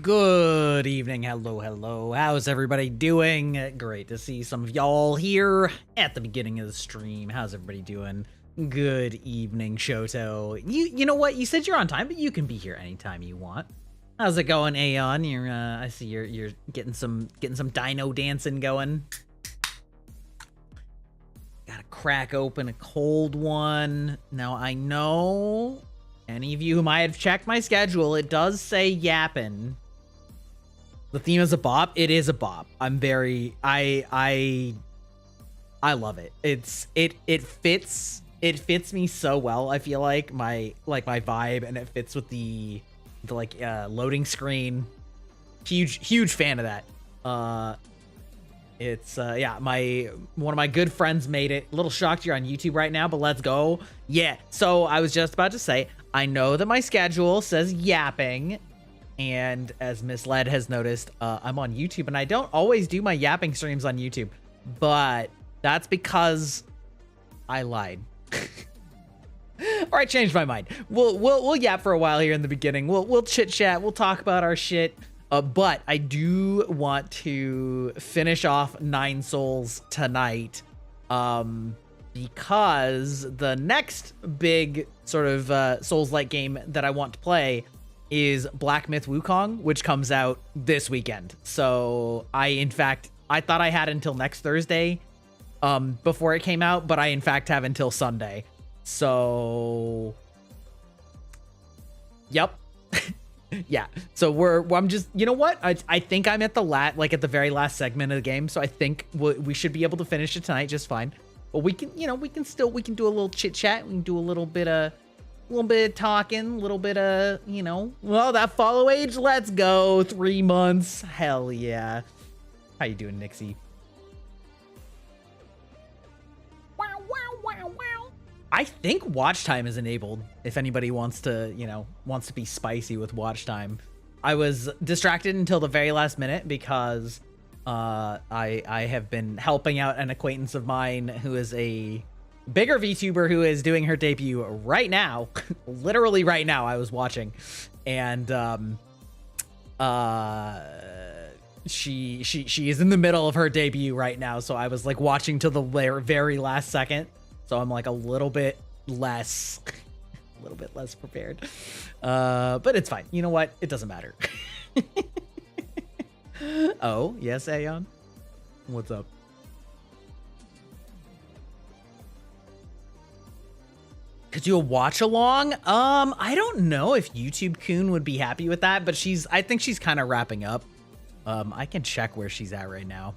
Good evening. Hello, hello. How's everybody doing? Great to see some of y'all here at the beginning of the stream. How's everybody doing? Good evening, Shoto. You know what? You said you're on time, but you can be here anytime you want. How's it going, Aeon? I see you're getting some dino dancing going. Gotta crack open a cold one. Now I know any of you who might have checked my schedule, it does say yappin'. The theme is a bop. It is a bop. I'm very I love it. It fits me so well. I feel like my vibe, and it fits with the loading screen. Huge fan of that. It's yeah, one of my good friends made it. A little shocked you're on YouTube right now, but let's go. Yeah. So I was just about to say, I know that my schedule says yapping. And as Miss Led has noticed, I'm on YouTube, and I don't always do my yapping streams on YouTube, but that's because I lied. Or I changed my mind. We'll yap for a while here in the beginning. We'll chit chat. We'll talk about our shit. But I do want to finish off Nine Souls tonight, because the next big sort of Souls-like game that I want to play is Black Myth Wukong, which comes out this weekend. So I thought I had until next Thursday before it came out, but I in fact have until Sunday. So yep. Yeah. So I'm just, you know what? I think I'm at at the very last segment of the game. So I think we should be able to finish it tonight just fine. But we can do a little chit chat. We can do a little bit of talking, a little bit of, well, that follow age, let's go. 3 months. Hell yeah. How you doing, Nixie? Wow, wow, wow, wow. I think watch time is enabled if anybody wants to be spicy with watch time. I was distracted until the very last minute because I have been helping out an acquaintance of mine who is a bigger VTuber who is doing her debut right now. Literally right now. I was watching, and she is in the middle of her debut right now, so I was like watching to the very last second, so I'm like a little bit less prepared, but it's fine. You know what, it doesn't matter. Oh yes, Aeon, what's up? Could you watch along? I don't know if YouTube Coon would be happy with that, but I think she's kind of wrapping up. I can check where she's at right now.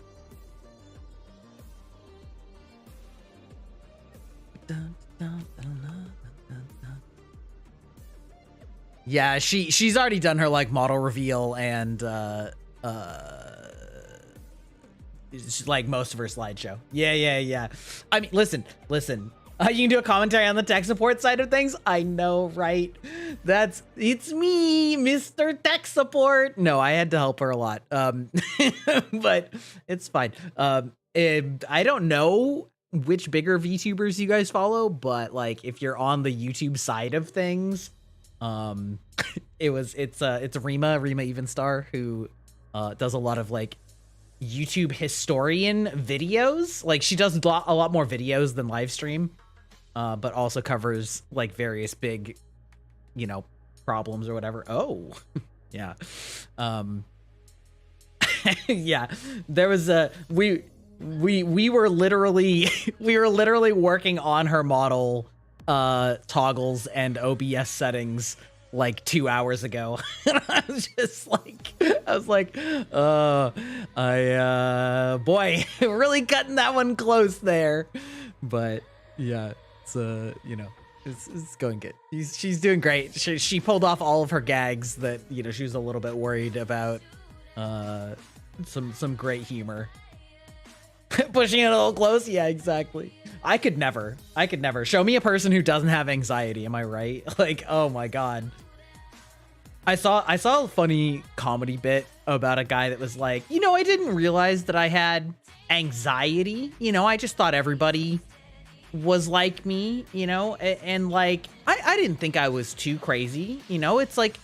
Yeah, she's already done her like model reveal and like most of her slideshow. Yeah. I mean, listen. You can do a commentary on the tech support side of things. I know, right? It's me, Mr. Tech Support. No, I had to help her a lot. But it's fine. I don't know which bigger VTubers you guys follow, but like if you're on the YouTube side of things, it's Rima Evenstar who does a lot of like YouTube historian videos. Like she does a lot more videos than live stream, but also covers like various big, problems or whatever. Oh, yeah. Yeah, there was we were literally working on her model toggles and OBS settings like 2 hours ago. And I was like, boy, really cutting that one close there. But yeah, it's it's going good. She's doing great. She pulled off all of her gags that she was a little bit worried about. Some great humor. Pushing it a little close. Yeah, exactly. I could never. Show me a person who doesn't have anxiety. Am I right? Like, oh my God. I saw a funny comedy bit about a guy that was like, I didn't realize that I had anxiety. I just thought everybody was like me, and like, I didn't think I was too crazy. It's like,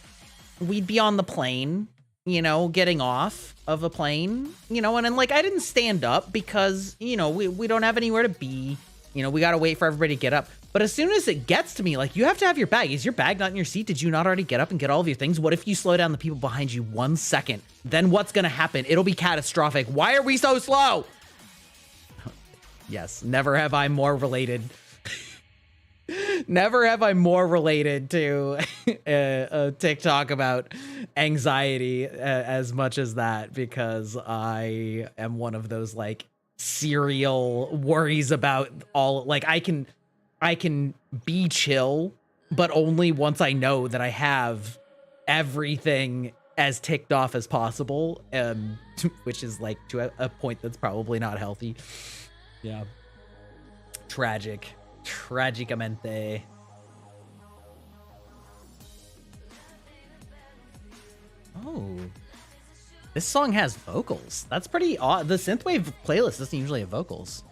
we'd be on the plane you know, getting off of a plane, you know, and then like I didn't stand up because, you know, we don't have anywhere to be. You know, we got to wait for everybody to get up. But as soon as it gets to me, like, you have to have your bag. Is your bag not in your seat? Did you not already get up and get all of your things? What if you slow down the people behind you 1 second? Then what's going to happen? It'll be catastrophic. Why are we so slow? Yes, never have I more related. Never have I more related to a TikTok about anxiety as much as that, because I am one of those like serial worries about all, like I can be chill, but only once I know that I have everything as ticked off as possible, which is like to a point that's probably not healthy. Yeah. Tragicamente. Oh, this song has vocals. That's pretty odd. The synthwave playlist doesn't usually have vocals.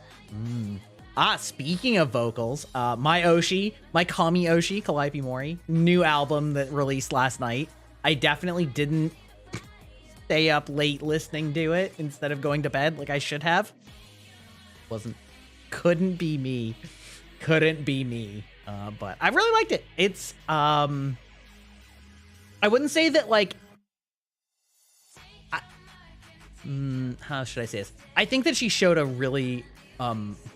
Speaking of vocals, my Kami Oshi, Calliope Mori, new album that released last night. I definitely didn't stay up late listening to it instead of going to bed like I should have. Couldn't be me. But I really liked it. It's, I wouldn't say that like, how should I say this? I think that she showed a really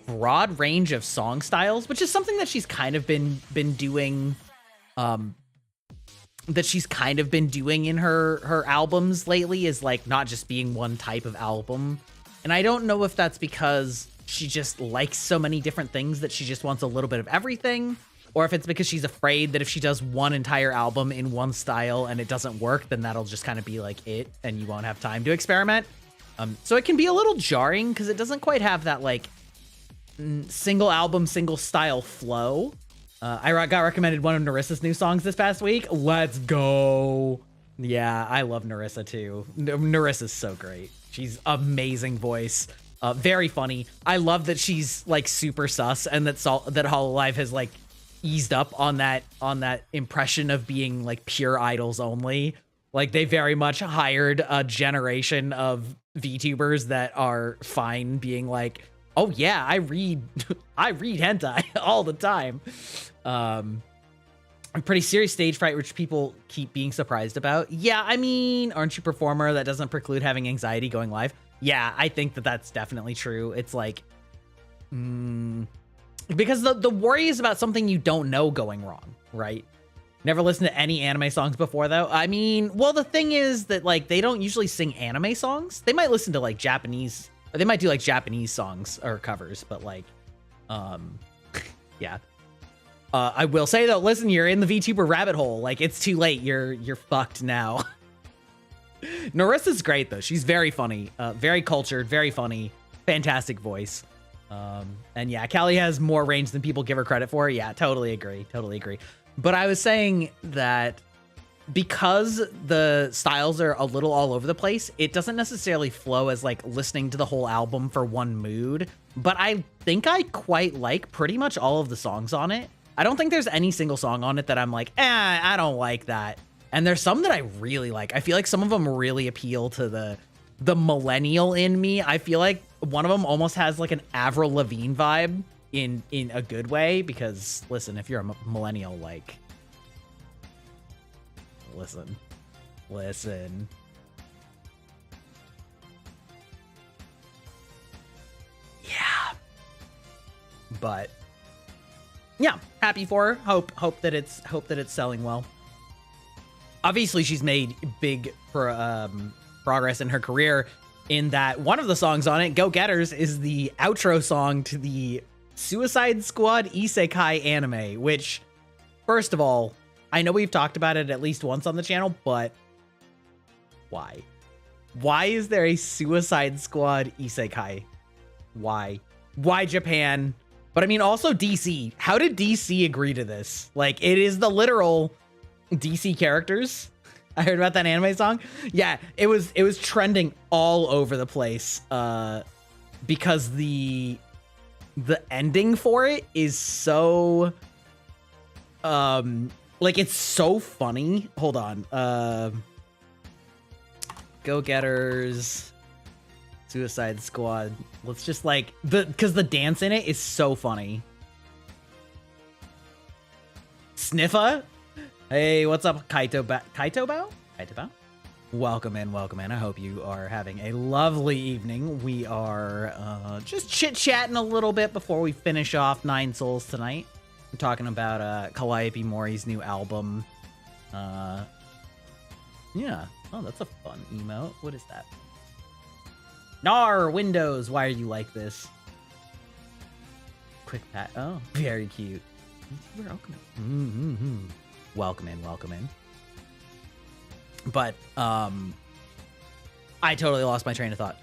broad range of song styles, which is something that she's kind of been doing, in her albums lately, is like not just being one type of album. And I don't know if that's because she just likes so many different things that she just wants a little bit of everything, or if it's because she's afraid that if she does one entire album in one style and it doesn't work, then that'll just kind of be like it, and you won't have time to experiment. So it can be a little jarring because it doesn't quite have that like single album, single style flow. I got recommended one of Narissa's new songs this past week. Let's go. Yeah, I love Narissa too. Narissa's so great. She's amazing voice. Very funny. I love that she's like super sus, and that Hololive has like eased up on that impression of being like pure idols only. Like they very much hired a generation of VTubers that are fine being like, oh yeah, I read hentai all the time. A pretty serious stage fright, which people keep being surprised about. Yeah, I mean, aren't you a performer? That doesn't preclude having anxiety going live. Yeah, I think that that's definitely true. It's like, because the worry is about something you don't know going wrong, right? Never listened to any anime songs before, though. I mean, well, the thing is that like they don't usually sing anime songs. They might listen to like Japanese, or they might do like Japanese songs or covers, but like, yeah. I will say though, listen, you're in the VTuber rabbit hole. Like it's too late. You're fucked now. Narissa's great though. She's very funny, very cultured, very funny, fantastic voice. And yeah, Callie has more range than people give her credit for. Yeah, totally agree. But I was saying that because the styles are a little all over the place, it doesn't necessarily flow as like listening to the whole album for one mood. But I think I quite like pretty much all of the songs on it. I don't think there's any single song on it that I'm like, I don't like that. And there's some that I really like. I feel like some of them really appeal to the millennial in me. I feel like one of them almost has like an Avril Lavigne vibe in a good way, because listen, if you're a millennial, like, listen. Yeah. But yeah, happy for her. Hope that it's selling well. Obviously, she's made big progress in her career, in that one of the songs on it, Go Getters, is the outro song to the Suicide Squad Isekai anime, which, first of all, I know we've talked about it at least once on the channel, but why? Why is there a Suicide Squad Isekai? Why? Why Japan? But I mean, also DC. How did DC agree to this? Like, it is the literal DC characters. I heard about that anime song. Yeah, it was trending all over the place because the ending for it is so like, it's so funny. Hold on. Go-Getters, Suicide Squad. Let's just like because the dance in it is so funny. Sniffa, hey, what's up, Kaito Bao? Welcome in, welcome in. I hope you are having a lovely evening. We are just chit-chatting a little bit before we finish off Nine Souls tonight. We're talking about Calliope Mori's new album. Yeah. Oh, that's a fun emote. What is that? Nar, Windows, why are you like this? Quick pat. Oh, very cute. Welcome in. Welcome in, welcome in. But, I totally lost my train of thought.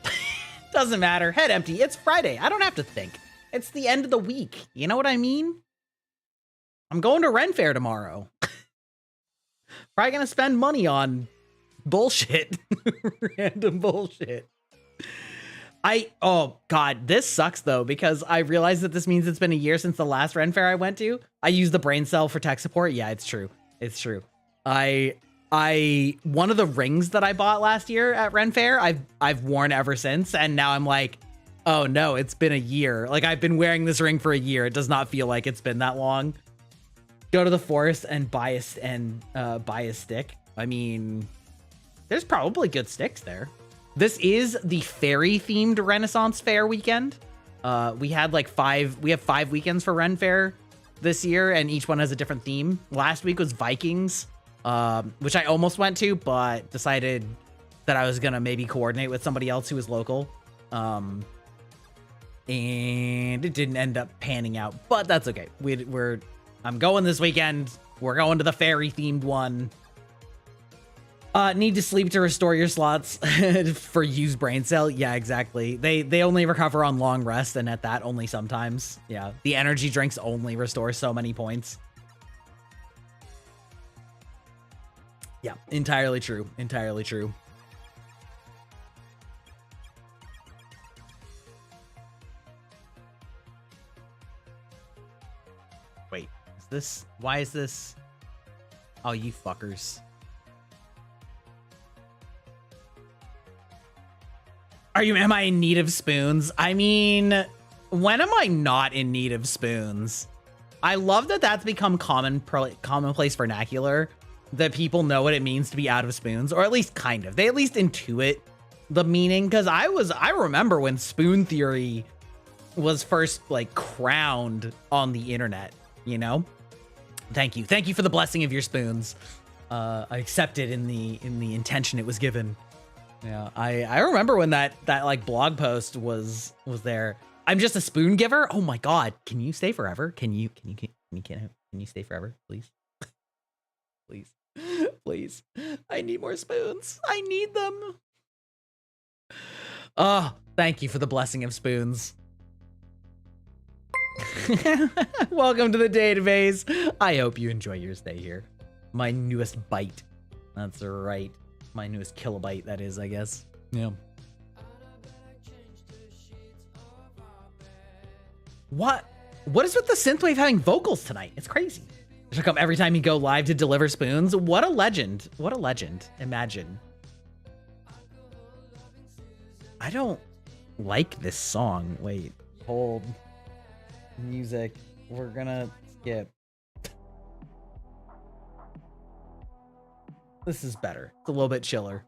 Doesn't matter. Head empty. It's Friday. I don't have to think. It's the end of the week. You know what I mean? I'm going to Ren Fair tomorrow. Probably gonna spend money on bullshit. Random bullshit. Oh god, this sucks though, because I realized that this means it's been a year since the last Ren Fair I went to. I used the brain cell for tech support. Yeah, it's true. It's true. One of the rings that I bought last year at Ren Fair, I've worn ever since, and now I'm like, oh no, it's been a year. Like, I've been wearing this ring for a year. It does not feel like it's been that long. Go to the forest and buy a stick. I mean, there's probably good sticks there. This is the fairy themed Renaissance Fair weekend. We have 5 weekends for Ren Fair this year, and each one has a different theme. Last week was Vikings, which I almost went to, but decided that I was gonna maybe coordinate with somebody else who was local. And it didn't end up panning out, but that's okay. I'm going this weekend. We're going to the fairy themed one. Need to sleep to restore your slots for use brain cell. Yeah, exactly. They only recover on long rest, and at that only sometimes. Yeah, the energy drinks only restore so many points. Yeah, entirely true. Entirely true. Wait, why is this? Oh, you fuckers. Am I in need of spoons? I mean, when am I not in need of spoons? I love that that's become commonplace vernacular, that people know what it means to be out of spoons, or at least kind of. They at least intuit the meaning, because I remember when spoon theory was first like crowned on the internet, you know? Thank you for the blessing of your spoons. I accept it in the intention it was given. Yeah, I remember when that like blog post was there. I'm just a spoon giver. Oh my god, can you stay forever? Can you stay forever, please? Please. Please. I need more spoons. I need them. Oh, thank you for the blessing of spoons. Welcome to the database. I hope you enjoy your stay here. My newest byte. That's right. My newest kilobyte, that is, I guess. Yeah. What is with the synthwave having vocals tonight? It's crazy. She'll come every time you go live to deliver spoons. What a legend. What a legend. Imagine. I don't like this song. Wait, hold. Music. We're gonna skip. This is better. It's a little bit chiller.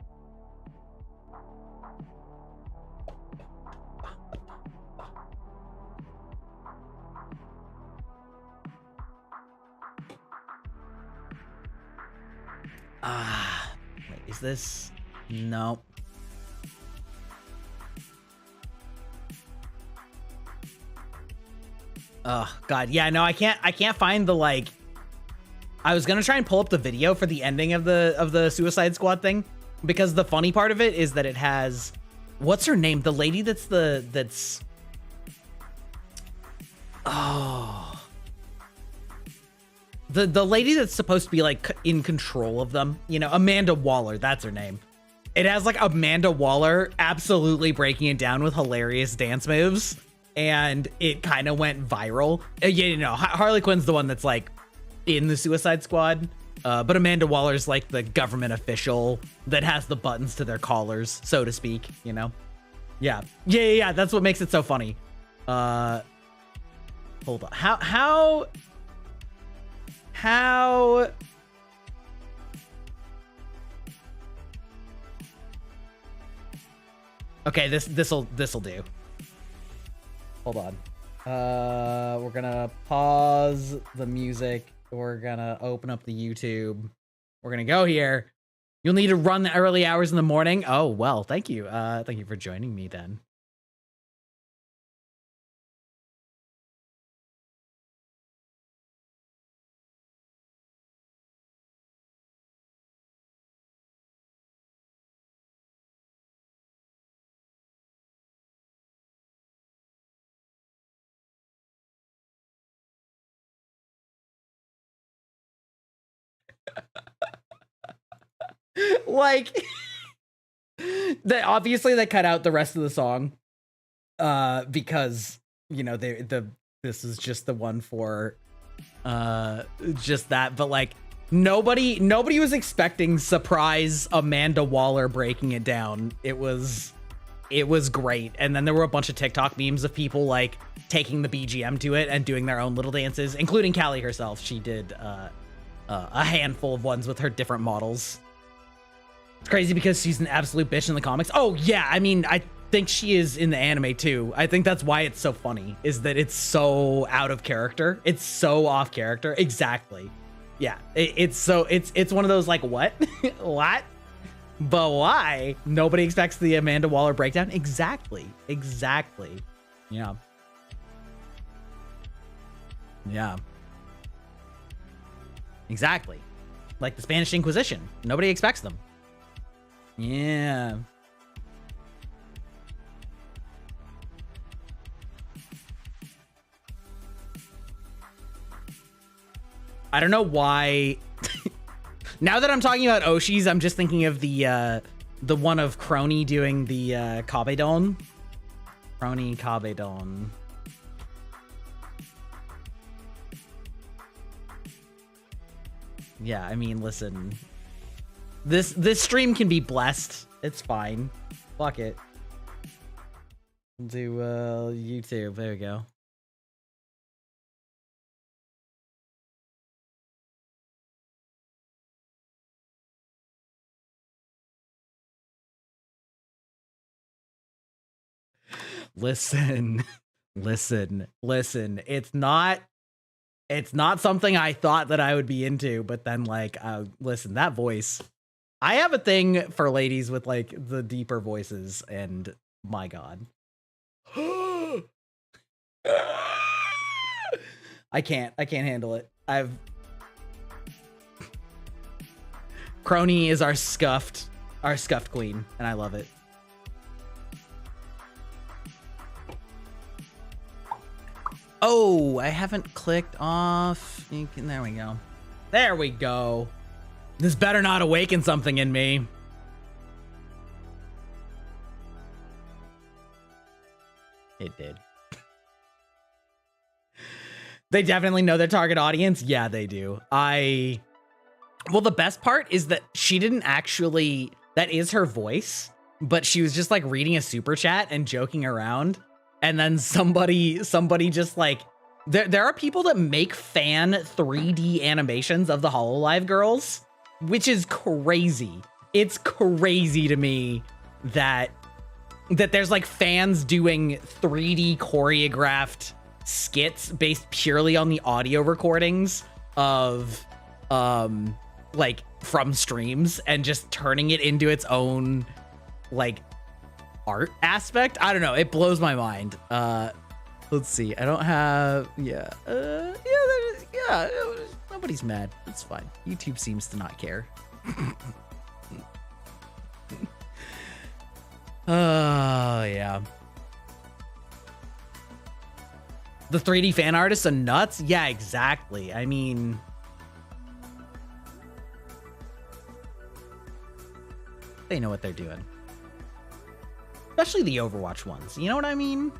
Wait, is this? No. Oh god, yeah, no, I can't find the like. I was gonna try and pull up the video for the ending of the Suicide Squad thing, because the funny part of it is that it has, what's her name? The lady that's oh, the lady that's supposed to be like in control of them, you know, Amanda Waller, that's her name. It has like Amanda Waller absolutely breaking it down with hilarious dance moves, and it kind of went viral. Yeah, you know, Harley Quinn's the one that's like in the Suicide Squad But Amanda Waller's like the government official that has the buttons to their collars, so to speak, you know? Yeah. Yeah. That's what makes it so funny. Hold on. How okay, this'll do. Hold on. We're gonna pause the music. We're gonna open up the YouTube. We're gonna go here. You'll need to run the early hours in the morning. Oh, well, thank you. Thank you for joining me then. Like, obviously they cut out the rest of the song, because you know this is just the one for just that. But like nobody was expecting surprise Amanda Waller breaking it down. It was great. And then there were a bunch of TikTok memes of people like taking the BGM to it and doing their own little dances, including Callie herself. She did a handful of ones with her different models. It's crazy because she's an absolute bitch in the comics. Oh yeah, I mean, I think she is in the anime too. I think that's why it's so funny, is that it's so out of character. It's so off character. Exactly. Yeah, it's one of those like, what? What? But why? Nobody expects the Amanda Waller breakdown. Exactly. Yeah. Exactly. Like the Spanish Inquisition. Nobody expects them. Yeah. I don't know why. Now that I'm talking about Oshis, I'm just thinking of the one of Crony doing the Kabedon. Crony Kabedon. Yeah, I mean, listen. This stream can be blessed. It's fine. Fuck it. We'll do YouTube. There we go. Listen. It's not something I thought that I would be into, but then like, listen, that voice. I have a thing for ladies with like the deeper voices, and my God. I can't handle it. Crony is our scuffed queen, and I love it. Oh, I haven't clicked off. There we go. There we go. This better not awaken something in me. It did. They definitely know their target audience. Yeah, they do. Well, the best part is that she didn't actually, that is her voice, but she was just like reading a super chat and joking around. And then somebody just like, there are people that make fan 3D animations of the Hololive girls, which is crazy. It's crazy to me that there's like fans doing 3D choreographed skits based purely on the audio recordings of like from streams and just turning it into its own like art aspect. I don't know, it blows my mind. Let's see, I don't have nobody's mad. It's fine. YouTube seems to not care. Oh yeah, the 3D fan artists are nuts. Yeah, exactly. I mean, they know what they're doing. Especially the Overwatch ones. You know what I mean?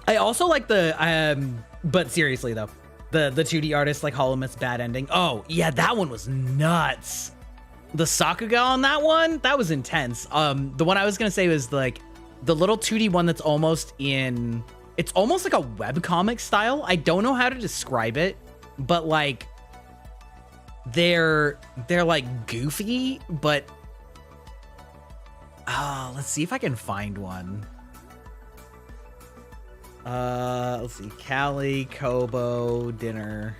I also like the But seriously though, the 2D artist like Hollow Myth's bad ending. Oh yeah, that one was nuts. The Sakuga on that one, that was intense. The one I was gonna say was like the little 2D one that's almost in, it's almost like a webcomic style. I don't know how to describe it, but like they're like goofy, but let's see if I can find one. Let's see, Callie, Kobo, dinner.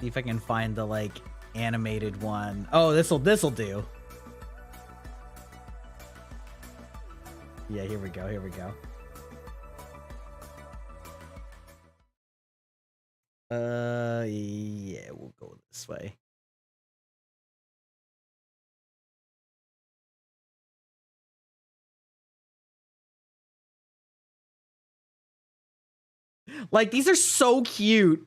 See if I can find the like animated one. Oh, this'll do. Yeah, here we go. Here we go. Yeah, we'll go this way. Like, these are so cute.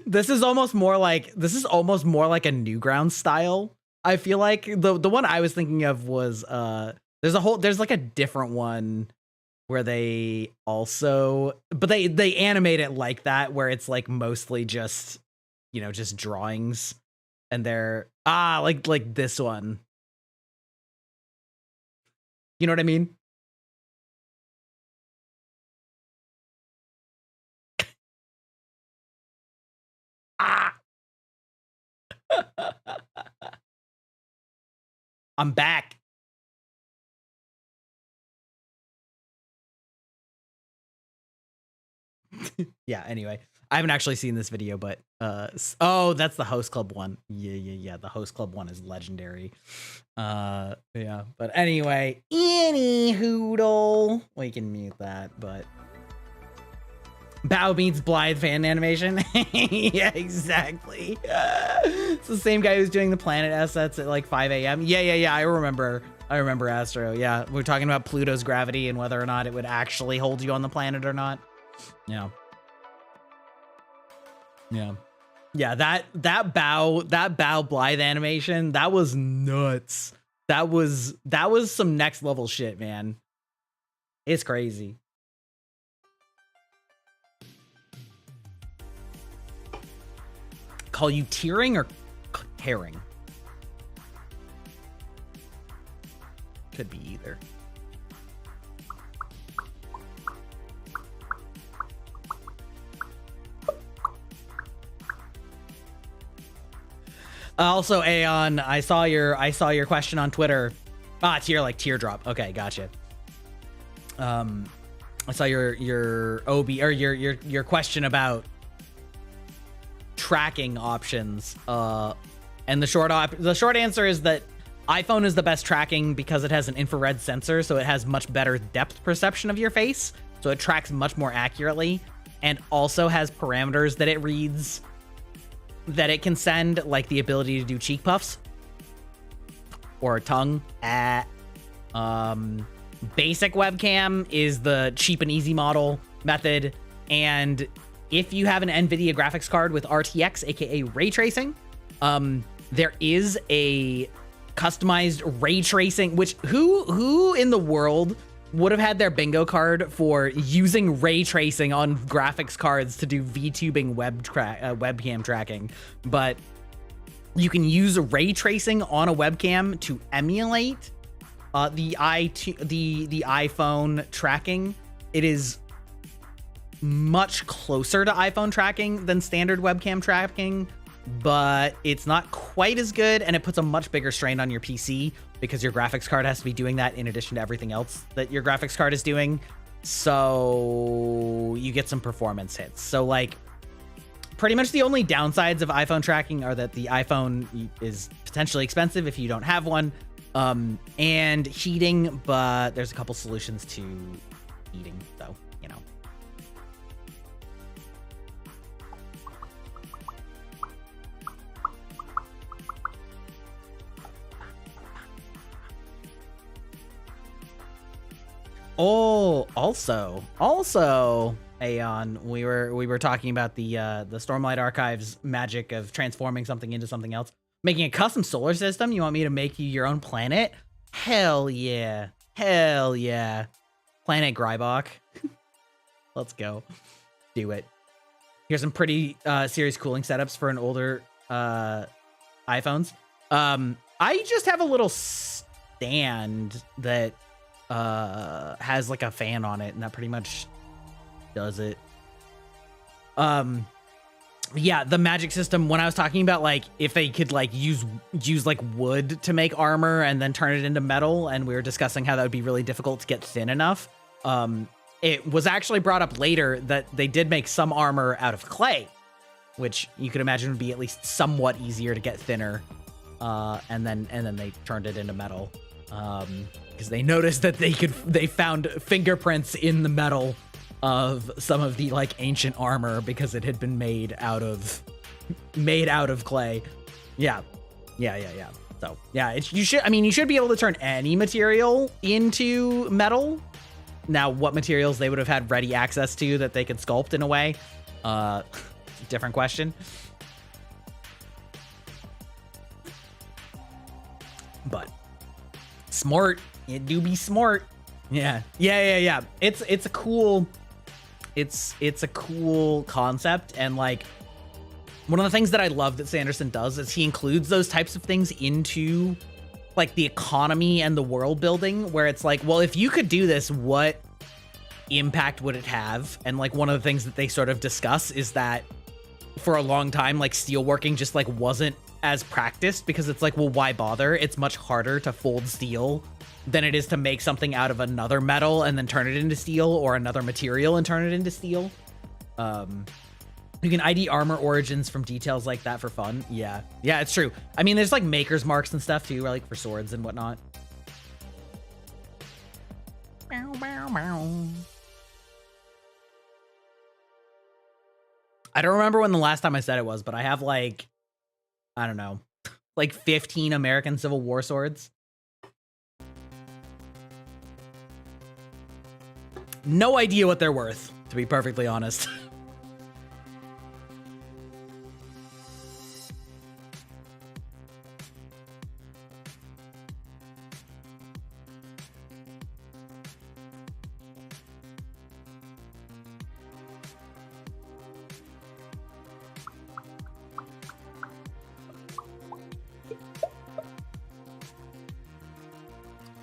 This is almost more like a Newgrounds style. I feel like the one I was thinking of was there's like a different one where they also, but they animate it like that, where it's like mostly just, you know, just drawings, and they're like this one. You know what I mean? I'm back. Yeah, anyway, I haven't actually seen this video, but oh, that's the host club one. Yeah, the host club one is legendary. Yeah, but anyway, any hoodle, we can mute that. But Bao meets Blythe fan animation. Yeah, exactly. It's the same guy who's doing the planet assets at like 5 a.m. Yeah, I remember Astro. Yeah, we're talking about Pluto's gravity and whether or not it would actually hold you on the planet or not. Yeah. That Bao Blythe animation, that was nuts. That was some next level shit, man. It's crazy. Call you tearing or caring? Could be either. Also, Aeon, I saw your question on Twitter. Tear like teardrop. Okay, gotcha. I saw your OB or your question about tracking options. And the short answer is that iPhone is the best tracking because it has an infrared sensor, so it has much better depth perception of your face, so it tracks much more accurately, and also has parameters that it reads that it can send, like the ability to do cheek puffs or tongue. Basic webcam is the cheap and easy model method, and if you have an NVIDIA graphics card with RTX, aka ray tracing, there is a customized ray tracing, which who in the world would have had their bingo card for using ray tracing on graphics cards to do VTubing webcam tracking? But you can use ray tracing on a webcam to emulate the iPhone tracking. It is much closer to iPhone tracking than standard webcam tracking, but it's not quite as good, and it puts a much bigger strain on your PC because your graphics card has to be doing that in addition to everything else that your graphics card is doing. So you get some performance hits. So like pretty much the only downsides of iPhone tracking are that the iPhone is potentially expensive if you don't have one, and heating, but there's a couple solutions to eating, so, you know. Oh, also, Aeon, we were talking about the Stormlight Archives magic of transforming something into something else. Making a custom solar system? You want me to make you your own planet? Hell yeah. Hell yeah. Planet Greibach. Let's go. Do it. Here's some pretty serious cooling setups for an older iPhones. I just have a little stand that has like a fan on it, and that pretty much does it. Yeah, the magic system, when I was talking about like if they could like use like wood to make armor and then turn it into metal, and we were discussing how that would be really difficult to get thin enough, it was actually brought up later that they did make some armor out of clay, which you could imagine would be at least somewhat easier to get thinner, and then they turned it into metal, because they noticed that they found fingerprints in the metal of some of the like ancient armor because it had been made out of clay. Yeah. So yeah, you should be able to turn any material into metal. Now, what materials they would have had ready access to that they could sculpt in a way, different question. But smart, it do be smart. Yeah. It's a cool concept, and like one of the things that I love that Sanderson does is he includes those types of things into like the economy and the world building, where it's like, well, if you could do this, what impact would it have? And like one of the things that they sort of discuss is that for a long time, like steelworking just like wasn't as practiced, because it's like, well, why bother? It's much harder to fold steel than it is to make something out of another metal and then turn it into steel, or another material and turn it into steel. You can ID armor origins from details like that for fun. Yeah, it's true. I mean, there's like maker's marks and stuff too, like for swords and whatnot. Bow, bow, bow. I don't remember when the last time I said it was, but I have like, I don't know, like 15 American Civil War swords. No idea what they're worth, to be perfectly honest.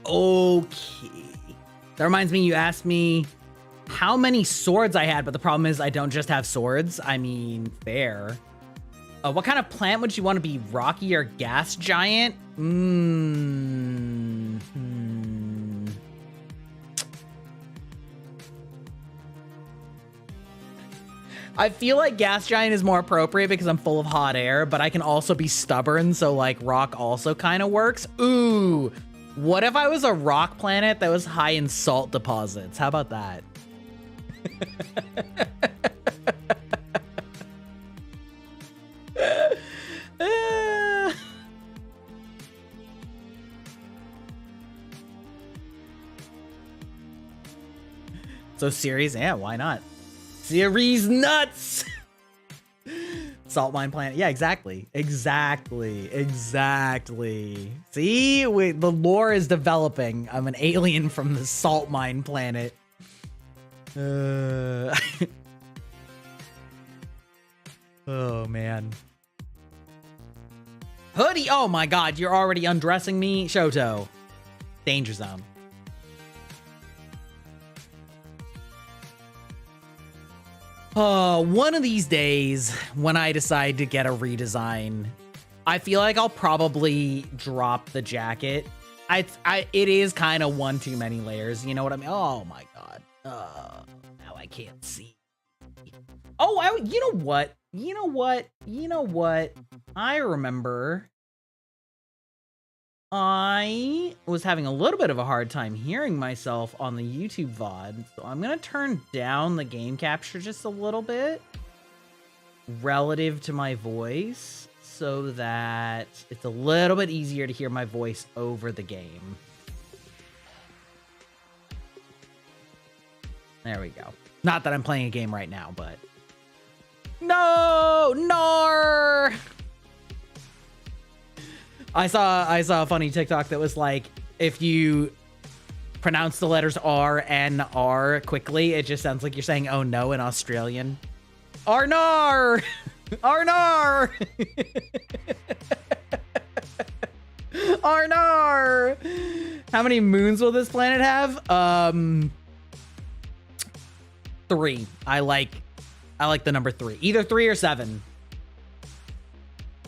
Okay. That reminds me, you asked me how many swords I had, but the problem is I don't just have swords. I mean, fair. What kind of plant would you want to be? Rocky or gas giant? I feel like gas giant is more appropriate because I'm full of hot air, but I can also be stubborn, so like rock also kind of works. Ooh, what if I was a rock planet that was high in salt deposits? How about that? So Ceres, yeah, why not? Ceres nuts! Salt mine planet. Yeah, exactly. See, the lore is developing. I'm an alien from the salt mine planet. Oh, man. Hoodie! Oh my god, you're already undressing me? Shoto. Danger zone. One of these days, when I decide to get a redesign, I feel like I'll probably drop the jacket. It is kind of one too many layers, you know what I mean? Oh my god. Now I can't see. Oh, you know what? I remember. I was having a little bit of a hard time hearing myself on the YouTube VOD, so I'm gonna turn down the game capture just a little bit relative to my voice so that it's a little bit easier to hear my voice over the game. There we go. Not that I'm playing a game right now, but... No! Nar! I saw a funny TikTok that was like, if you pronounce the letters R and R quickly, it just sounds like you're saying "oh no" in Australian. Arnar! Arnar! Arnar! How many moons will this planet have? 3. I like the number 3. Either 3 or 7.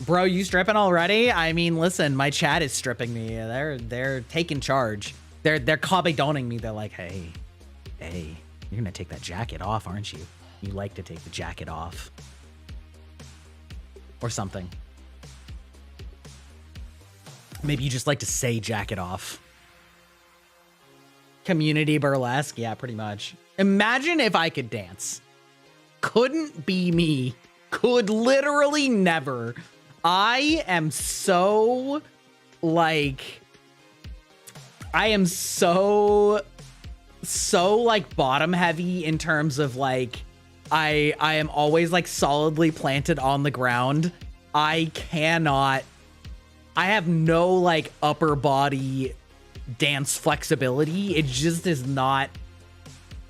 Bro, you stripping already? I mean, listen, my chat is stripping me. They're taking charge. They're cobbledoning me. They're like, hey, you're gonna take that jacket off, aren't you? You like to take the jacket off. Or something. Maybe you just like to say jacket off. Community burlesque? Yeah, pretty much. Imagine if I could dance. Couldn't be me. Could literally never. I am so, like, like bottom heavy in terms of like, I am always like solidly planted on the ground. I have no like upper body dance flexibility. It just is not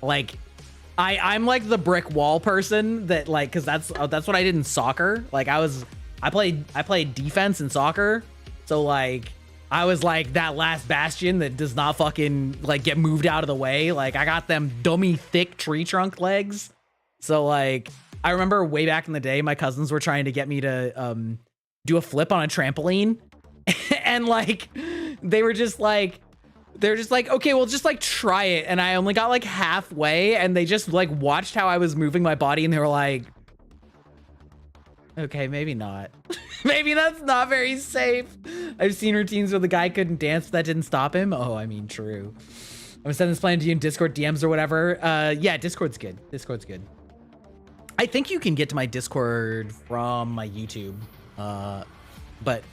like, I'm like the brick wall person that like, cause that's what I did in soccer. Like I played defense in soccer. So like, I was like that last bastion that does not fucking like get moved out of the way. Like I got them dummy thick tree trunk legs. So like, I remember way back in the day, my cousins were trying to get me to do a flip on a trampoline. And like, they're just like, okay, well just like try it. And I only got like halfway and they just like watched how I was moving my body and they were like, okay, maybe not. Maybe that's not very safe. I've seen routines where the guy couldn't dance, but that didn't stop him. Oh, I mean, true. I'm gonna send this plan to you in Discord DMs or whatever. Yeah, Discord's good. Discord's good. I think you can get to my Discord from my YouTube. But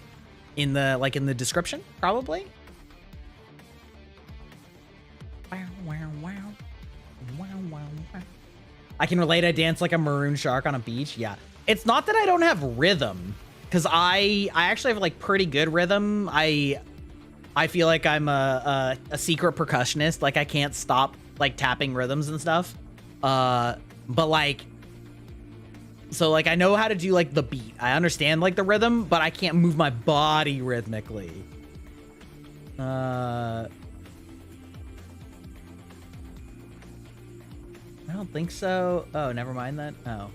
in the description, probably. I can relate. I dance like a maroon shark on a beach. Yeah. It's not that I don't have rhythm, because I actually have like pretty good rhythm. I feel like I'm a secret percussionist. Like I can't stop like tapping rhythms and stuff. But like, so like I know how to do like the beat. I understand like the rhythm, but I can't move my body rhythmically. I don't think so. Oh, never mind that. Oh.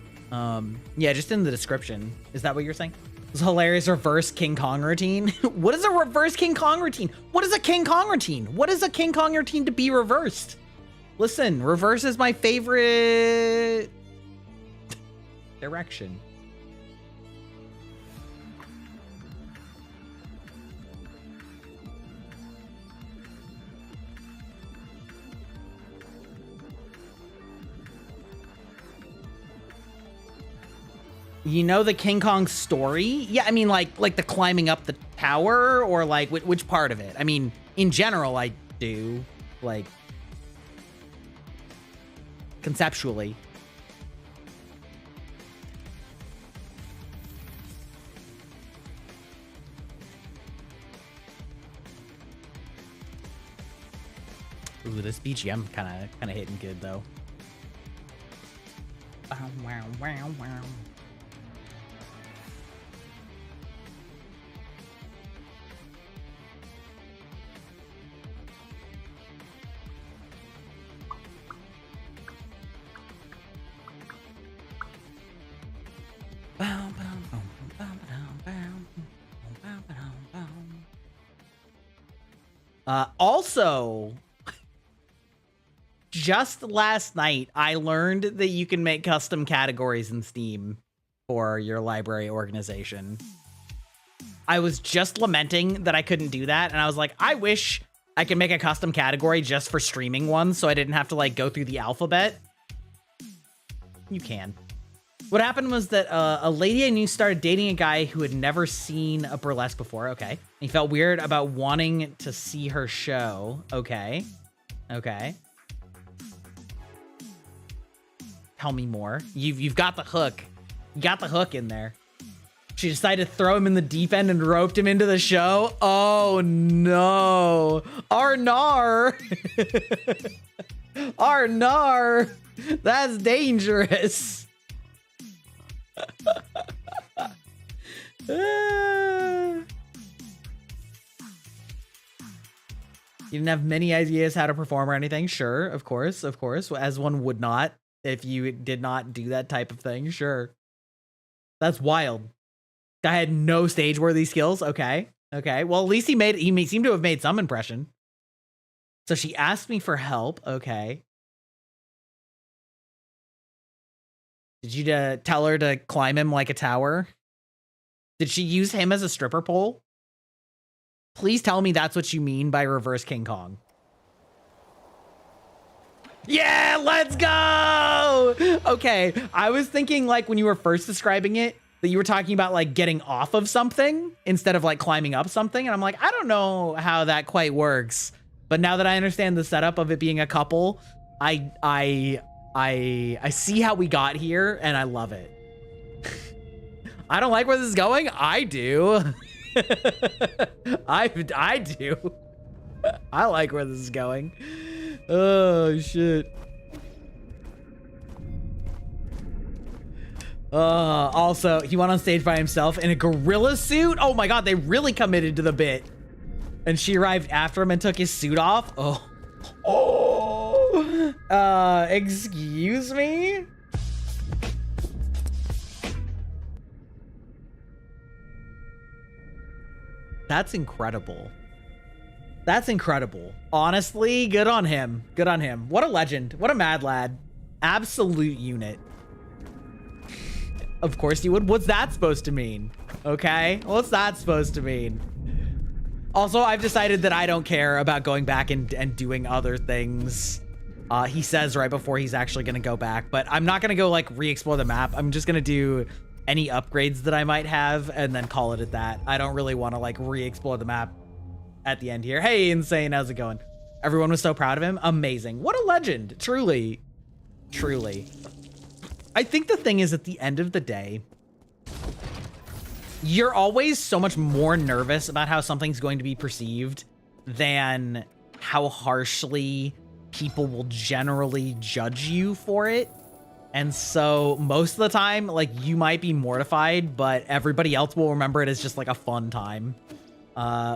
Yeah, just in the description. Is that what you're saying? It's a hilarious reverse King Kong routine. What is a reverse King Kong routine? What is a King Kong routine? What is a King Kong routine to be reversed? Listen, reverse is my favorite direction. You know the King Kong story? Yeah, I mean, like the climbing up the tower, or like which part of it? I mean, in general, I do, like, conceptually. Ooh, this BGM kind of hitting good though. Wow, wow, wow. Also, just last night, I learned that you can make custom categories in Steam for your library organization. I was just lamenting that I couldn't do that. And I was like, I wish I could make a custom category just for streaming ones so I didn't have to like go through the alphabet. You can. What happened was that a lady I knew started dating a guy who had never seen a burlesque before. Okay. He felt weird about wanting to see her show. Okay. Okay. Tell me more. You've got the hook. You got the hook in there. She decided to throw him in the deep end and roped him into the show. Oh no. Arnar. Arnar. That's dangerous. You didn't have many ideas how to perform or anything? Sure, of course, as one would not if you did not do that type of thing. Sure. That's wild. Guy had no stage-worthy skills. Okay. Okay. Well, at least he seemed to have made some impression. So she asked me for help. Okay. Did you tell her to climb him like a tower? Did she use him as a stripper pole? Please tell me that's what you mean by reverse King Kong. Yeah, let's go! Okay, I was thinking like when you were first describing it, that you were talking about like getting off of something instead of like climbing up something. And I'm like, I don't know how that quite works. But now that I understand the setup of it being a couple, I see how we got here and I love it. I don't like where this is going. I do. I do. I like where this is going. Oh shit. Also, he went on stage by himself in a gorilla suit. Oh my god, they really committed to the bit. And she arrived after him and took his suit off. Oh. Oh. Excuse me? That's incredible. That's incredible. Honestly, good on him. Good on him. What a legend. What a mad lad. Absolute unit. Of course you would. What's that supposed to mean? Okay. What's that supposed to mean? Also, I've decided that I don't care about going back and doing other things. He says right before he's actually going to go back, but I'm not going to go like re-explore the map. I'm just going to do any upgrades that I might have and then call it at that. I don't really want to like re-explore the map at the end here. Hey, Insane, how's it going? Everyone was so proud of him. Amazing. What a legend. Truly. Truly. I think the thing is, at the end of the day, you're always so much more nervous about how something's going to be perceived than how harshly people will generally judge you for it. And so most of the time, like, you might be mortified, but everybody else will remember it as just like a fun time.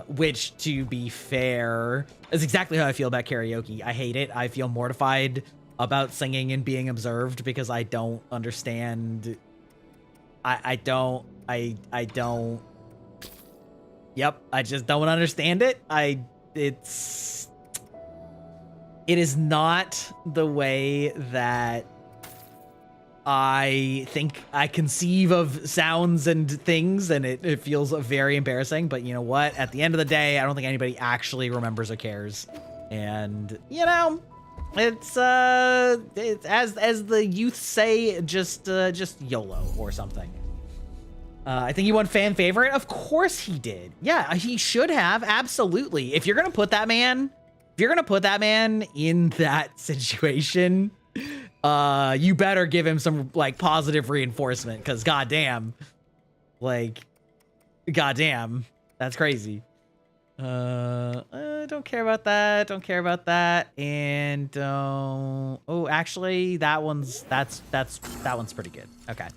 Which, to be fair, is exactly how I feel about karaoke. I hate it. I feel mortified about singing and being observed because I don't understand. I don't. Yep, I just don't understand it. It is not the way that I think I conceive of sounds and things, and it feels very embarrassing. But you know what? At the end of the day, I don't think anybody actually remembers or cares. And you know, it's as the youth say, just YOLO or something. I think he won fan favorite. Of course he did. Yeah, he should have. Absolutely. If you're gonna put that man in that situation, you better give him some like positive reinforcement, because goddamn, that's crazy. Don't care about that. Don't care about that. And don't. Oh, actually, that one's pretty good. Okay.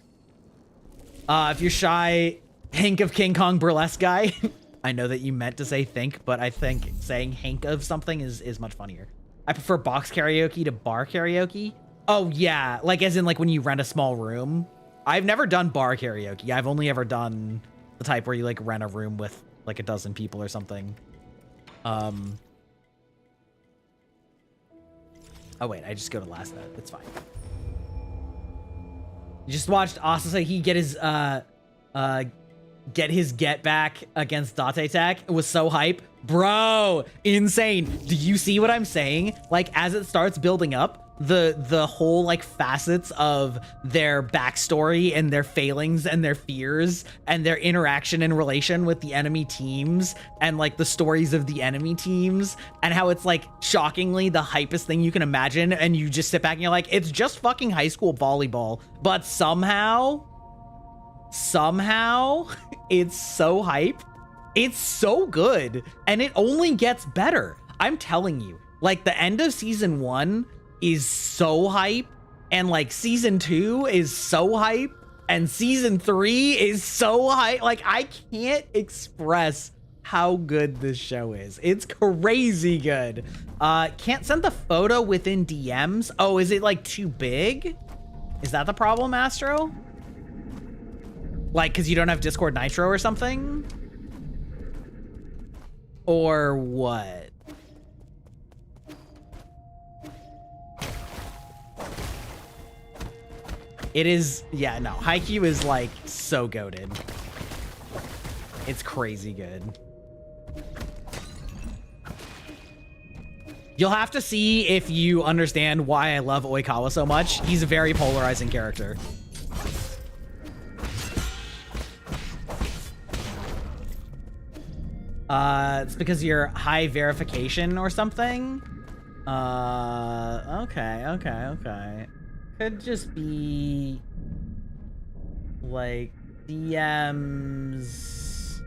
If you're shy, Hank of King Kong burlesque guy. I know that you meant to say think, but I think saying Hank of something is much funnier. I prefer box karaoke to bar karaoke. Oh yeah, like as in like when you rent a small room. I've never done bar karaoke. I've only ever done the type where you like rent a room with like a dozen people or something. Oh wait, I just go to last note. It's fine. You just watched Austin say he get his get his get back against Date Tech was so hype. Bro, insane. Do you see what I'm saying? Like, as it starts building up, the whole like facets of their backstory and their failings and their fears and their interaction and relation with the enemy teams and like the stories of the enemy teams and how it's like shockingly the hypest thing you can imagine, and you just sit back and you're like, it's just fucking high school volleyball, but somehow it's so hype. It's so good, and it only gets better. I'm telling you, like, the end of season 1 is so hype, and like season 2 is so hype, and season 3 is so hype. Like, I can't express how good this show is. It's crazy good. Can't send the photo within DMs. Oh, is it like too big? Is that the problem, Astro? Like, because you don't have Discord Nitro or something? Or what? It is, yeah, no. Haikyuu is like so goated. It's crazy good. You'll have to see if you understand why I love Oikawa so much. He's a very polarizing character. It's because you're high verification or something. Okay. Could just be like DMs.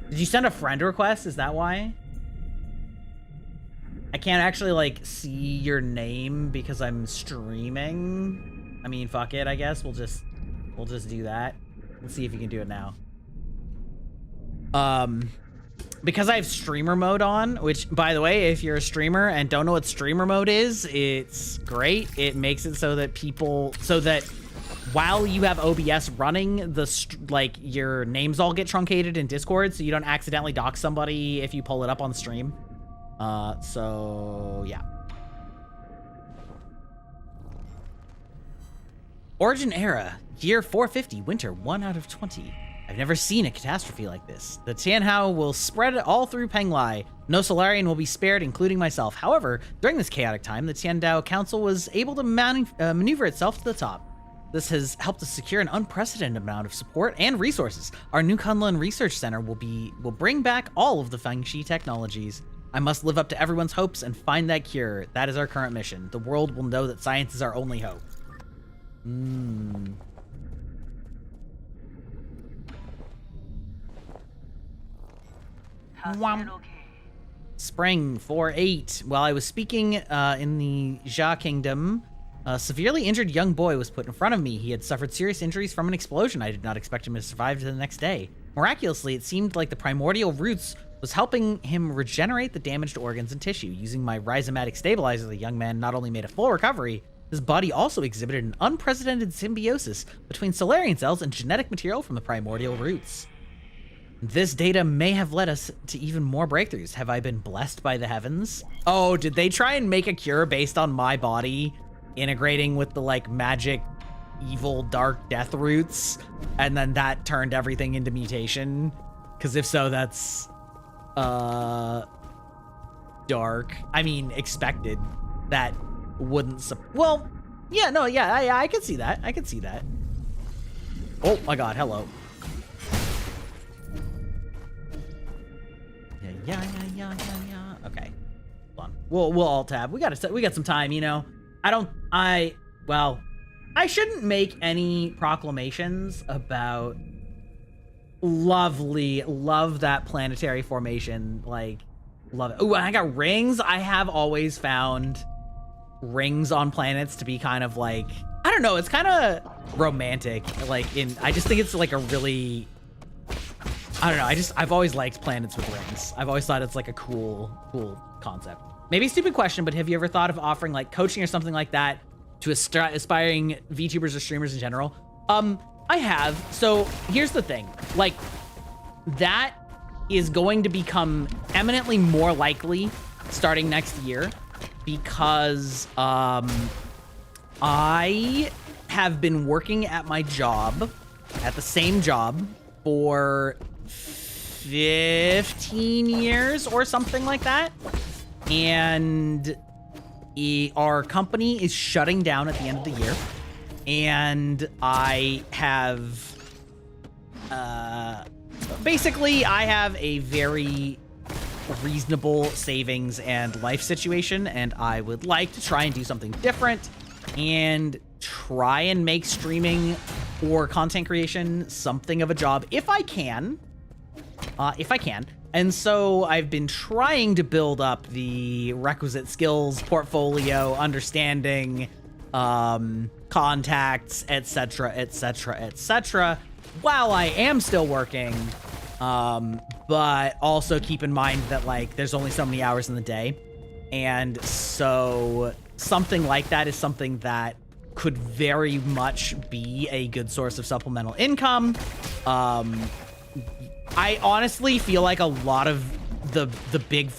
Did you send a friend request? Is that why? I can't actually like see your name because I'm streaming. I mean, fuck it, I guess. We'll just do that. Let's see if you can do it now. Because I have streamer mode on, which, by the way, if you're a streamer and don't know what streamer mode is, it's great. It makes it so that while you have OBS running, like your names all get truncated in Discord, so you don't accidentally dox somebody if you pull it up on stream. So yeah. Origin Era, year 450, winter 1 out of 20. I've never seen a catastrophe like this. The Tianhao will spread it all through Penglai. No Solarian will be spared, including myself. However, during this chaotic time, the Tiandao Council was able to maneuver itself to the top. This has helped us secure an unprecedented amount of support and resources. Our new Kunlun Research Center will bring back all of the Fengshi technologies. I must live up to everyone's hopes and find that cure. That is our current mission. The world will know that science is our only hope. Spring 4-8. While I was speaking in the Jia Kingdom, a severely injured young boy was put in front of me. He had suffered serious injuries from an explosion. I did not expect him to survive to the next day. Miraculously, it seemed like the primordial roots was helping him regenerate the damaged organs and tissue. Using my rhizomatic stabilizer, the young man not only made a full recovery, his body also exhibited an unprecedented symbiosis between Solarian cells and genetic material from the primordial roots. This data may have led us to even more breakthroughs. Have I been blessed by the heavens? Oh, did they try and make a cure based on my body integrating with the like magic, evil, dark death roots? And then that turned everything into mutation? Because if so, that's dark. I mean, expected. That wouldn't well, yeah, no, yeah, I could see that. I could see that. Oh my god, hello. Yeah. Okay, hold on. We'll alt tab. We got some time, you know. Well, I shouldn't make any proclamations about love that planetary formation. Like, love it. Ooh, I got rings. I have always found rings on planets to be kind of like, I don't know, it's kind of romantic. Like, I just think it's like a really, I don't know. I've always liked planets with rings. I've always thought it's like a cool concept. Maybe a stupid question, but have you ever thought of offering like coaching or something like that to aspiring VTubers or streamers in general? I have. So here's the thing. Like, that is going to become eminently more likely starting next year because I have been working at my job at the same job for 15 years or something like that. And our company is shutting down at the end of the year. And I have, basically I have a very reasonable savings and life situation, and I would like to try and do something different and try and make streaming or content creation something of a job if I can. And so I've been trying to build up the requisite skills, portfolio, understanding, contacts, etc., etc., etc., while I am still working. But also keep in mind that, like, there's only so many hours in the day. And so something like that is something that could very much be a good source of supplemental income. I honestly feel like a lot of the big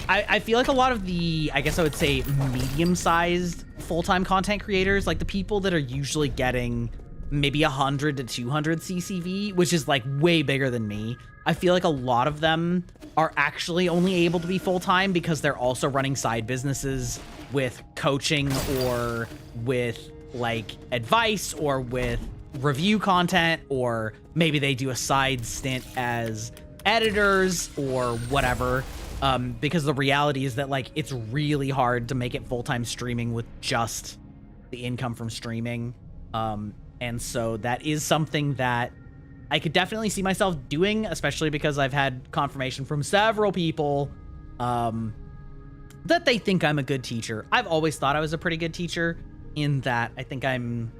I feel like a lot of the, I guess I would say, medium-sized full-time content creators, like the people that are usually getting maybe 100 to 200 CCV, which is like way bigger than me. I feel like a lot of them are actually only able to be full-time because they're also running side businesses with coaching or with like advice or with review content, or maybe they do a side stint as editors or whatever. Because the reality is that, like, it's really hard to make it full-time streaming with just the income from streaming. And so that is something that I could definitely see myself doing, especially because I've had confirmation from several people that they think I'm a good teacher. I've always thought I was a pretty good teacher, in that I think I'm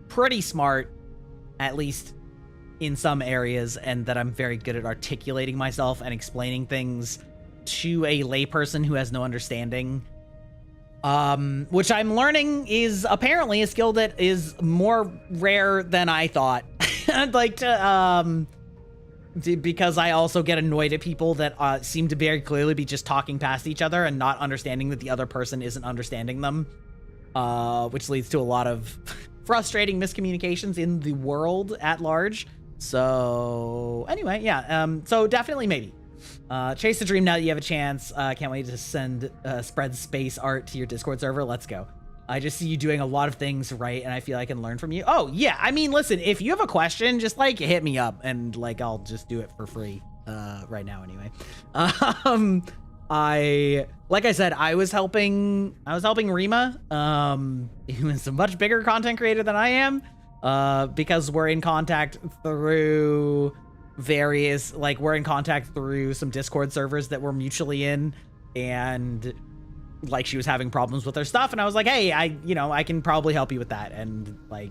pretty smart, at least in some areas, and that I'm very good at articulating myself and explaining things to a layperson who has no understanding. Which I'm learning is apparently a skill that is more rare than I thought. I'd like to, because I also get annoyed at people that seem to very clearly be just talking past each other and not understanding that the other person isn't understanding them, which leads to a lot of frustrating miscommunications in the world at large. So anyway, yeah, so definitely maybe. Chase the dream now that you have a chance. Can't wait to send spread space art to your Discord server. Let's go. I just see you doing a lot of things right, and I feel I can learn from you. Oh, yeah. I mean, listen, if you have a question, just, like, hit me up, and, like, I'll just do it for free right now anyway. Like I said, I was helping Rima, who is a much bigger content creator than I am, because we're in contact through some Discord servers that we're mutually in, and like she was having problems with her stuff, and I was like, hey, I can probably help you with that. And like,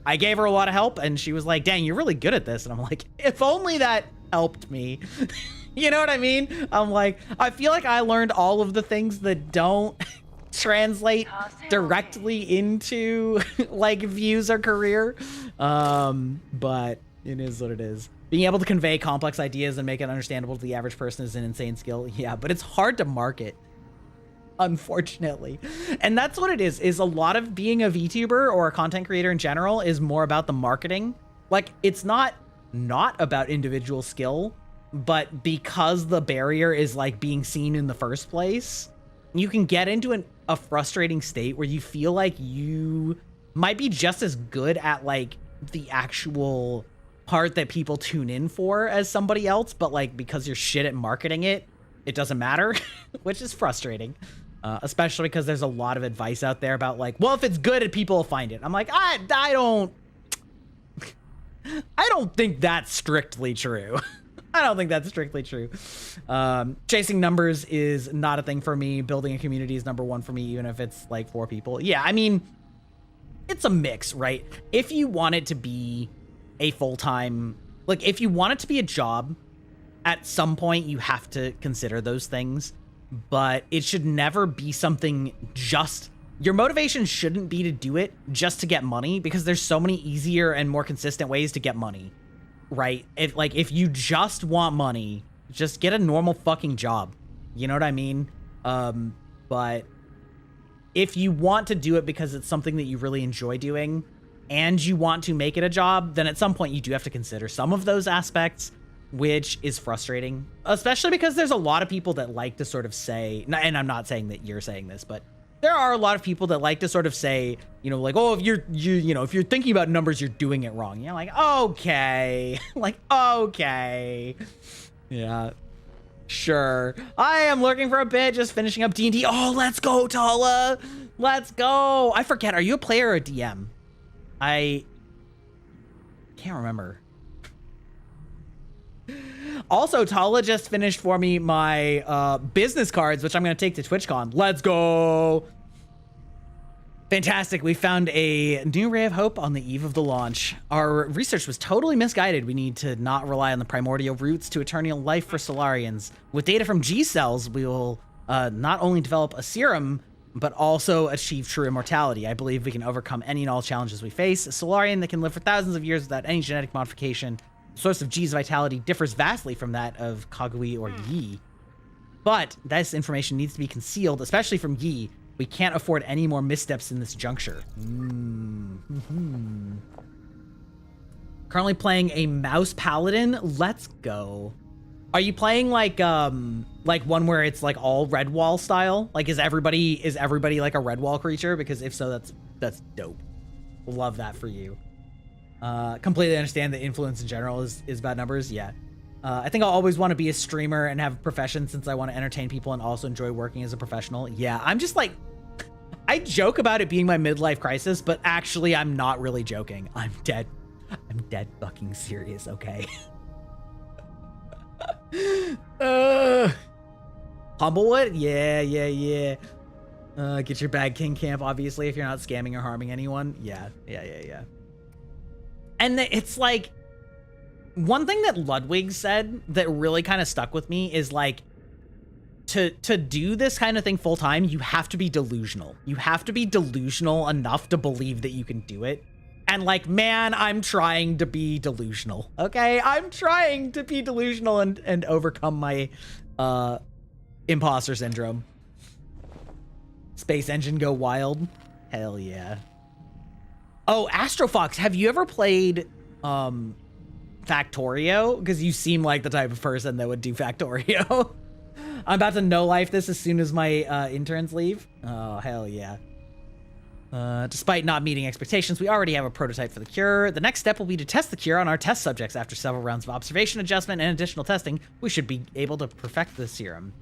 I gave her a lot of help, and she was like, dang, you're really good at this. And I'm like, if only that helped me. You know what I mean? I'm like, I feel like I learned all of the things that don't translate directly into like views or career. But it is what it is. Being able to convey complex ideas and make it understandable to the average person is an insane skill. Yeah, but it's hard to market, unfortunately. And that's what it is a lot of being a VTuber or a content creator in general is more about the marketing. Like, it's not about individual skill, but because the barrier is like being seen in the first place, you can get into a frustrating state where you feel like you might be just as good at like the actual part that people tune in for as somebody else, but like because you're shit at marketing it doesn't matter, which is frustrating. Especially because there's a lot of advice out there about like, well, if it's good, people will find it. I'm like, I don't think that's strictly true. I don't think that's strictly true. Chasing numbers is not a thing for me. Building a community is number one for me, even if it's like 4 people. Yeah, I mean, it's a mix, right? If you want it to be a full-time, like if you want it to be a job, at some point you have to consider those things, but it should never be something just, your motivation shouldn't be to do it just to get money, because there's so many easier and more consistent ways to get money, right? If you just want money, just get a normal fucking job. You know what I mean? But if you want to do it because it's something that you really enjoy doing, and you want to make it a job, then at some point you do have to consider some of those aspects, which is frustrating, especially because there's a lot of people that like to sort of say, and I'm not saying that you're saying this, but there are a lot of people that like to sort of say, you know, like, oh, if if you're thinking about numbers, you're doing it wrong. You're like, okay, like, okay, yeah, sure. I am looking for a bit, just finishing up D&D. Oh, let's go, Tala. Let's go. I forget, are you a player or a DM? I can't remember. Also, Tala just finished for me my business cards, which I'm going to take to TwitchCon. Let's go. Fantastic. We found a new ray of hope on the eve of the launch. Our research was totally misguided. We need to not rely on the primordial roots to eternal life for Solarians. With data from G cells, we will not only develop a serum, but also achieve true immortality. I believe we can overcome any and all challenges we face. A Solarian that can live for thousands of years without any genetic modification. The source of G's vitality differs vastly from that of Kagui or Yi. But this information needs to be concealed, especially from Yi. We can't afford any more missteps in this juncture. Currently playing a mouse paladin. Let's go. Are you playing like one where it's like all red wall style? Like is everybody like a red wall creature? Because if so, that's dope. Love that for you. Completely understand that influence in general is bad numbers. Yeah. I think I'll always want to be a streamer and have a profession since I want to entertain people and also enjoy working as a professional. Yeah, I'm just like, I joke about it being my midlife crisis, but actually I'm not really joking. I'm dead fucking serious, okay? Humblewood? Yeah. Get your bag King Camp, obviously, if you're not scamming or harming anyone. Yeah. And it's like, one thing that Ludwig said that really kind of stuck with me is like, to do this kind of thing full time, you have to be delusional. You have to be delusional enough to believe that you can do it. And like, man, I'm trying to be delusional. Okay, I'm trying to be delusional and overcome my imposter syndrome. Space engine go wild. Hell yeah. Oh, Astrofox, have you ever played Factorio? Because you seem like the type of person that would do Factorio. I'm about to no-life this as soon as my interns leave. Oh, hell yeah. Despite not meeting expectations, we already have a prototype for the cure. The next step will be to test the cure on our test subjects. After several rounds of observation, adjustment, and additional testing, we should be able to perfect the serum.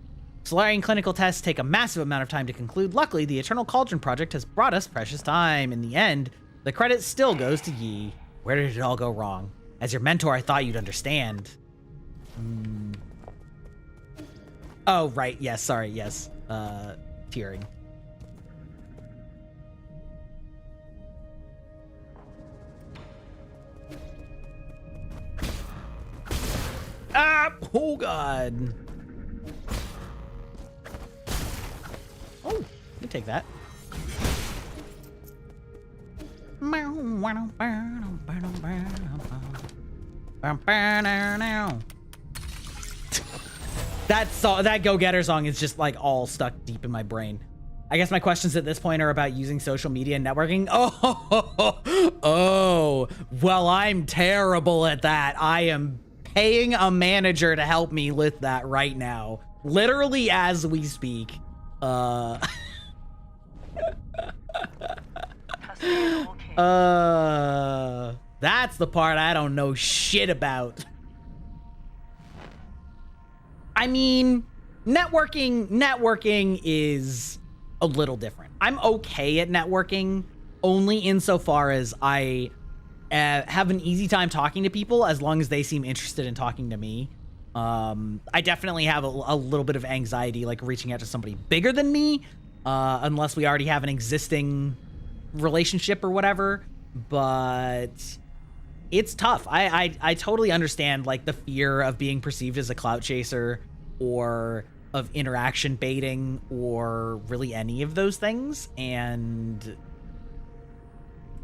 Solarian clinical tests take a massive amount of time to conclude. Luckily, the Eternal Cauldron project has brought us precious time. In the end, the credit still goes to Yi. Where did it all go wrong? As your mentor, I thought you'd understand. Oh, right. Yes, sorry. Yes. Tearing. Ah! Oh, God. Oh, you take that. That Go-Getter song is just like all stuck deep in my brain. I guess my questions at this point are about using social media and networking. Oh, well, I'm terrible at that. I am paying a manager to help me with that right now. Literally as we speak. That's the part I don't know shit about. I mean, networking is a little different. I'm okay at networking only insofar as I have an easy time talking to people as long as they seem interested in talking to me. I definitely have a little bit of anxiety, like reaching out to somebody bigger than me, unless we already have an existing relationship or whatever, but it's tough. I totally understand like the fear of being perceived as a clout chaser or of interaction baiting or really any of those things, and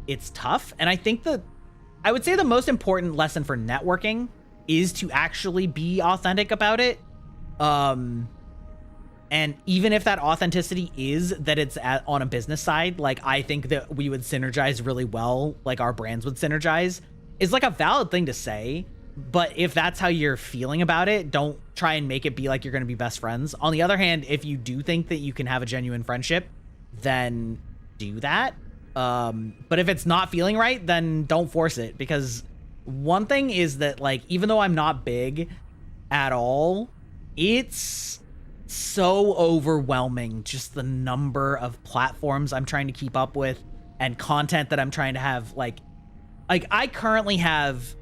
it's tough. And I think that I would say the most important lesson for networking is to actually be authentic about it. And even if that authenticity is that it's on a business side, like I think that we would synergize really well, like our brands would synergize, is like a valid thing to say. But if that's how you're feeling about it, don't try and make it be like you're going to be best friends. On the other hand, if you do think that you can have a genuine friendship, then do that. But if it's not feeling right, then don't force it. Because one thing is that, like, even though I'm not big at all, it's so overwhelming, just the number of platforms I'm trying to keep up with and content that I'm trying to have. Like I currently have,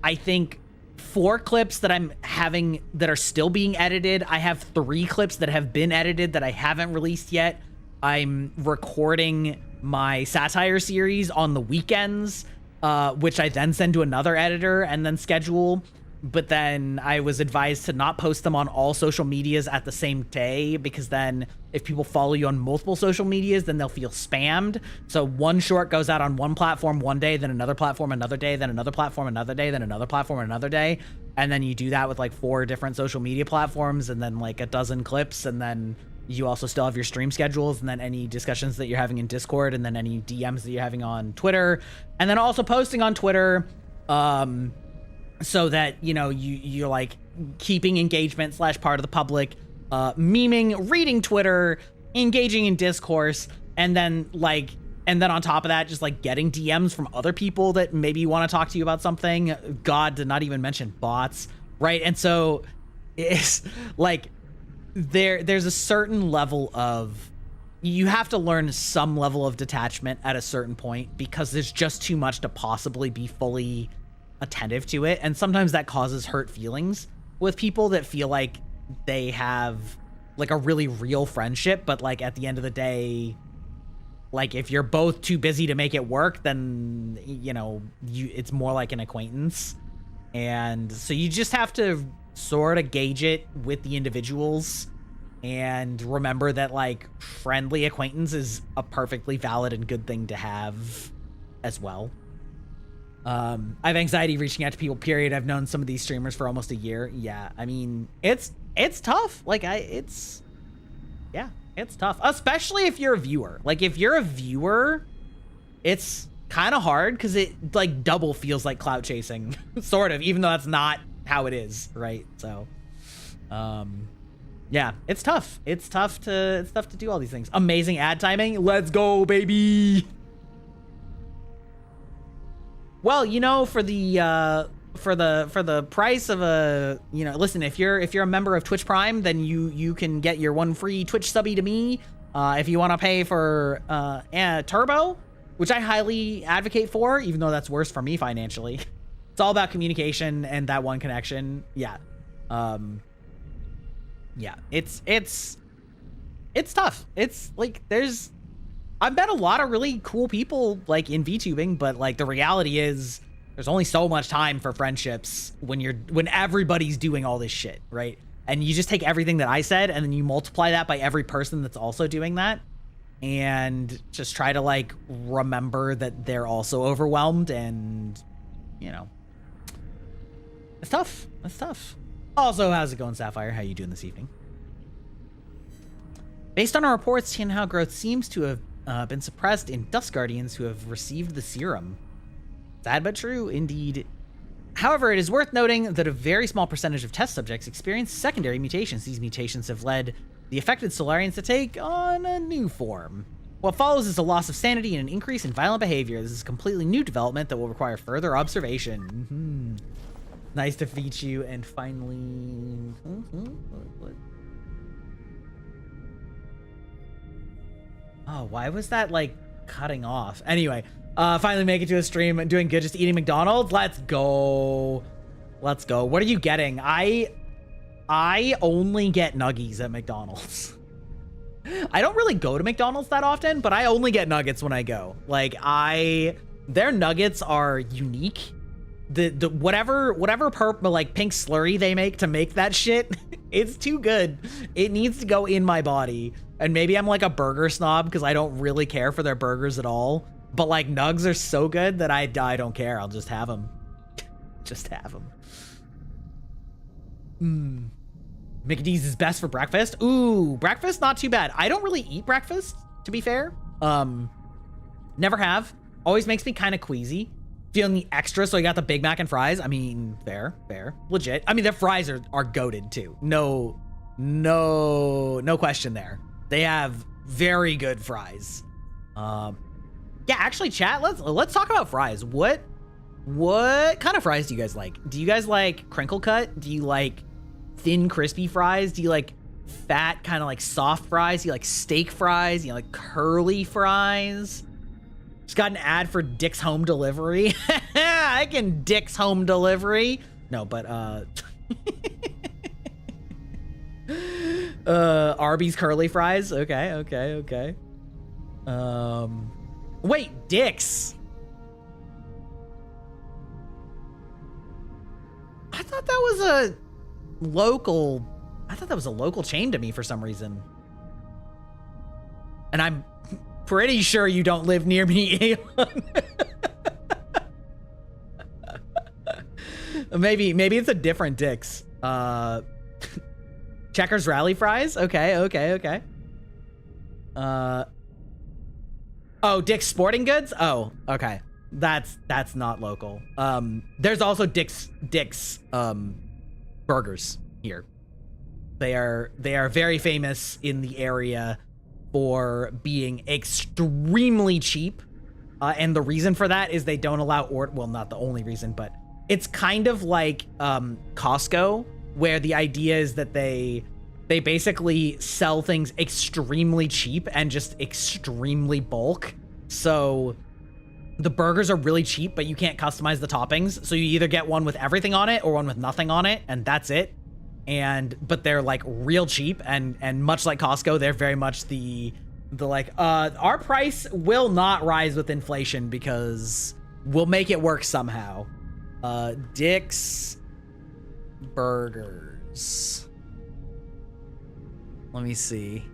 I think, 4 clips that I'm having that are still being edited. I have 3 clips that have been edited that I haven't released yet. I'm recording my satire series on the weekends, which I then send to another editor and then schedule. But then I was advised to not post them on all social medias at the same day, because then if people follow you on multiple social medias, then they'll feel spammed. So one short goes out on one platform one day, then another platform another day, then another platform another day, then another platform another day. And then you do that with like 4 different social media platforms, and then like a dozen clips, and then you also still have your stream schedules, and then any discussions that you're having in Discord, and then any DMs that you're having on Twitter, and then also posting on Twitter, so that, you know, you're like keeping engagement / part of the public, memeing, reading Twitter, engaging in discourse, and then on top of that, just like getting DMs from other people that maybe want to talk to you about something. God, did not even mention bots, right? And so it's like there's a certain level of, you have to learn some level of detachment at a certain point, because there's just too much to possibly be fully attentive to it. And sometimes that causes hurt feelings with people that feel like they have like a really real friendship, but like at the end of the day, like if you're both too busy to make it work, then, you know, it's more like an acquaintance. And so you just have to sort of gauge it with the individuals and remember that like friendly acquaintance is a perfectly valid and good thing to have as well. I have anxiety reaching out to people, period. I've known some of these streamers for almost a year. Yeah, I mean, it's tough. Like it's tough, especially if you're a viewer. Like if you're a viewer, it's kind of hard, because it like double feels like clout chasing, sort of, even though that's not how it is, right? So, yeah, it's tough. It's tough to do all these things. Amazing ad timing. Let's go, baby. Well, you know, for the price of a, you know, listen, if you're a member of Twitch Prime, then you can get your 1 free Twitch subby to me. If you want to pay for Turbo, which I highly advocate for, even though that's worse for me financially. It's all about communication and that one connection. Yeah. Yeah, it's tough. It's like I've met a lot of really cool people like in VTubing, but like the reality is there's only so much time for friendships when everybody's doing all this shit, right? And you just take everything that I said and then you multiply that by every person that's also doing that, and just try to like remember that they're also overwhelmed, and you know, it's tough. It's tough. Also, how's it going, Sapphire? How you doing this evening? Based on our reports, Tianhao growth seems to have been suppressed in Dust Guardians who have received the serum. Sad but true, indeed. However, it is worth noting that a very small percentage of test subjects experience secondary mutations. These mutations have led the affected Solarians to take on a new form. What follows is a loss of sanity and an increase in violent behavior. This is a completely new development that will require further observation. Nice to meet you, and finally... What? Oh, why was that, like, cutting off? Anyway, finally make it to a stream. Doing good, just eating McDonald's? Let's go. Let's go. What are you getting? I only get nuggies at McDonald's. I don't really go to McDonald's that often, but I only get nuggets when I go. Like, their nuggets are unique. The whatever purple, like, pink slurry they make to make that shit, it's too good. It needs to go in my body. And maybe I'm like a burger snob because I don't really care for their burgers at all. But like nugs are so good that I don't care. I'll just have them. Just have them. Mickey D's is best for breakfast. Ooh, breakfast, not too bad. I don't really eat breakfast, to be fair. Never have. Always makes me kind of queasy. Feeling the extra, so I got the Big Mac and fries. I mean, fair, legit. I mean, their fries are goated too. No question there. They have very good fries. Yeah, actually, chat. Let's talk about fries. What kind of fries do you guys like? Do you guys like crinkle cut? Do you like thin, crispy fries? Do you like fat, kind of like soft fries? Do you like steak fries? Do you like curly fries? Just got an ad for Dick's Home Delivery. I can Dick's Home Delivery. No, but Arby's curly fries. Okay. Wait, Dick's. I thought that was a local chain to me for some reason. And I'm pretty sure you don't live near me, Elon. Maybe it's a different Dick's. Checkers Rally Fries? Okay. Oh, Dick's Sporting Goods? Oh, okay. That's not local. There's also Dick's burgers here. They are very famous in the area for being extremely cheap. And the reason for that is they don't allow well, not the only reason, but it's kind of like Costco, where the idea is that they basically sell things extremely cheap and just extremely bulk. So the burgers are really cheap, but you can't customize the toppings. So you either get one with everything on it or one with nothing on it, and that's it. But they're like real cheap, and much like Costco, they're very much the like, our price will not rise with inflation because we'll make it work somehow. Dick's Burgers. Let me see.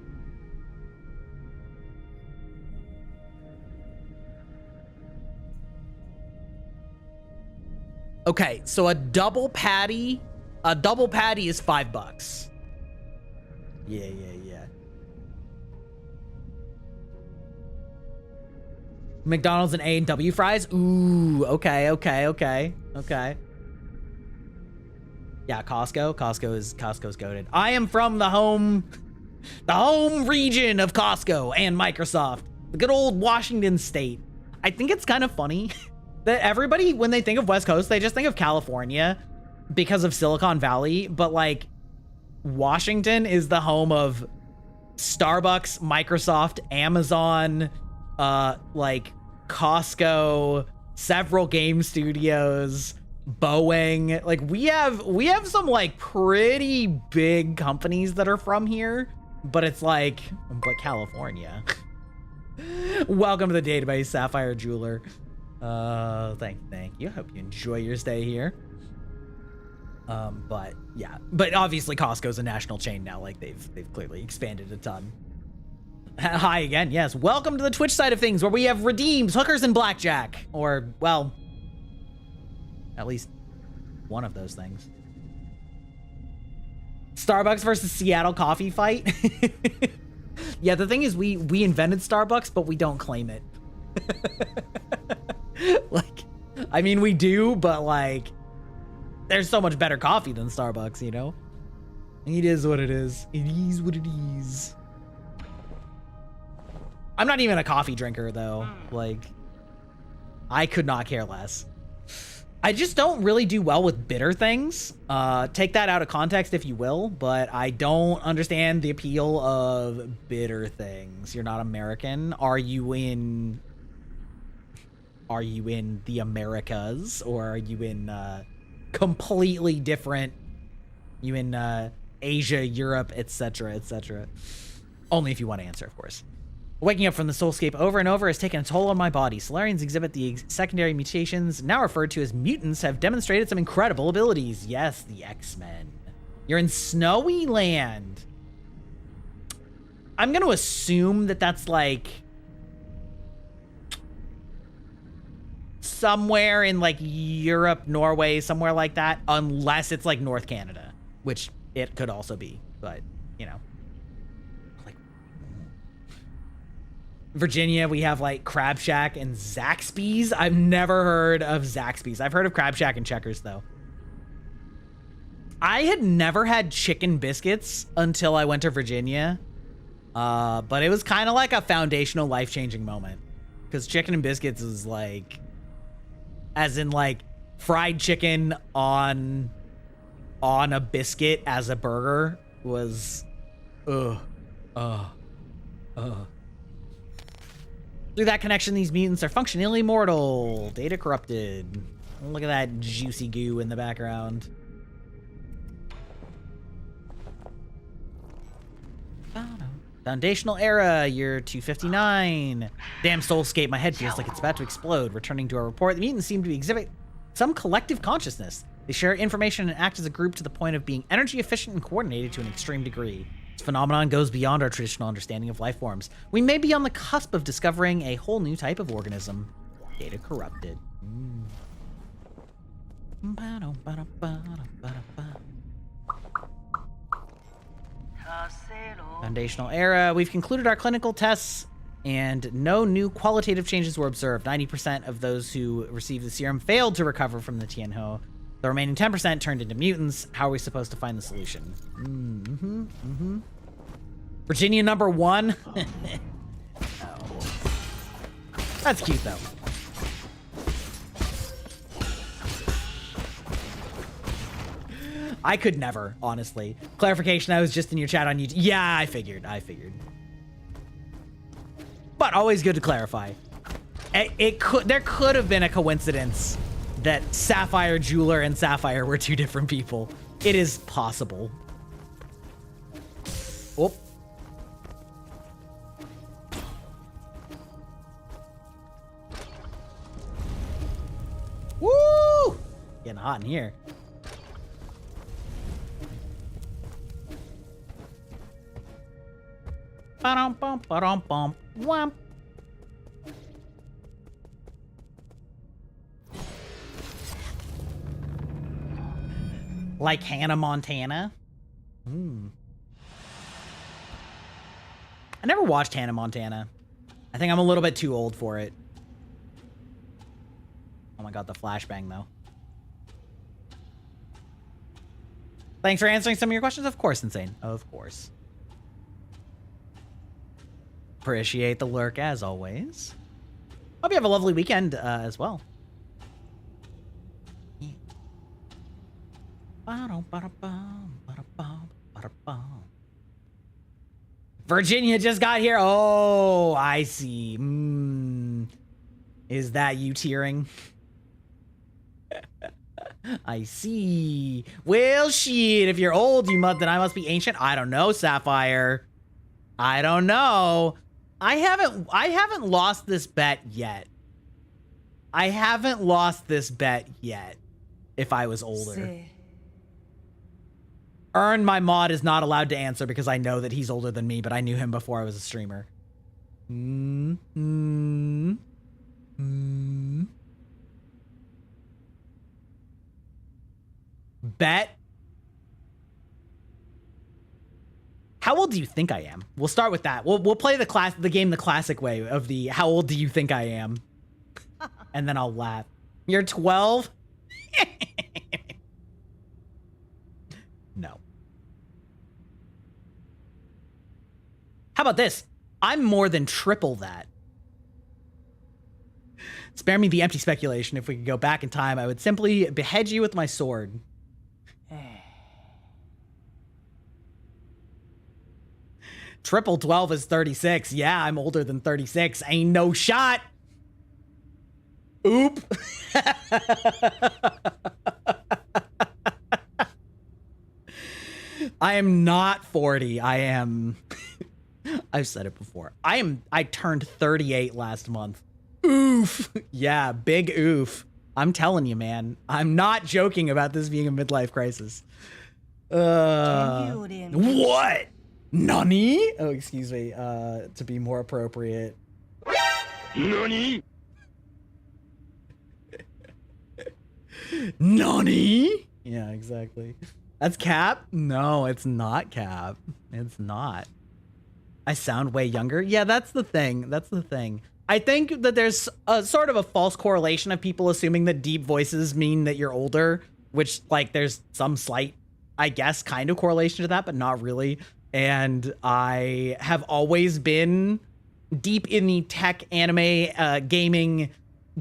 Okay, so a double patty is $5. Yeah. McDonald's and A&W fries? Ooh, okay. Yeah, Costco's goated. I am from the home region of Costco and Microsoft, the good old Washington state. I think it's kind of funny that everybody, when they think of West Coast, they just think of California because of Silicon Valley, but like Washington is the home of Starbucks, Microsoft, Amazon, like Costco, several game studios, Boeing. Like we have some like pretty big companies that are from here, but it's like, but California. Welcome to the database, Sapphire Jeweler. Thank you. Hope you enjoy your stay here. But yeah, but obviously Costco's a national chain now. Like they've clearly expanded a ton. Hi again. Yes. Welcome to the Twitch side of things, where we have redeems, hookers, and blackjack, or well, at least one of those things. Starbucks versus Seattle coffee fight. Yeah, the thing is, we invented Starbucks, but we don't claim it. Like, I mean, we do, but like, there's so much better coffee than Starbucks, you know? It is what it is. It is what it is. I'm not even a coffee drinker, though. Like, I could not care less. I just don't really do well with bitter things. Take that out of context if you will, but I don't understand the appeal of bitter things. You're not American. Are you in the Americas, or are you in completely different? You in Asia, Europe, etc., etc. Only if you want to answer, of course. Waking up from the soulscape over and over has taken a toll on my body. Solarians exhibit the secondary mutations, now referred to as mutants, have demonstrated some incredible abilities. Yes, the X-Men. You're in Snowy Land. I'm going to assume that that's like somewhere in like Europe, Norway, somewhere like that, unless it's like North Canada, which it could also be, but you know, like Virginia, we have like Crab Shack and Zaxby's. I've never heard of Zaxby's. I've heard of Crab Shack and Checkers though. I had never had chicken biscuits until I went to Virginia. But it was kind of like a foundational life-changing moment, because chicken and biscuits is like, as in like fried chicken on a biscuit as a burger was, Through that connection, these mutants are functionally immortal. Data corrupted. Look at that juicy goo in the background. Foundational era, year 259. Damn soulscape, my head feels like it's about to explode. Returning to our report, the mutants seem to exhibit some collective consciousness. They share information and act as a group to the point of being energy efficient and coordinated to an extreme degree. This phenomenon goes beyond our traditional understanding of life forms. We may be on the cusp of discovering a whole new type of organism. Data corrupted. Foundational era. We've concluded our clinical tests and no new qualitative changes were observed. 90% of those who received the serum failed to recover from the Tianho. The remaining 10% turned into mutants. How are we supposed to find the solution? Virginia number 1. Oh. That's cute though. I could never, honestly. Clarification, I was just in your chat on YouTube. Yeah, I figured. But always good to clarify. There could have been a coincidence that Sapphire Jeweler and Sapphire were two different people. It is possible. Oh. Woo! Getting hot in here. Ba-dum-bum, ba-dum-bum, wham. Like Hannah Montana? I never watched Hannah Montana. I think I'm a little bit too old for it. Oh my god, the flashbang though. Thanks for answering some of your questions. Of course, Insane. Of course. Appreciate the lurk as always. Hope you have a lovely weekend as well. Virginia just got here. Oh, I see. Is that you tearing? I see. Well, shit. If you're old, then I must be ancient. I don't know, Sapphire. I don't know. I haven't lost this bet yet. If I was older. Earn my mod is not allowed to answer because I know that he's older than me, but I knew him before I was a streamer. Bet. How old do you think I am? We'll start with that. We'll play the game the classic way of the how old do you think I am? And then I'll laugh. You're 12? No. How about this? I'm more than triple that. Spare me the empty speculation. If we could go back in time, I would simply behead you with my sword. Triple 12 is 36. Yeah, I'm older than 36. Ain't no shot. Oop. I am not 40. I am... I've said it before. I turned 38 last month. Oof. Yeah, big oof. I'm telling you, man. I'm not joking about this being a midlife crisis. What? Nani? Oh, excuse me. To be more appropriate. Nani? Nani? Yeah, exactly. That's cap? No, it's not cap. It's not. I sound way younger. Yeah, that's the thing. That's the thing. I think that there's a sort of a false correlation of people assuming that deep voices mean that you're older, which, like, there's some slight, I guess, kind of correlation to that, but not really. And I have always been deep in the tech, anime, gaming,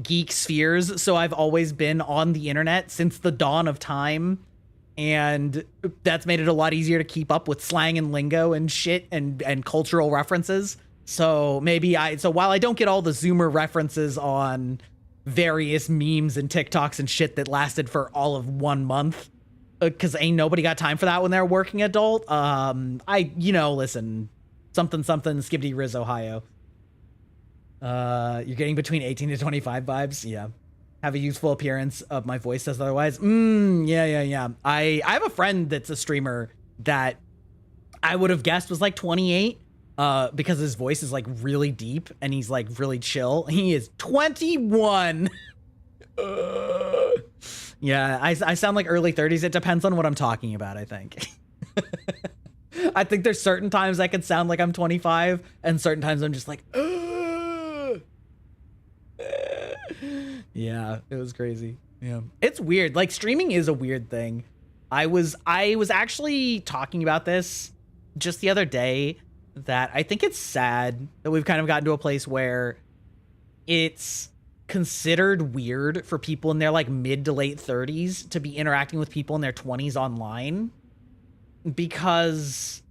geek spheres, so I've always been on the internet since the dawn of time. And that's made it a lot easier to keep up with slang and lingo and shit and cultural references. So so while I don't get all the Zoomer references on various memes and TikToks and shit that lasted for all of 1 month, because ain't nobody got time for that when they're a working adult. Listen, something, Skibbity Riz, Ohio. You're getting between 18 to 25 vibes. Yeah. Have a youthful appearance of my voice says otherwise. Yeah. I have a friend that's a streamer that I would have guessed was like 28 because his voice is like really deep and he's like really chill. He is 21. Yeah, I sound like early 30s. It depends on what I'm talking about, I think. I think there's certain times I could sound like I'm 25 and certain times I'm just like, yeah, it was crazy. Yeah, it's weird. Like, streaming is a weird thing. I was actually talking about this just the other day, that I think it's sad that we've kind of gotten to a place where it's considered weird for people in their like mid to late 30s to be interacting with people in their 20s online, because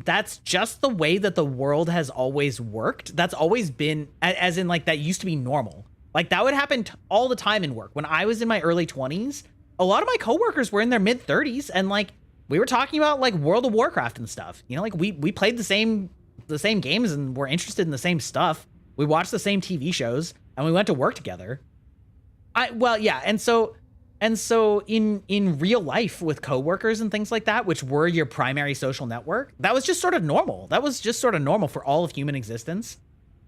that's just the way that the world has always worked. That's always been, as in like, that used to be normal. Like, that would happen all the time in work. When I was in my early 20s, a lot of my coworkers were in their mid 30s, and like, we were talking about like World of Warcraft and stuff. You know, like we played the same games and were interested in the same stuff. We watched the same TV shows and we went to work together. And so in real life with coworkers and things like that, which were your primary social network, that was just sort of normal. That was just sort of normal for all of human existence.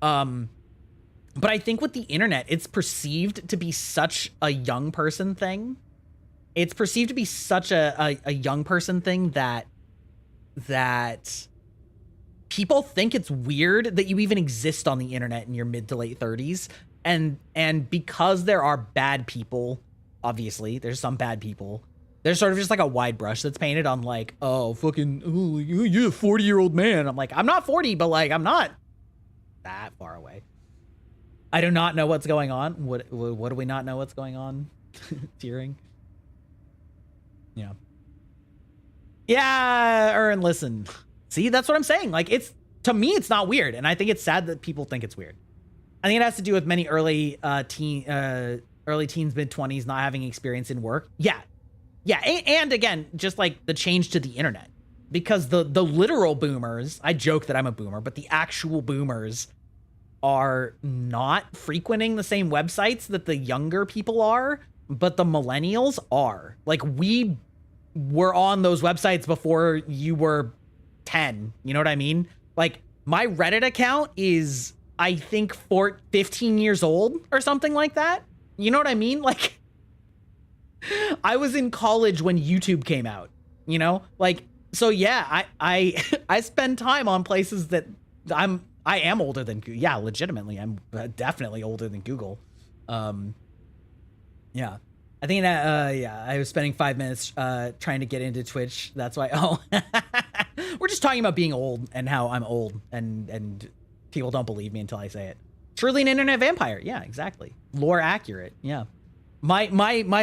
But I think with the internet, it's perceived to be such a young person thing. It's perceived to be such a young person thing that people think it's weird that you even exist on the internet in your mid to late 30s. And because there are bad people, obviously, there's some bad people, there's sort of just like a wide brush that's painted on like, oh, fucking, oh, you're a 40-year-old man. I'm like, I'm not 40, but like, I'm not that far away. I do not know what's going on. What do we not know what's going on? Tearing. Yeah. Yeah, Ern, listen. See, that's what I'm saying. Like, to me, it's not weird. And I think it's sad that people think it's weird. I think it has to do with many early teens, mid-20s not having experience in work. Yeah. Yeah, and again, just like the change to the internet. Because the literal boomers, I joke that I'm a boomer, but the actual boomers are not frequenting the same websites that the younger people are, but the millennials are. Like, we were on those websites before you were 10. You know what I mean? Like, my Reddit account is, I think, 15 years old or something like that. You know what I mean? Like, I was in college when YouTube came out, you know? Like, so yeah, I spend time on places that I am older than Google. Yeah, legitimately, I'm definitely older than Google. Yeah. I think I was spending 5 minutes trying to get into Twitch. That's why. Oh, we're just talking about being old and how I'm old, and people don't believe me until I say it. Truly an internet vampire. Yeah, exactly. Lore accurate. Yeah. My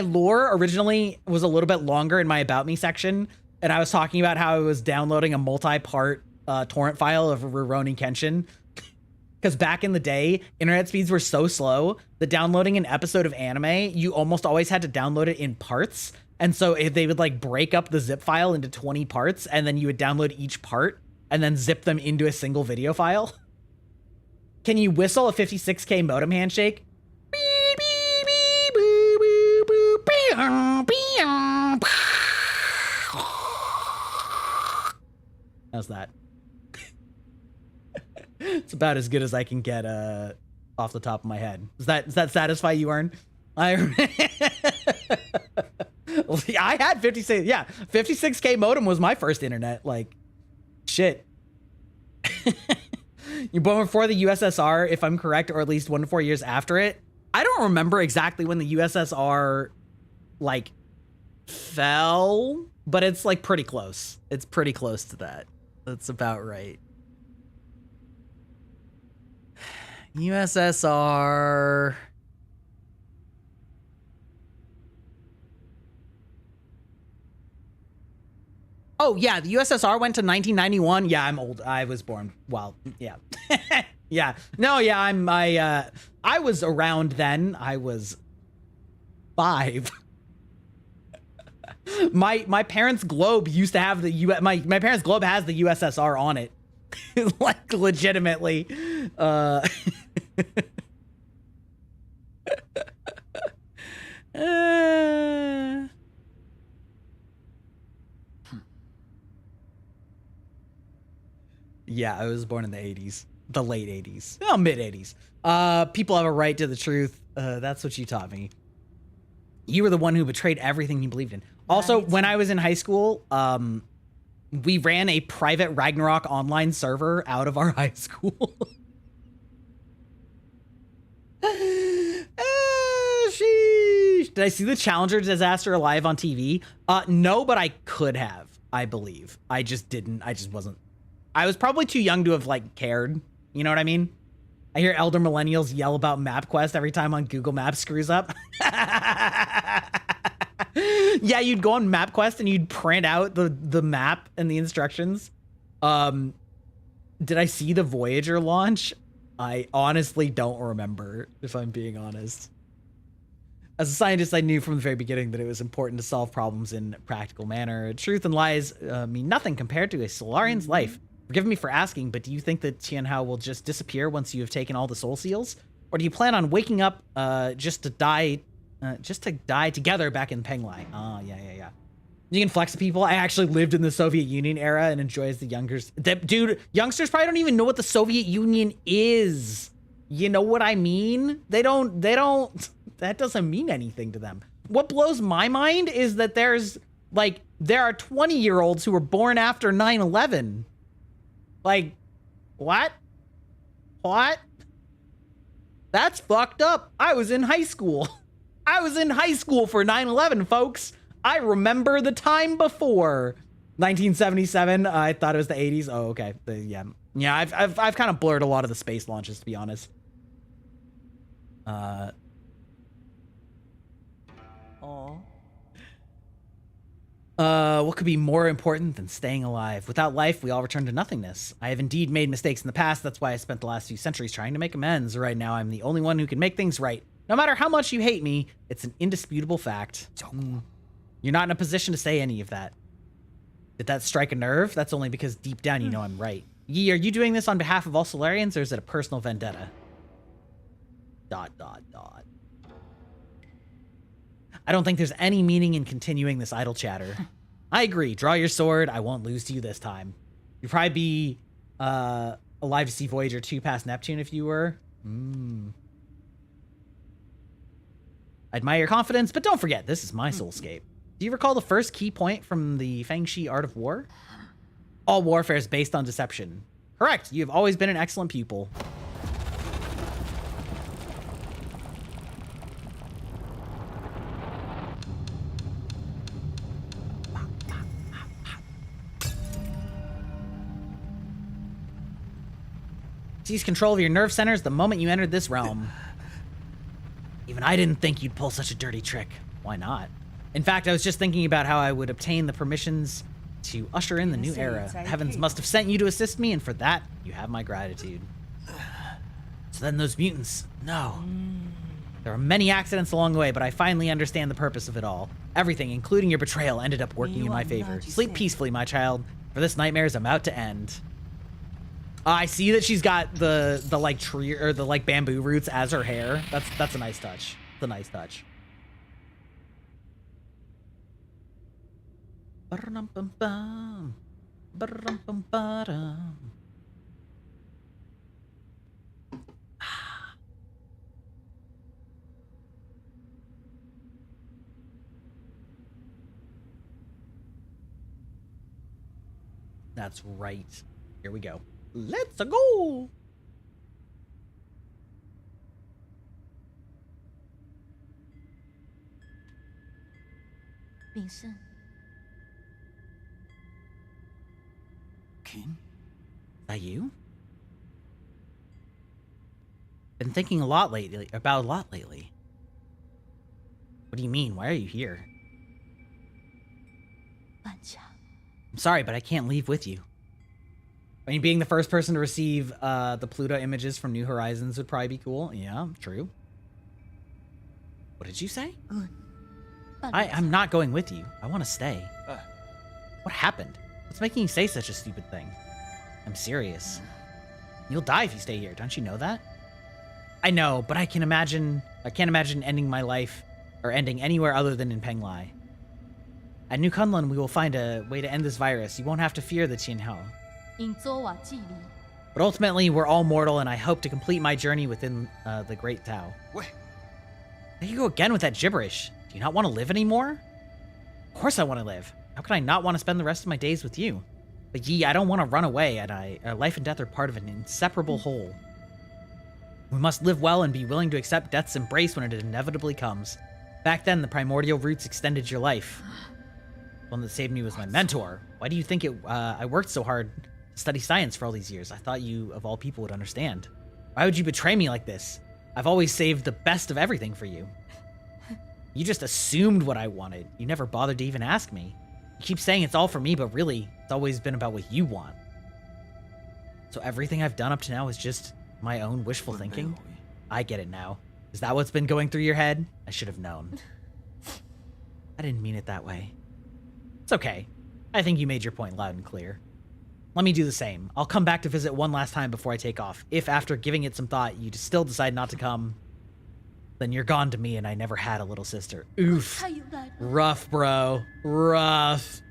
lore originally was a little bit longer in my About Me section, and I was talking about how I was downloading a multi-part torrent file of Rurouni Kenshin. Because back in the day, internet speeds were so slow that downloading an episode of anime, you almost always had to download it in parts. And so if they would like break up the zip file into 20 parts, and then you would download each part and then zip them into a single video file. Can you whistle a 56K modem handshake? How's that? It's about as good as I can get off the top of my head. Does that satisfy you, Ern? I I had 56. Yeah, 56K modem was my first internet. Like, shit. You're born before the USSR, if I'm correct, or at least 1 to 4 years after it. I don't remember exactly when the USSR, like, fell, but it's, like, pretty close. It's pretty close to that. That's about right. USSR... Oh, yeah, the USSR went to 1991. Yeah, I'm old. I was born. Well, yeah. Yeah. No, yeah, I was around then. I was 5. My parents' globe used to have the my parents' globe has the USSR on it. Like, legitimately. Yeah, I was born in the 80s. The late 80s. Well, mid 80s. People have a right to the truth. That's what you taught me. You were the one who betrayed everything you believed in. Also, when I was in high school, we ran a private Ragnarok online server out of our high school. Sheesh. Did I see the Challenger disaster live on TV? No, but I could have, I believe. I just didn't. I just wasn't. I was probably too young to have, like, cared. You know what I mean? I hear elder millennials yell about MapQuest every time on Google Maps screws up. Yeah, you'd go on MapQuest and you'd print out the map and the instructions. Did I see the Voyager launch? I honestly don't remember, if I'm being honest. As a scientist, I knew from the very beginning that it was important to solve problems in a practical manner. Truth and lies mean nothing compared to a Solarian's life. Forgive me for asking, but do you think that Tianhao will just disappear once you have taken all the soul seals? Or do you plan on waking up just to die together back in Penglai? Oh, yeah. You can flex to people. I actually lived in the Soviet Union era and enjoy as the youngsters. Dude, youngsters probably don't even know what the Soviet Union is. You know what I mean? They don't, that doesn't mean anything to them. What blows my mind is that there are 20-year-olds who were born after 9/11. Like, what? What? That's fucked up. I was in high school. I was in high school for 9/11, folks. I remember the time before 1977. I thought it was the 80s. Oh, okay. Yeah. I've kind of blurred a lot of the space launches, to be honest. What could be more important than staying alive? Without life, we all return to nothingness. I have indeed made mistakes in the past. That's why I spent the last few centuries trying to make amends. Right now, I'm the only one who can make things right. No matter how much you hate me, it's an indisputable fact. You're not in a position to say any of that. Did that strike a nerve? That's only because deep down you know I'm right. Yi, are you doing this on behalf of all Solarians, or is it a personal vendetta? ... I don't think there's any meaning in continuing this idle chatter. I agree. Draw your sword. I won't lose to you this time. You'd probably be alive to see Voyager 2 past Neptune if you were. I admire your confidence, but don't forget, this is my soulscape. Do you recall the first key point from the Fangxi Art of War? All warfare is based on deception. Correct. You have always been an excellent pupil. Seize control of your nerve centers the moment you entered this realm. Even I didn't think you'd pull such a dirty trick. Why not? In fact, I was just thinking about how I would obtain the permissions to usher in the new era. Heavens must have sent you to assist me, and for that, you have my gratitude. So then those mutants, no. There were many accidents along the way, but I finally understand the purpose of it all. Everything, including your betrayal, ended up working in my favor. Sleep peacefully, my child, for this nightmare is about to end. I see that she's got the like tree or the like bamboo roots as her hair. That's a nice touch. It's a nice touch. That's right. Here we go. Let's go! Vincent. Kin? Is that you? Been thinking about a lot lately. What do you mean? Why are you here? I'm sorry, but I can't leave with you. I mean, being the first person to receive the Pluto images from New Horizons would probably be cool. Yeah, true. What did you say? I'm not going with you. I want to stay. What happened? What's making you say such a stupid thing? I'm serious. You'll die if you stay here. Don't you know that? I know, but I can't imagine ending my life or ending anywhere other than in Penglai. At New Kunlun, we will find a way to end this virus. You won't have to fear the Tianhao. But ultimately, we're all mortal, and I hope to complete my journey within the Great Tao. Wait. There you go again with that gibberish. Do you not want to live anymore? Of course I want to live. How could I not want to spend the rest of my days with you? But Yi, I don't want to run away, and life and death are part of an inseparable whole. We must live well and be willing to accept death's embrace when it inevitably comes. Back then, the primordial roots extended your life. The one that saved me was my mentor. Why do you think I worked so hard to study science for all these years? I thought you, of all people, would understand. Why would you betray me like this? I've always saved the best of everything for you. You just assumed what I wanted. You never bothered to even ask me. You keep saying it's all for me, but really, it's always been about what you want. So everything I've done up to now is just my own wishful thinking? I get it now. Is that what's been going through your head? I should have known. I didn't mean it that way. It's okay. I think you made your point loud and clear. Let me do the same. I'll come back to visit one last time before I take off. If after giving it some thought, you still decide not to come, then you're gone to me and I never had a little sister. Oof. Rough, bro. Rough.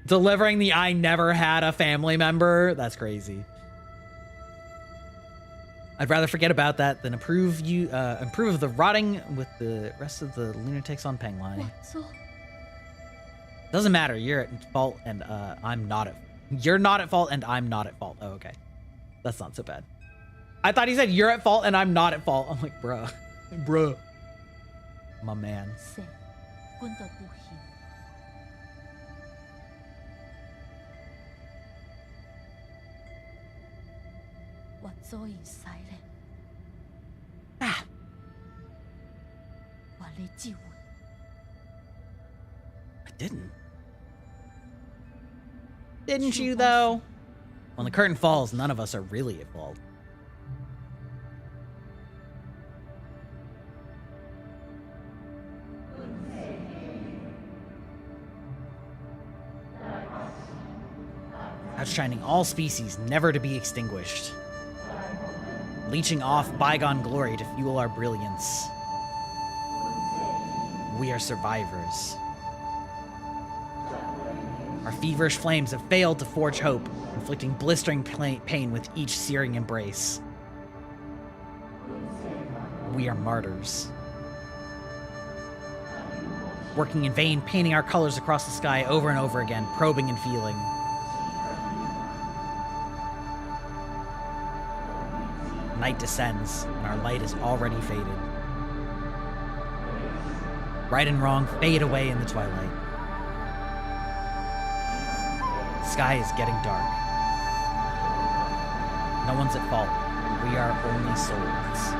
Delivering the I never had a family member? That's crazy. I'd rather forget about that than approve of the rotting with the rest of the lunatics on Penglai. Doesn't matter. You're at fault and I'm not at. You're not at fault and I'm not at fault. Oh, okay. That's not so bad. I thought he said you're at fault and I'm not at fault. I'm like, bruh. Bruh. My man. Ah. I didn't. Didn't you, though? When the curtain falls, none of us are really at fault. Outshining all species, never to be extinguished. Leeching off bygone glory to fuel our brilliance. We are survivors. Our feverish flames have failed to forge hope, inflicting blistering pain with each searing embrace. We are martyrs. Working in vain, painting our colors across the sky over and over again, probing and feeling. Night descends, and our light is already faded. Right and wrong fade away in the twilight. The sky is getting dark. No one's at fault. We are only souls.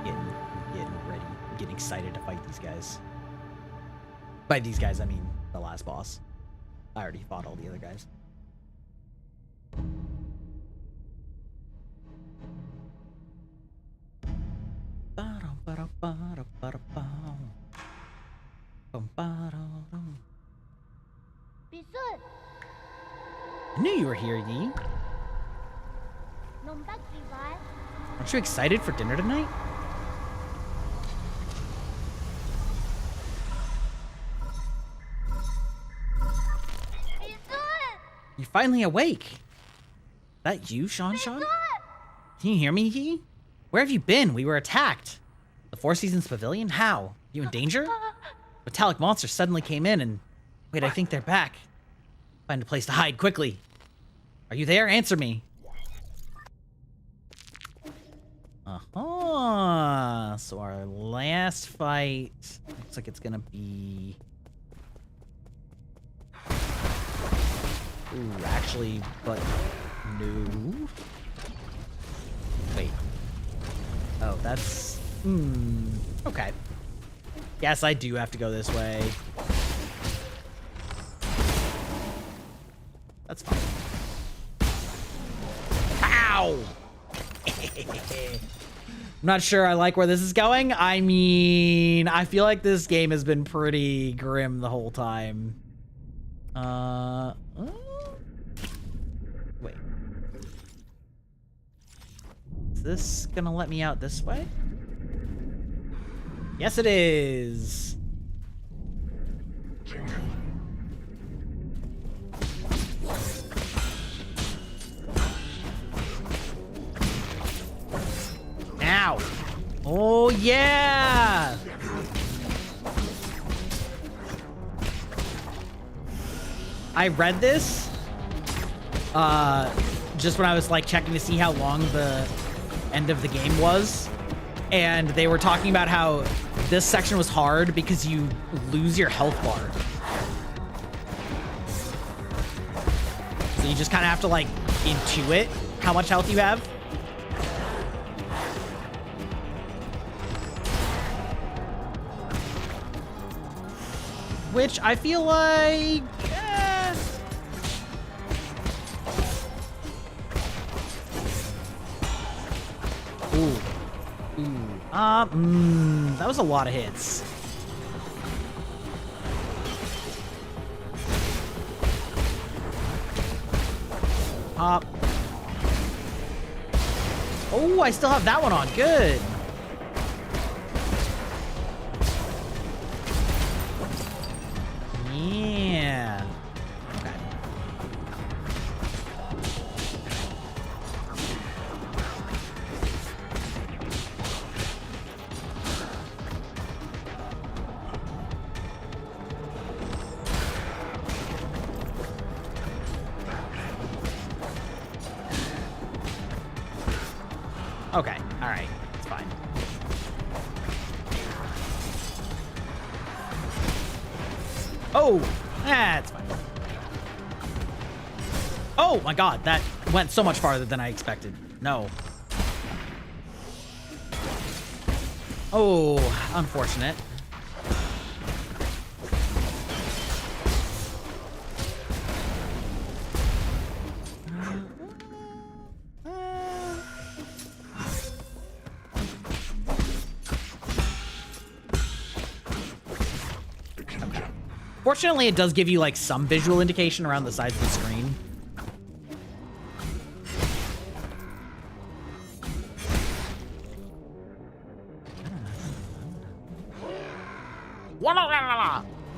Getting ready. Getting excited to fight these guys. By these guys, I mean the last boss. I already fought all the other guys. I knew you were here, Yi. Aren't you excited for dinner tonight? You're finally awake. That you, Sean? Can you hear me, Yi? Where have you been? We were attacked. The Four Seasons Pavilion? How? You in danger? Metallic monsters suddenly came in and Wait, I think they're back. Find a place to hide quickly. Are you there? Answer me. Uh-huh. So our last fight looks like it's gonna be... Ooh, actually, but no. Wait. Oh, that's... Okay. Guess I do have to go this way. That's fine. Ow! I'm not sure I like where this is going. I mean, I feel like this game has been pretty grim the whole time. Wait. Is this gonna let me out this way? Yes, it is. Ow. Oh, yeah. I read this just when I was like checking to see how long the end of the game was. And they were talking about how this section was hard because you lose your health bar. So you just kind of have to like intuit how much health you have. Which I feel like... Ooh. That was a lot of hits. Pop. Oh, I still have that one on. Good. Yeah. Okay. Okay, all right, it's fine. Oh, that's fine. Oh my God, that went so much farther than I expected. No. Oh, unfortunate. Fortunately, it does give you like some visual indication around the sides of the screen.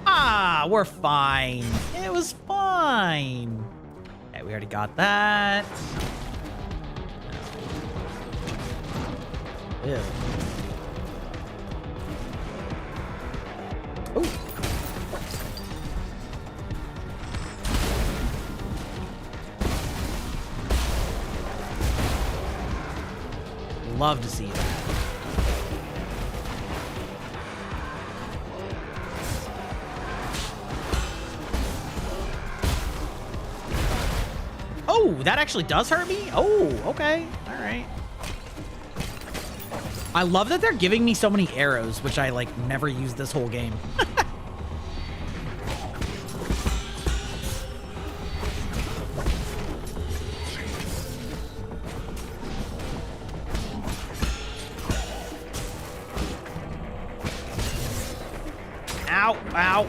Ah, we're fine. It was fine. Okay, we already got that. Ew. Ooh. Love to see that. Oh, that actually does hurt me? Oh, okay. All right. I love that they're giving me so many arrows, which I, like, never used this whole game. Ow, ow.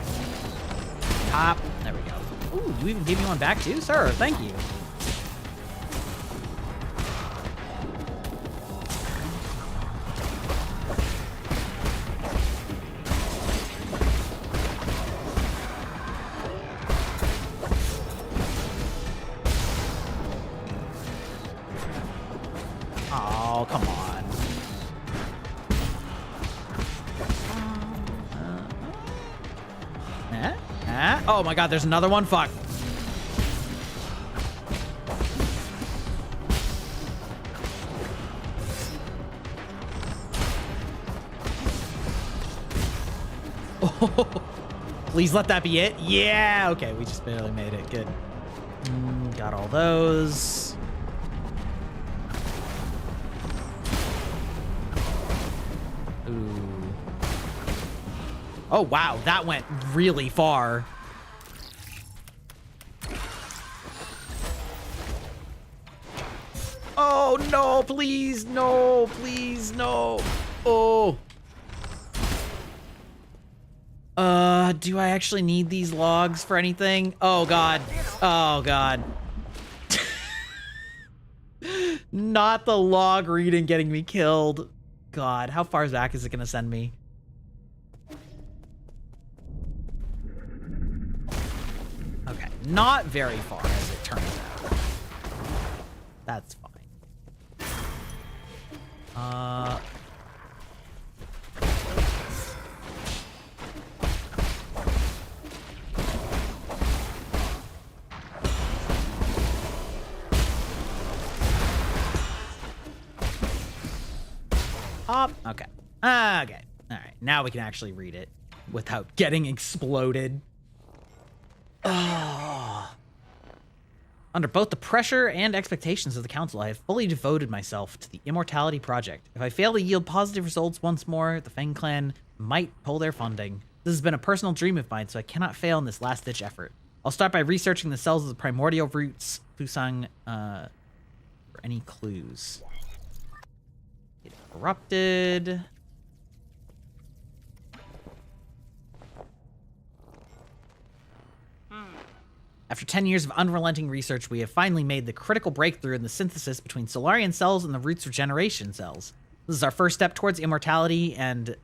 Pop. There we go. Ooh, you even gave me one back too? Sir, thank you. Oh, come on. Oh my god, there's another one? Fuck. Oh, please let that be it. Yeah, okay, we just barely made it. Good. Got all those. Ooh. Oh, wow, that went really far. Oh, no, please, no, please, no. Oh. Do I actually need these logs for anything? Oh, God. Oh, God. Not the log reading getting me killed. God, how far back is it going to send me? Okay, not very far, as it turns out. That's fine. Okay. Okay. All right. Now we can actually read it without getting exploded. Oh. Under both the pressure and expectations of the council, I have fully devoted myself to the Immortality Project. If I fail to yield positive results once more, the Fang Clan might pull their funding. This has been a personal dream of mine, so I cannot fail in this last-ditch effort. I'll start by researching the cells of the primordial roots, Fusang, for any clues. Get corrupted. After 10 years of unrelenting research, we have finally made the critical breakthrough in the synthesis between Solarian cells and the roots regeneration cells. This is our first step towards immortality and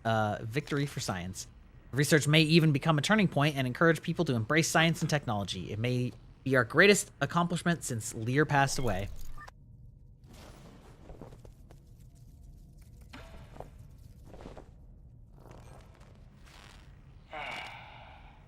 victory for science. The research may even become a turning point and encourage people to embrace science and technology. It may be our greatest accomplishment since Lear passed away.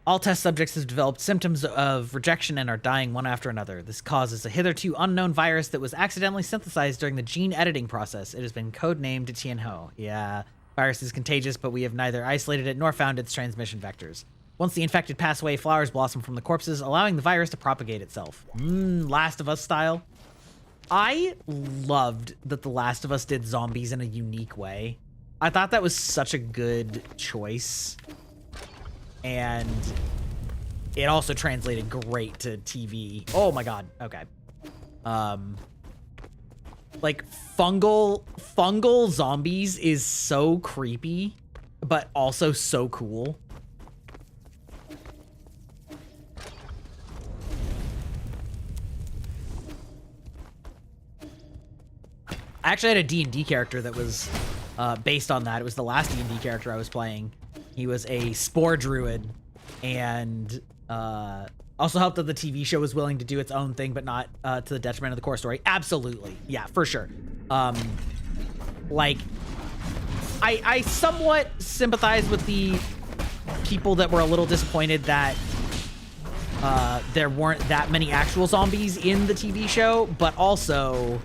All test subjects have developed symptoms of rejection and are dying one after another. This causes a hitherto unknown virus that was accidentally synthesized during the gene editing process. It has been codenamed Tianho. Yeah, virus is contagious, but we have neither isolated it nor found its transmission vectors. Once the infected pass away, flowers blossom from the corpses, allowing the virus to propagate itself. Last of Us style. I loved that The Last of Us did zombies in a unique way. I thought that was such a good choice. And it also translated great to TV. Oh my god. Okay. Like fungal zombies is so creepy, but also so cool. I actually had a D&D character that was based on that. It was the last D&D character I was playing. He was a spore druid, and also helped that the TV show was willing to do its own thing, but not to the detriment of the core story. Absolutely. Yeah, for sure. Like, I somewhat sympathize with the people that were a little disappointed that there weren't that many actual zombies in the TV show, but also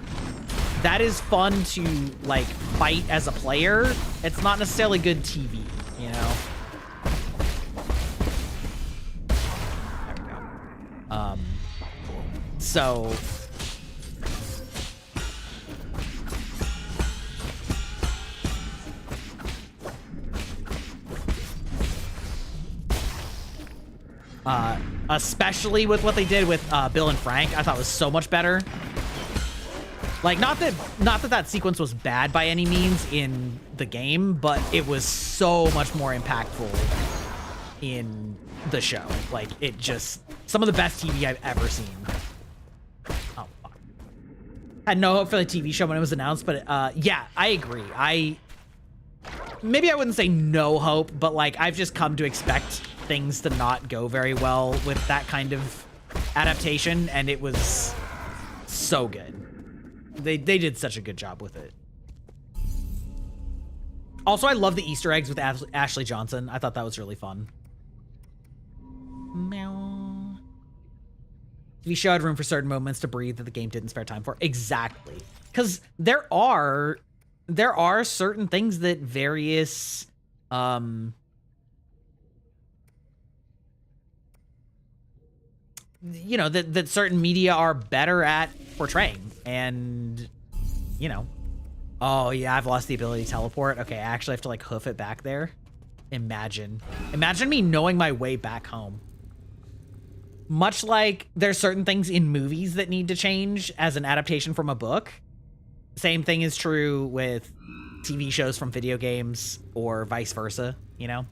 that is fun to, like, fight as a player. It's not necessarily good TV. You know? There we go. So... especially with what they did with Bill and Frank, I thought was so much better. Like, not that sequence was bad by any means in the game, but it was so much more impactful in the show. Like, it just... some of the best TV I've ever seen. Oh, fuck. I had no hope for the TV show when it was announced, but yeah, I agree. Maybe I wouldn't say no hope, but, like, I've just come to expect things to not go very well with that kind of adaptation, and it was so good. They did such a good job with it. Also, I love the Easter eggs with Ashley Johnson. I thought that was really fun. Meow. TV show had room for certain moments to breathe that the game didn't spare time for. Exactly. Because there are certain things that various you know, that certain media are better at portraying. And, you know. Oh yeah, I've lost the ability to teleport. Okay, I actually have to like hoof it back there. Imagine me knowing my way back home. Much like there's certain things in movies that need to change as an adaptation from a book. Same thing is true with TV shows from video games or vice versa, you know?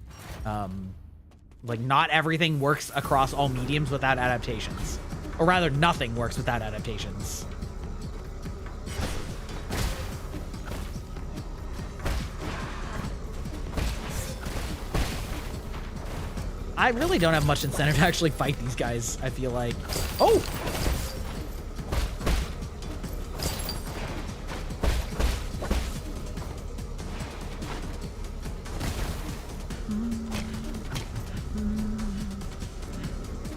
Like not everything works across all mediums without adaptations. Or rather, nothing works without adaptations. I really don't have much incentive to actually fight these guys, I feel like. Oh!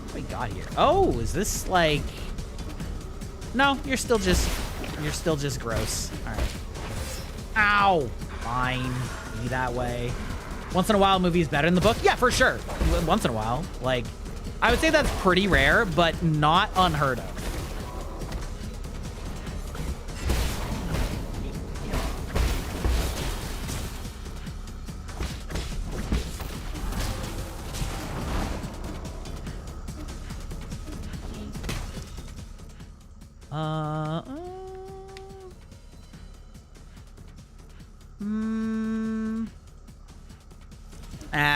What we got here? Oh, is this like... No, you're still just gross. All right. Ow! Fine. Be that way. Once in a while, a movie is better than the book. Yeah, for sure. Once in a while. Like, I would say that's pretty rare, but not unheard of.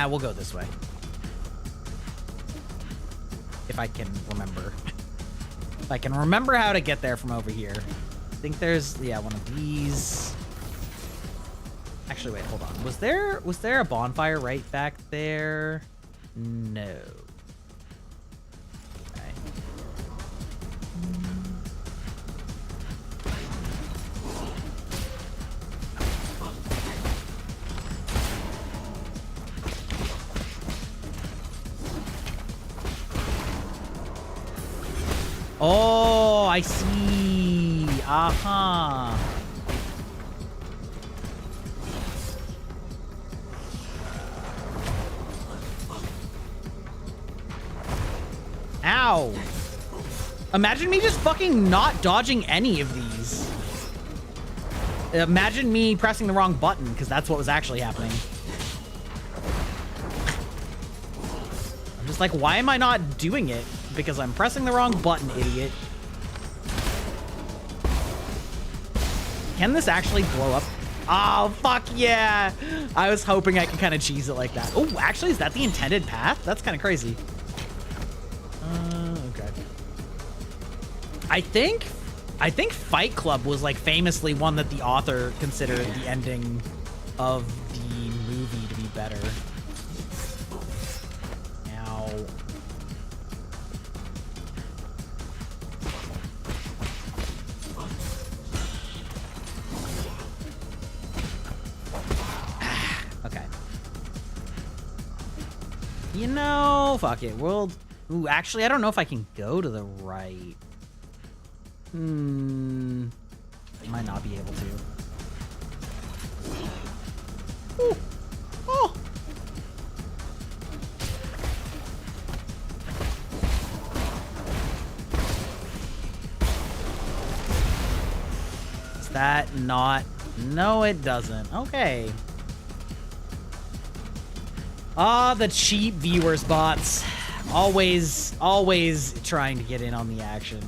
We'll go this way. If I can remember. If I can remember how to get there from over here. I think there's, yeah, one of these. Actually, wait, hold on. Was there a bonfire right back there? No. Okay. Oh, I see. Aha. Ow. Imagine me just fucking not dodging any of these. Imagine me pressing the wrong button, because that's what was actually happening. I'm just like, why am I not doing it? Because I'm pressing the wrong button, idiot. Can this actually blow up? Oh, fuck yeah. I was hoping I could kind of cheese it like that. Oh, actually, is that the intended path? That's kind of crazy. Okay. I think Fight Club was like famously one that the author considered the ending of the movie to be better. Now... Okay. You know, fuck it. Ooh, actually, I don't know if I can go to the right. Might not be able to. Ooh. Oh. Is that not? No, it doesn't. Okay. Ah, the cheap viewers bots. Always trying to get in on the action.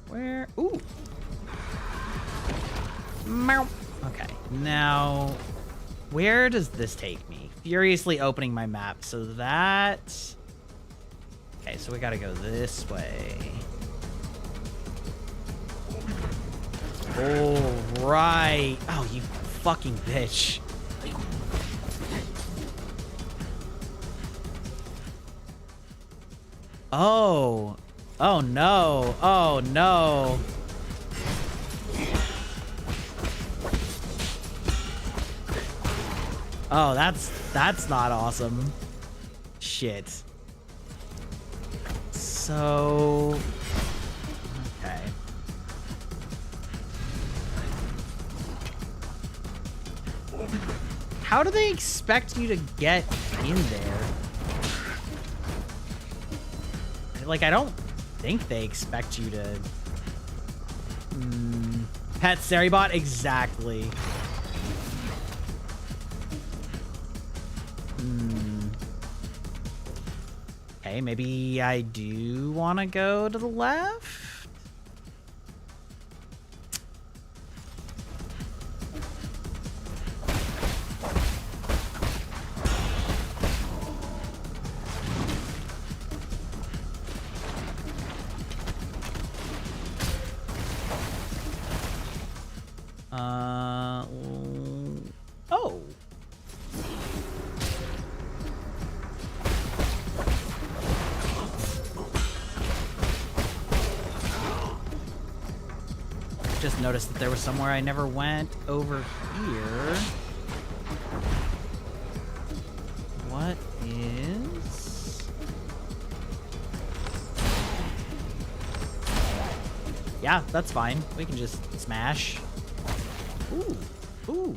Where? Ooh. Meow. Okay. Now, where does this take me? Furiously opening my map. So that... Okay, so we gotta go this way. Oh, right. Oh, you fucking bitch. Oh. Oh, no. Oh, no. Oh, that's not awesome. Shit. So... Okay. How do they expect you to get in there? Like, I don't think they expect you to... Pet Seribot? Exactly. Okay, maybe I do want to go to the left? Oh. Just noticed that there was somewhere I never went over here. What is... Yeah, that's fine. We can just smash. Ooh. Ooh.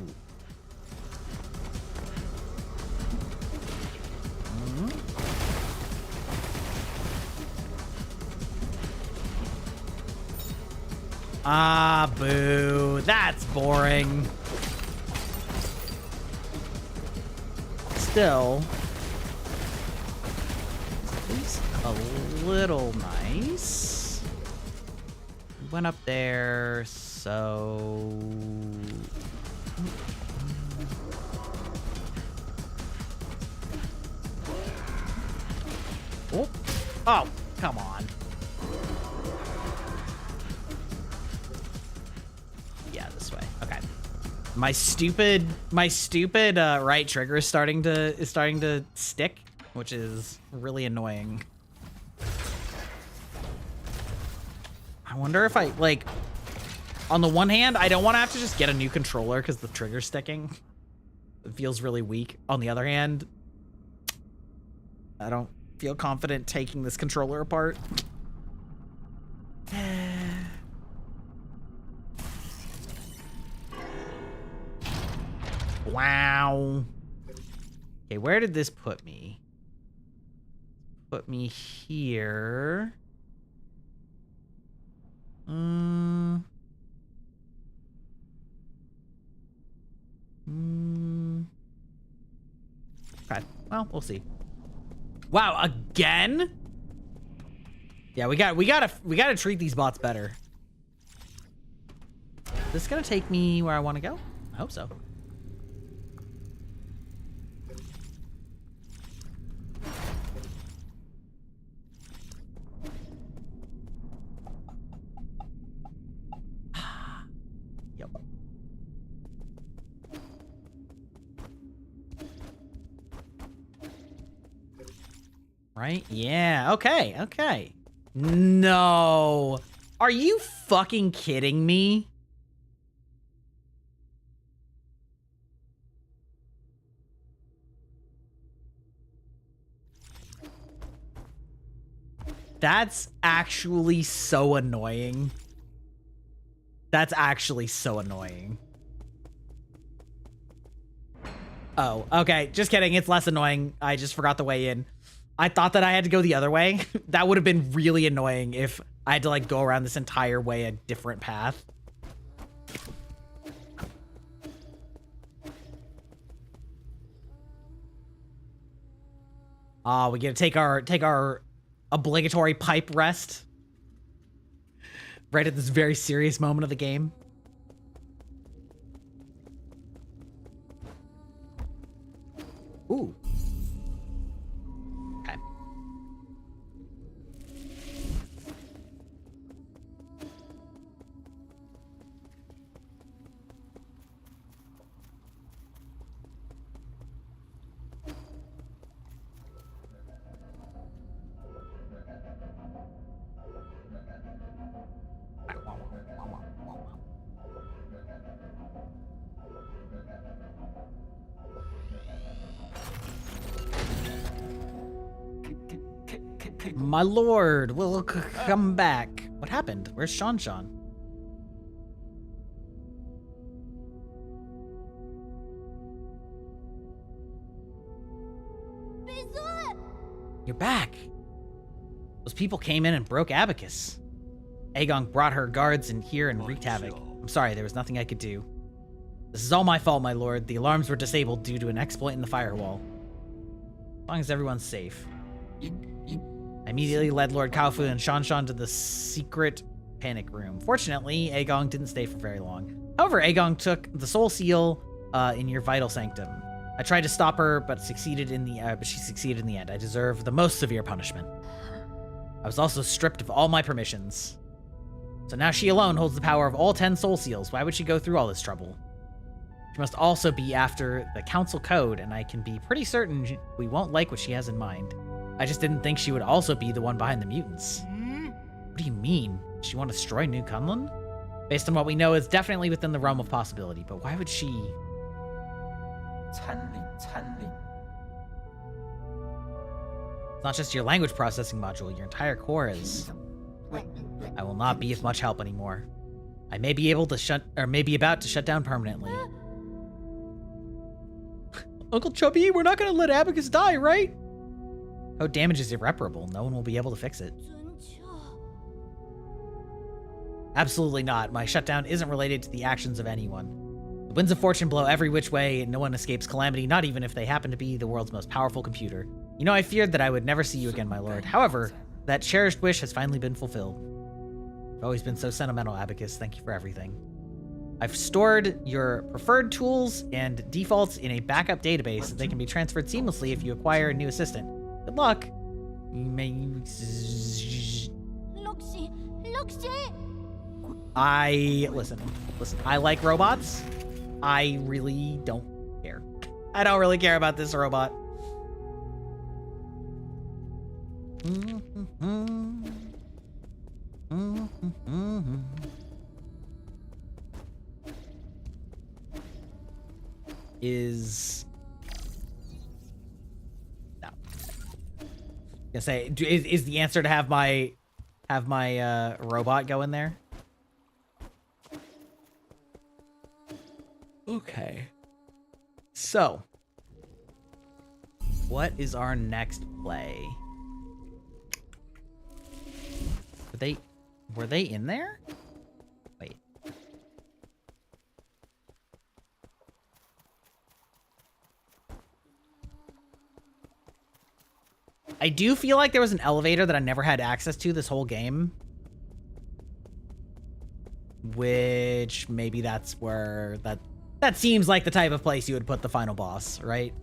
Ah, boo. That's boring. Still, at least a little nice. Went up there, so... Oh, oh, come on. Yeah, this way. Okay. My stupid right trigger is starting to stick, which is really annoying. I wonder if I, like, on the one hand, I don't want to have to just get a new controller because the trigger's sticking. It feels really weak. On the other hand, I don't feel confident taking this controller apart. Wow. Okay, where did this put me? Put me here. Okay, well, we'll see. Wow, again? Yeah, we gotta treat these bots better. Is this gonna take me where I want to go? I hope so. Yep. Right? Yeah. Okay. Okay. No. Are you fucking kidding me? That's actually so annoying. That's actually so annoying. Oh, okay. Just kidding. It's less annoying. I just forgot the way in. I thought that I had to go the other way. That would have been really annoying if I had to, like, go around this entire way a different path. We gotta take our obligatory pipe rest right at this very serious moment of the game. Ooh. Okay. My lord, we'll come back. What happened? Where's Sean? You're back. Those people came in and broke Abacus. Aegon brought her guards in here and wreaked havoc. I'm sorry, there was nothing I could do. This is all my fault, my lord. The alarms were disabled due to an exploit in the firewall. As long as everyone's safe. I immediately led Lord Kaofu and Shan to the secret panic room. Fortunately, Aegon didn't stay for very long. However, Aegon took the soul seal in your vital sanctum. I tried to stop her, but she succeeded in the end. I deserve the most severe punishment. I was also stripped of all my permissions. So now she alone holds the power of all 10 soul seals. Why would she go through all this trouble? She must also be after the council code, and I can be pretty certain we won't like what she has in mind. I just didn't think she would also be the one behind the mutants. What do you mean? Does she want to destroy New Kunlun? Based on what we know, it's definitely within the realm of possibility, but why would she... It's not just your language processing module, your entire core is. I will not be of much help anymore. I may be able to about to shut down permanently. Uncle Chubby, we're not gonna let Abacus die, right? Code damage is irreparable. No one will be able to fix it. Absolutely not. My shutdown isn't related to the actions of anyone. The winds of fortune blow every which way, and no one escapes calamity, not even if they happen to be the world's most powerful computer. You know, I feared that I would never see you again, my lord. However, that cherished wish has finally been fulfilled. You've always been so sentimental, Abacus. Thank you for everything. I've stored your preferred tools and defaults in a backup database so they can be transferred seamlessly if you acquire a new assistant. Good luck. You may... Listen, I like robots. I really don't care. I don't really care about this robot. Is... No. Gonna say, is the answer to have my robot go in there? Okay. So, what is our next play? Were they in there? Wait. I do feel like there was an elevator that I never had access to this whole game. Which maybe that's where that seems like the type of place you would put the final boss, right?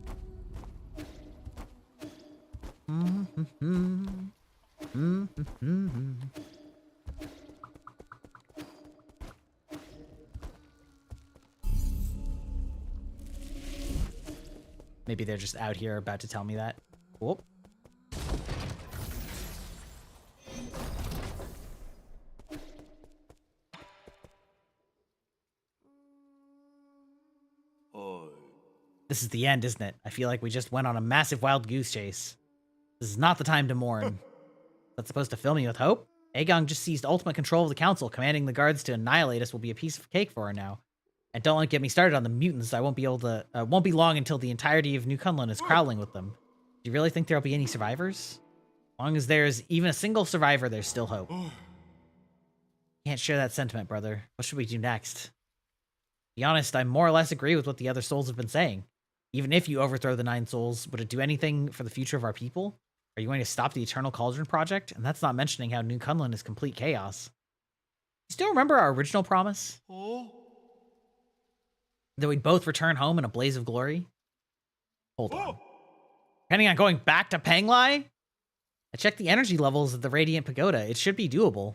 Maybe they're just out here about to tell me that. Whoop. This is the end, isn't it? I feel like we just went on a massive wild goose chase. This is not the time to mourn. That's supposed to fill me with hope? Aegon just seized ultimate control of the council. Commanding the guards to annihilate us will be a piece of cake for her now. And don't get me started on the mutants. I won't be won't be long until the entirety of New Kunlun is crawling with them. Do you really think there'll be any survivors? As long as there's even a single survivor, there's still hope. Can't share that sentiment, brother. What should we do next? To be honest, I more or less agree with what the other souls have been saying. Even if you overthrow the 9 souls, would it do anything for the future of our people? Are you going to stop the Eternal Cauldron project? And that's not mentioning how New Kunlun is complete chaos. You still remember our original promise? That we'd both return home in a blaze of glory? Hold on. Depending on going back to Penglai? I checked the energy levels of the Radiant Pagoda. It should be doable.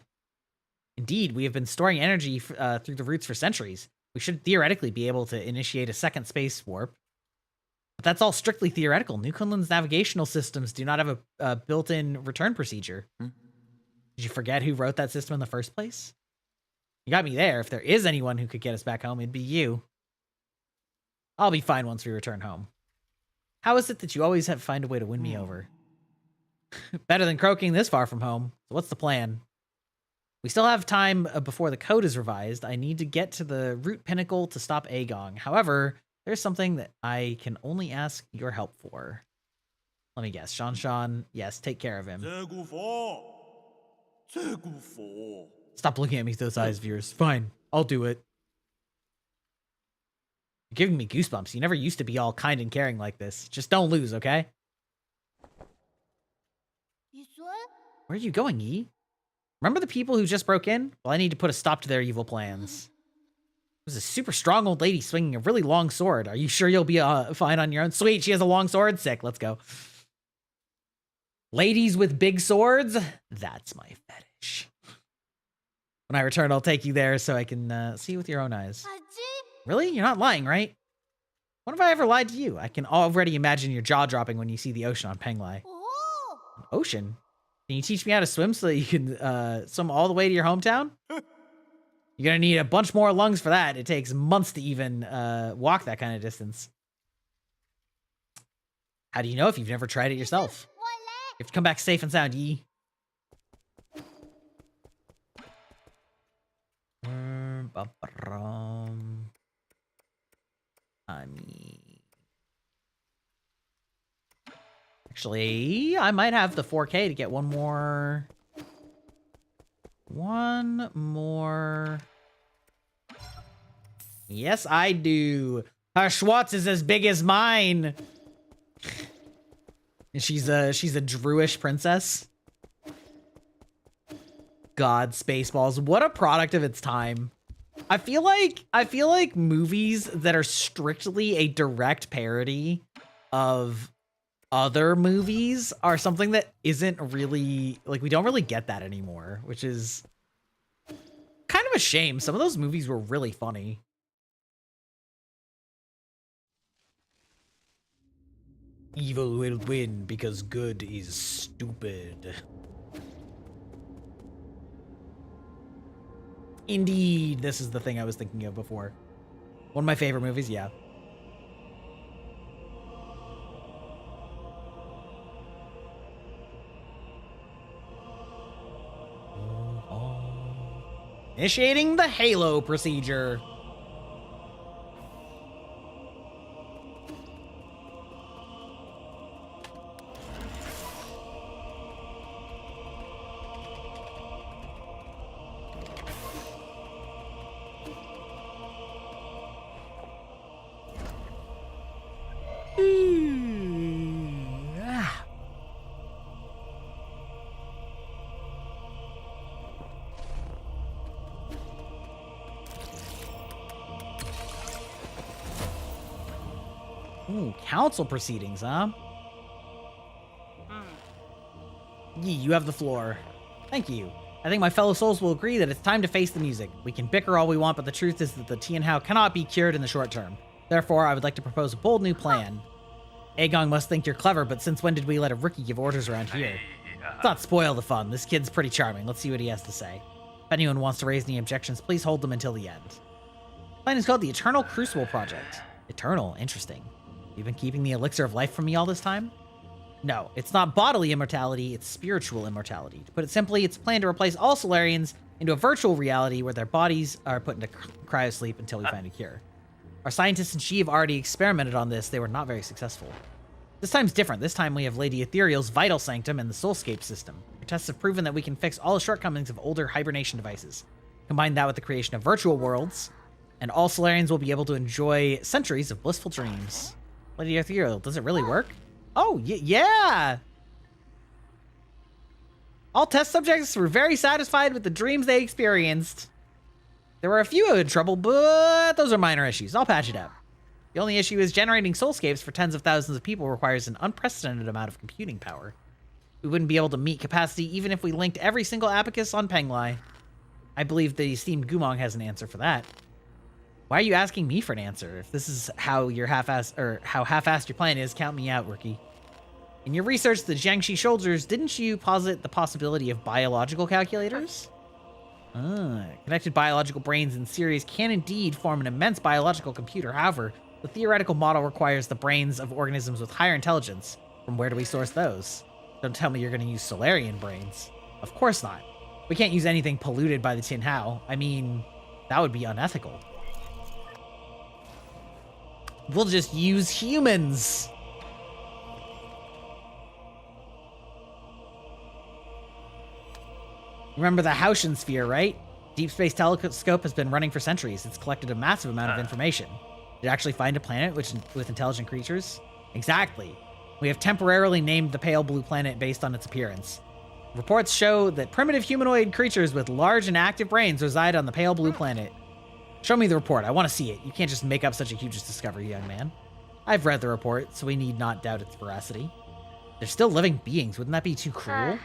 Indeed, we have been storing energy through the roots for centuries. We should theoretically be able to initiate a second space warp. But that's all strictly theoretical. New Kunlun's navigational systems do not have a built-in return procedure. Did you forget who wrote that system in the first place? You got me there. If there is anyone who could get us back home, it'd be you. I'll be fine once we return home. How is it that you always find a way to win me over? Better than croaking this far from home. So what's the plan? We still have time before the code is revised. I need to get to the root pinnacle to stop Agong. However, there's something that I can only ask your help for. Let me guess. Shan. Yes, take care of him. Stop looking at me with those eyes, viewers. Fine, I'll do it. You're giving me goosebumps. You never used to be all kind and caring like this. Just don't lose, okay? Where are you going, Yi? Remember the people who just broke in? Well, I need to put a stop to their evil plans. There's a super strong old lady swinging a really long sword. Are you sure you'll be fine on your own? Sweet, she has a long sword. Sick, let's go. Ladies with big swords? That's my fetish. When I return, I'll take you there so I can see with your own eyes. Really? You're not lying, right? When have I ever lied to you? I can already imagine your jaw dropping when you see the ocean on Penglai. Ocean? Can you teach me how to swim so that you can swim all the way to your hometown? You're gonna need a bunch more lungs for that. It takes months to even walk that kind of distance. How do you know if you've never tried it yourself? You have to come back safe and sound, Yi. I mean... Actually, I might have the 4K to get one more... Yes, I do. Her Schwartz is as big as mine. And she's a Druish princess. God, Spaceballs. What a product of its time. I feel like movies that are strictly a direct parody of other movies are something that isn't really, like, we don't really get that anymore, which is kind of a shame. Some of those movies were really funny. Evil will win because good is stupid. Indeed, this is the thing I was thinking of before. One of my favorite movies, yeah. Initiating the Halo procedure. Ooh, council proceedings, huh? Yi, you have the floor. Thank you. I think my fellow souls will agree that it's time to face the music. We can bicker all we want, but the truth is that the Tianhao cannot be cured in the short term. Therefore, I would like to propose a bold new plan. Agong must think you're clever, but since when did we let a rookie give orders around here? Let's not spoil the fun. This kid's pretty charming. Let's see what he has to say. If anyone wants to raise any objections, please hold them until the end. The plan is called the Eternal Crucible Project. Eternal, interesting. You've been keeping the elixir of life from me all this time? No, it's not bodily immortality, it's spiritual immortality. To put it simply, it's a plan to replace all Solarians into a virtual reality where their bodies are put into cryosleep until we find a cure. Our scientists in Xi have already experimented on this. They were not very successful. This time's different. This time we have Lady Ethereal's Vital Sanctum and the Soulscape system. Our tests have proven that we can fix all the shortcomings of older hibernation devices. Combine that with the creation of virtual worlds, and all Solarians will be able to enjoy centuries of blissful dreams. Lady Ethereal, does it really work? Oh, yeah! All test subjects were very satisfied with the dreams they experienced. There were a few who had trouble, but those are minor issues. I'll patch it out. The only issue is generating soulscapes for tens of thousands of people requires an unprecedented amount of computing power. We wouldn't be able to meet capacity even if we linked every single abacus on Penglai. I believe the esteemed Gumong has an answer for that. Why are you asking me for an answer? If this is how your half-assed, or how half-assed your plan is, count me out, rookie. In your research of the Jiangxi soldiers, didn't you posit the possibility of biological calculators? Connected biological brains in series can indeed form an immense biological computer. However, the theoretical model requires the brains of organisms with higher intelligence. From where do we source those? Don't tell me you're gonna use Solarian brains. Of course not. We can't use anything polluted by the Tin Hao. I mean, that would be unethical. We'll just use humans. Remember the Hautian sphere, right? Deep Space Telescope has been running for centuries. It's collected a massive amount of information. Did it actually find a planet with intelligent creatures? Exactly. We have temporarily named the pale blue planet based on its appearance. Reports show that primitive humanoid creatures with large and active brains reside on the pale blue planet. Show me the report. I want to see it. You can't just make up such a huge discovery, young man. I've read the report, so we need not doubt its veracity. They're still living beings. Wouldn't that be too cruel?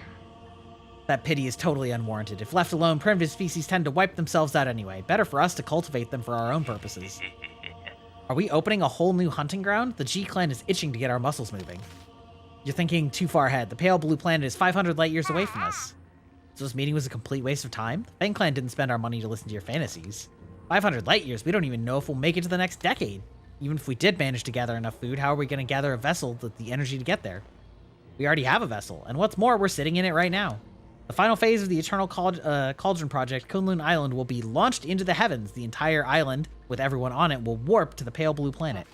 That pity is totally unwarranted. If left alone, primitive species tend to wipe themselves out anyway. Better for us to cultivate them for our own purposes. Are we opening a whole new hunting ground? The G-Clan is itching to get our muscles moving. You're thinking too far ahead. The pale blue planet is 500 light years away from us. So this meeting was a complete waste of time? The Fang Clan didn't spend our money to listen to your fantasies. 500 light years? We don't even know if we'll make it to the next decade. Even if we did manage to gather enough food, how are we going to gather a vessel with the energy to get there? We already have a vessel, and what's more, we're sitting in it right now. The final phase of the Eternal Cauldron project, Kunlun Island, will be launched into the heavens. The entire island, with everyone on it, will warp to the pale blue planet.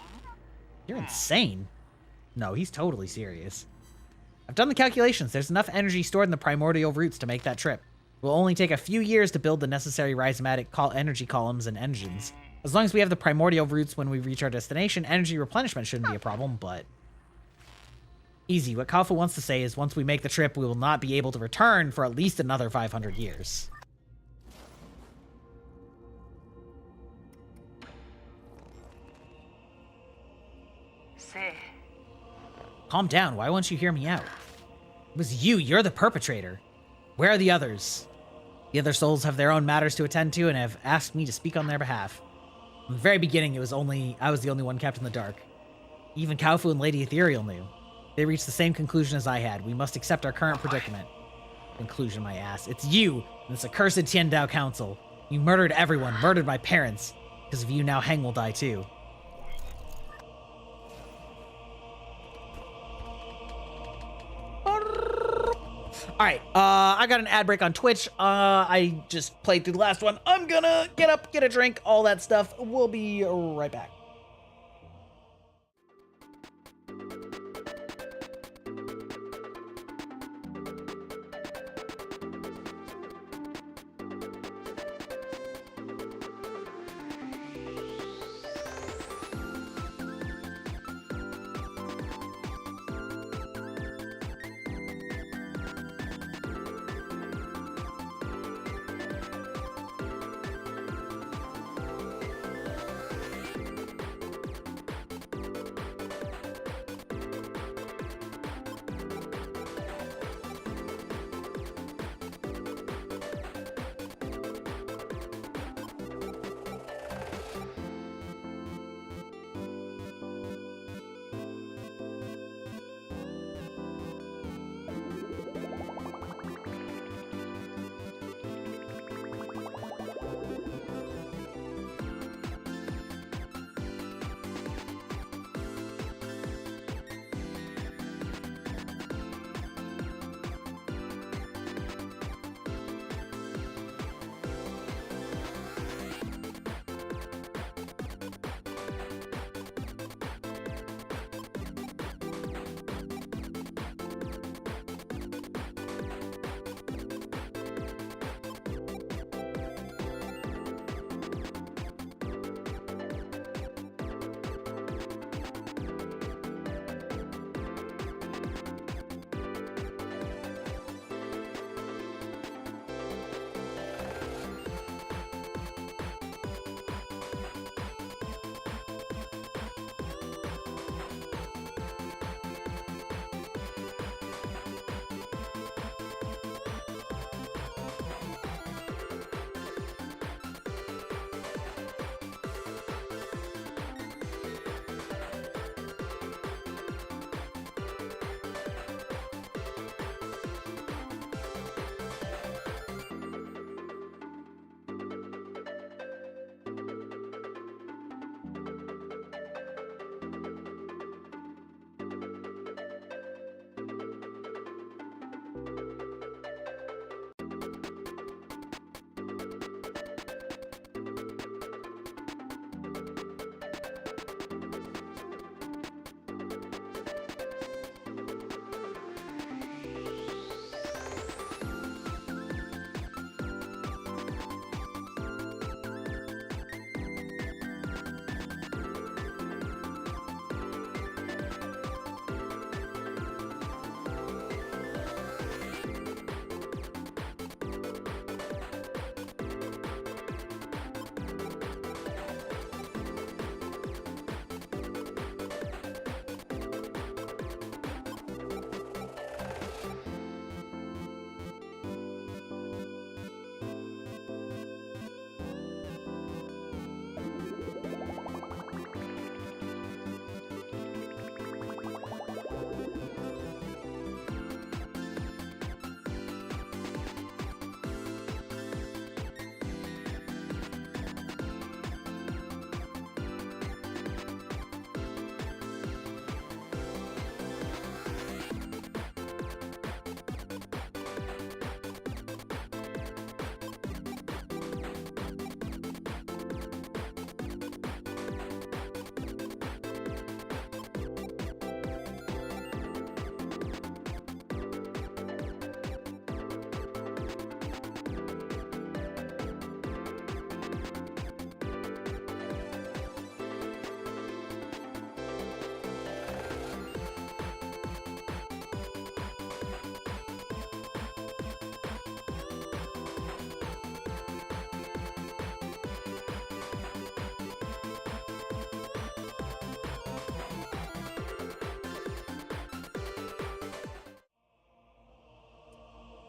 You're insane. No, he's totally serious. I've done the calculations. There's enough energy stored in the primordial roots to make that trip. It will only take a few years to build the necessary rhizomatic energy columns and engines. As long as we have the primordial roots when we reach our destination, energy replenishment shouldn't be a problem, but... Easy. What Kafu wants to say is once we make the trip, we will not be able to return for at least another 500 years. Calm down. Why won't you hear me out? It was you. You're the perpetrator. Where are the others? The other souls have their own matters to attend to and have asked me to speak on their behalf. From the very beginning, I was the only one kept in the dark. Even Kaofu and Lady Ethereal knew. They reached the same conclusion as I had. We must accept our current predicament. Conclusion, my ass. It's you and this accursed Tiandao Council. You murdered everyone, murdered my parents. Because of you, now Heng will die too. Alright, I got an ad break on Twitch. I just played through the last one. I'm gonna get up, get a drink, all that stuff. We'll be right back.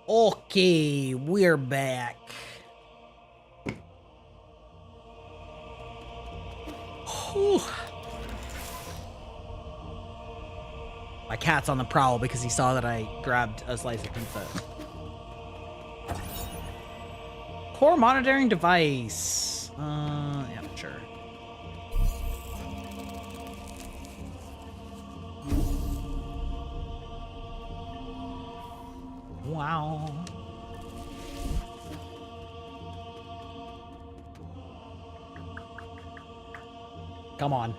Okay, we're back. Whew. My cat's on the prowl because he saw that I grabbed a slice of pizza. Core monitoring device. Yeah, sure. Wow. Come on.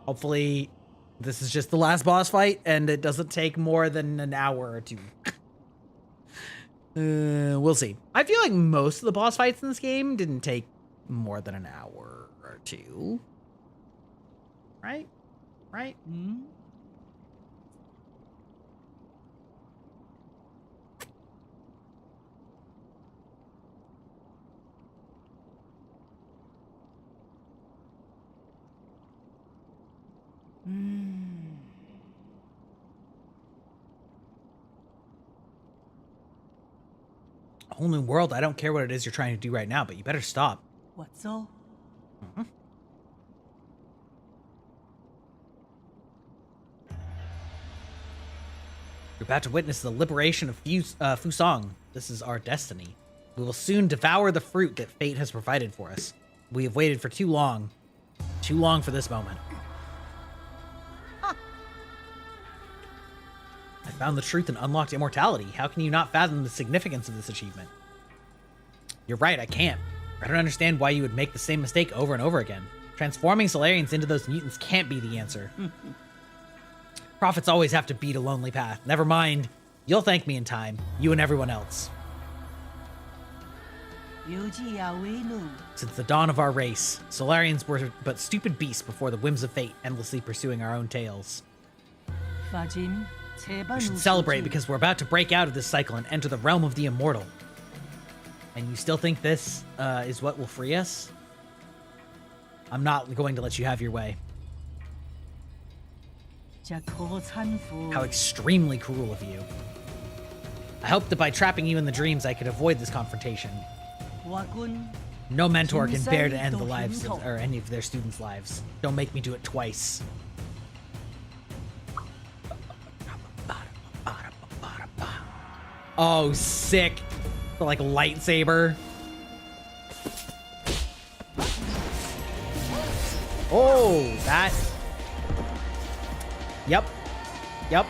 Hopefully this is just the last boss fight and it doesn't take more than an hour or two. We'll see. I feel like most of the boss fights in this game didn't take more than an hour or two. Right? Right? Hmm? Whole new world. I don't care what it is you're trying to do right now, but you better stop. What's all? You're about to witness the liberation of Fusang. This is our destiny. We will soon devour the fruit that fate has provided for us. We have waited for too long. Too long for this moment. I found the truth and unlocked immortality. How can you not fathom the significance of this achievement? You're right, I can't. I don't understand why you would make the same mistake over and over again. Transforming Solarians into those mutants can't be the answer. Prophets always have to beat a lonely path. Never mind. You'll thank me in time. You and everyone else. Since the dawn of our race, Solarians were but stupid beasts before the whims of fate, endlessly pursuing our own tails. We should celebrate because we're about to break out of this cycle and enter the realm of the immortal. And you still think this is what will free us? I'm not going to let you have your way. How extremely cruel of you. I hope that by trapping you in the dreams I could avoid this confrontation. No mentor can bear to end the lives of, or any of their students' lives. Don't make me do it twice. Oh, sick. The, like, lightsaber. Oh, that. Yep. Yep.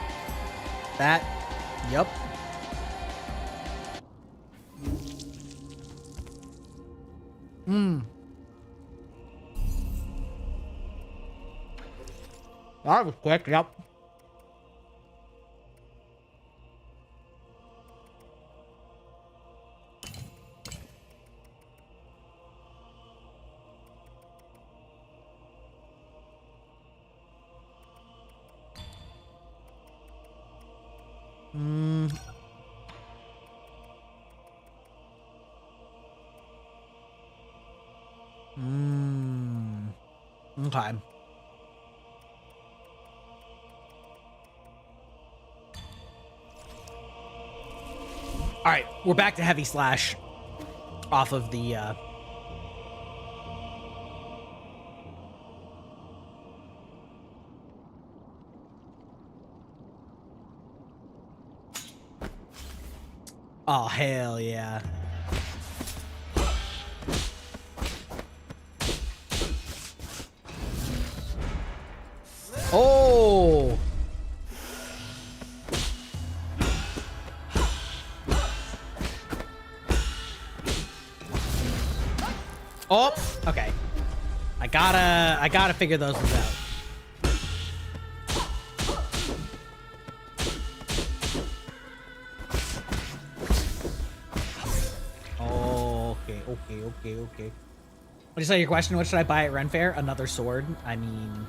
That. Yep. That was quick, yep. Okay. All right, we're back to heavy slash off of the Oh, hell yeah. Oh! Oh, okay. I gotta figure those ones out. Okay. What is your question? What should I buy at Ren Fair? Another sword? I mean,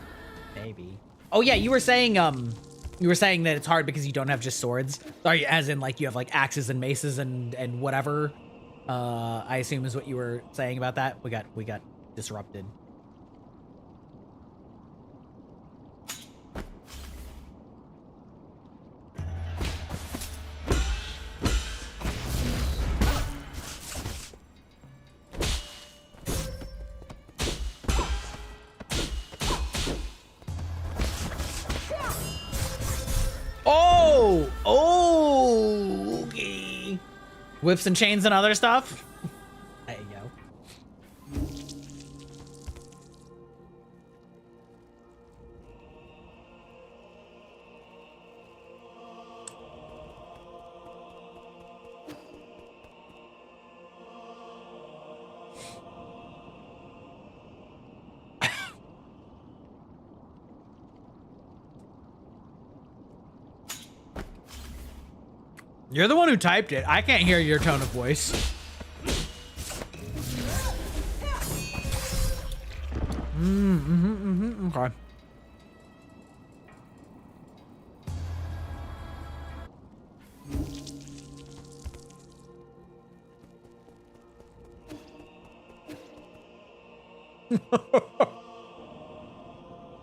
maybe. Oh yeah, you were saying that it's hard because you don't have just swords. Sorry, as in like you have like axes and maces and whatever. I assume is what you were saying about that. We got disrupted. Whips and chains and other stuff. There you go. You're the one who typed it. I can't hear your tone of voice. Okay.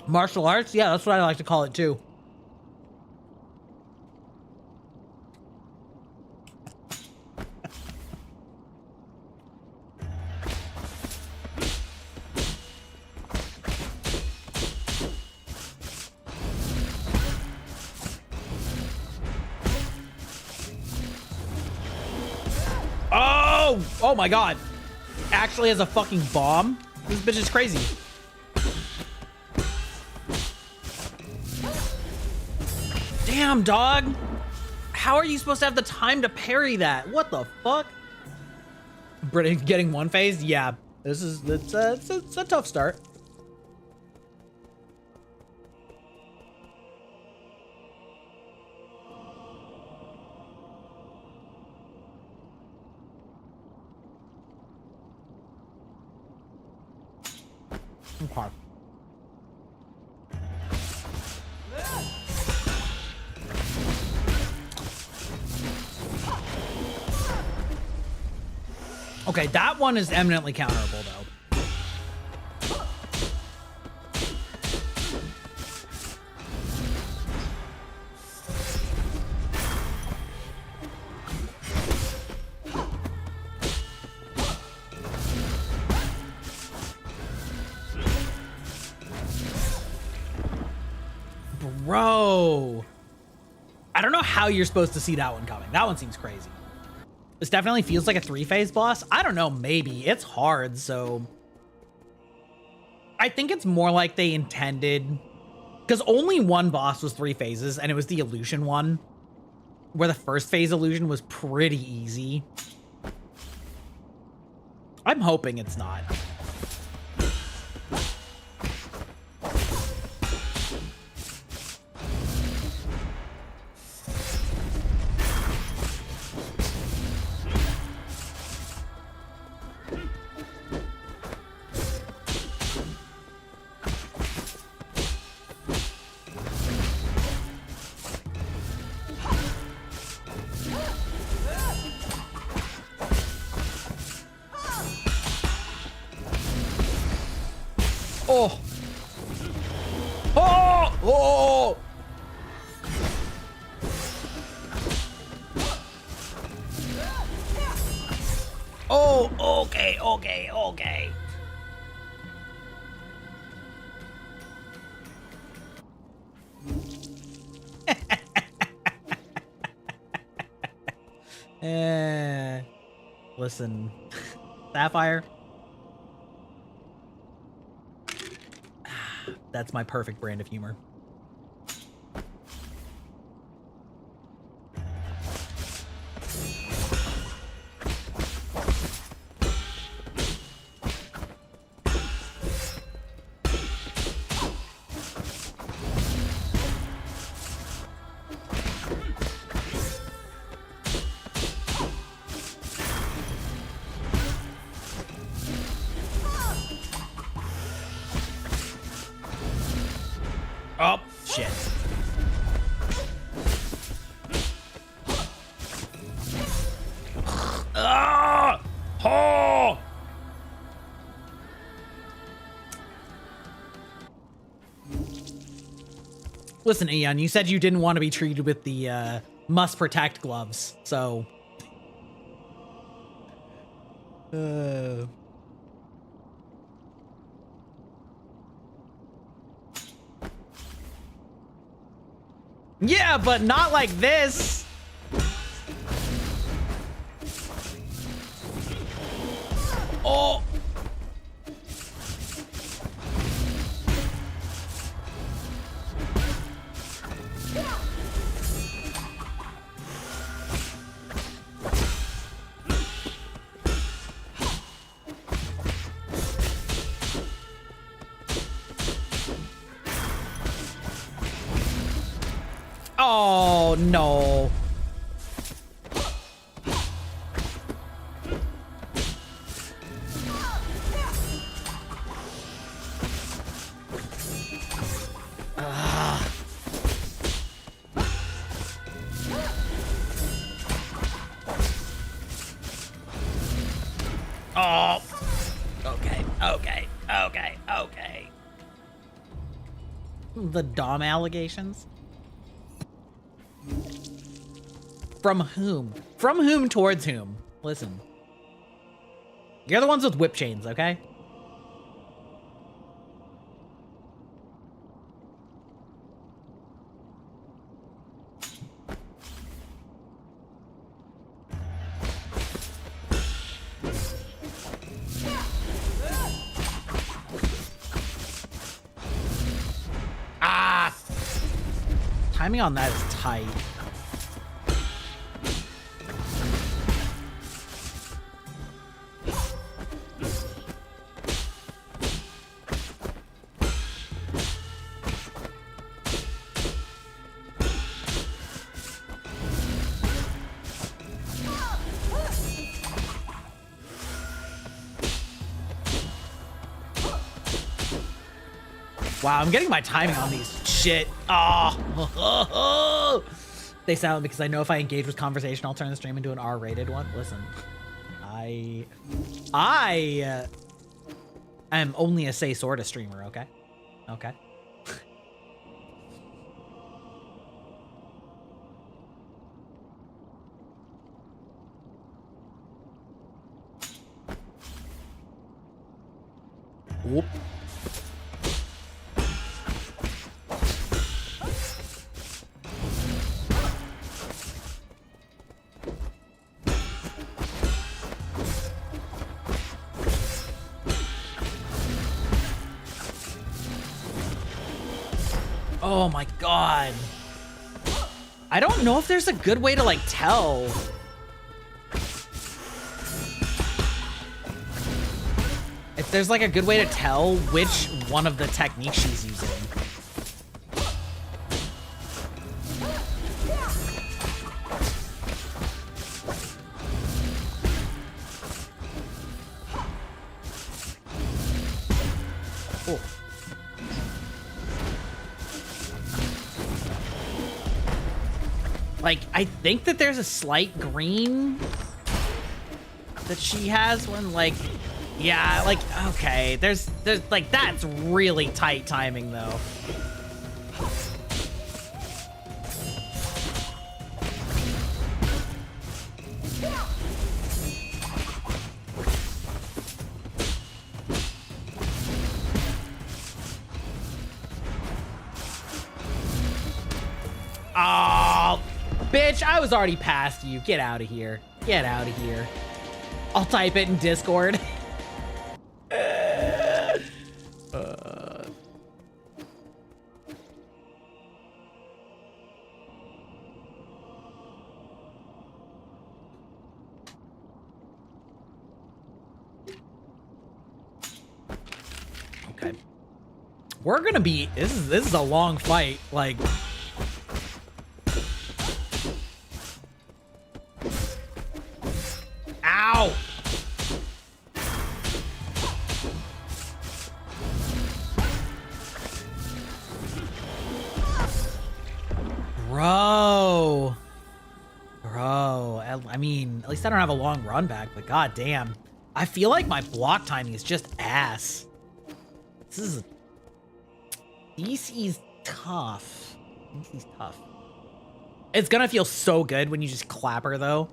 Martial arts? Yeah, that's what I like to call it too. Oh my god. Actually has a fucking bomb? This bitch is crazy. Damn, dog. How are you supposed to have the time to parry that? What the fuck? Britain getting one phase? Yeah. It's a tough start. Okay. Okay, that one is eminently counterable though. Bro, I don't know how you're supposed to see that one coming. That one seems crazy. This definitely feels like a 3-phase boss. I don't know, maybe. It's hard, so... I think it's more like they intended... Because only one boss was 3 phases, and it was the illusion one. Where the first phase illusion was pretty easy. I'm hoping it's not. Oh. Oh. Oh. Oh, okay, okay, okay. Listen, Sapphire. That's my perfect brand of humor. Oh, shit. Ah! Oh! Listen, Eon, you said you didn't want to be treated with the must protect gloves, so... Yeah, but not like this. Oh! Oh, no. Oh. Okay, okay, okay, okay. The Dom allegations? From whom? From whom towards whom? Listen. You're the ones with whip chains, okay? Ah! Timing on that is tight. Wow, I'm getting my timing on these shit. Oh. They sound, because I know if I engage with conversation, I'll turn the stream into an R-rated one. Listen, I am only a say sorta streamer, okay? Okay. Whoop. Oh my god. I don't know if there's a good way to like tell. If there's like a good way to tell which one of the techniques she's using. Oh. Like, I think that there's a slight green that she has when, like, yeah, like, okay, there's like, that's really tight timing, though. Oh, bitch, I was already past you. Get out of here. Get out of here. I'll type it in Discord. Okay. We're gonna be, this is a long fight, like. Ow! Bro. I mean, at least I don't have a long run back, but god damn. I feel like my block timing is just ass. This is... DC's tough. DC's tough. It's gonna feel so good when you just clap her, though.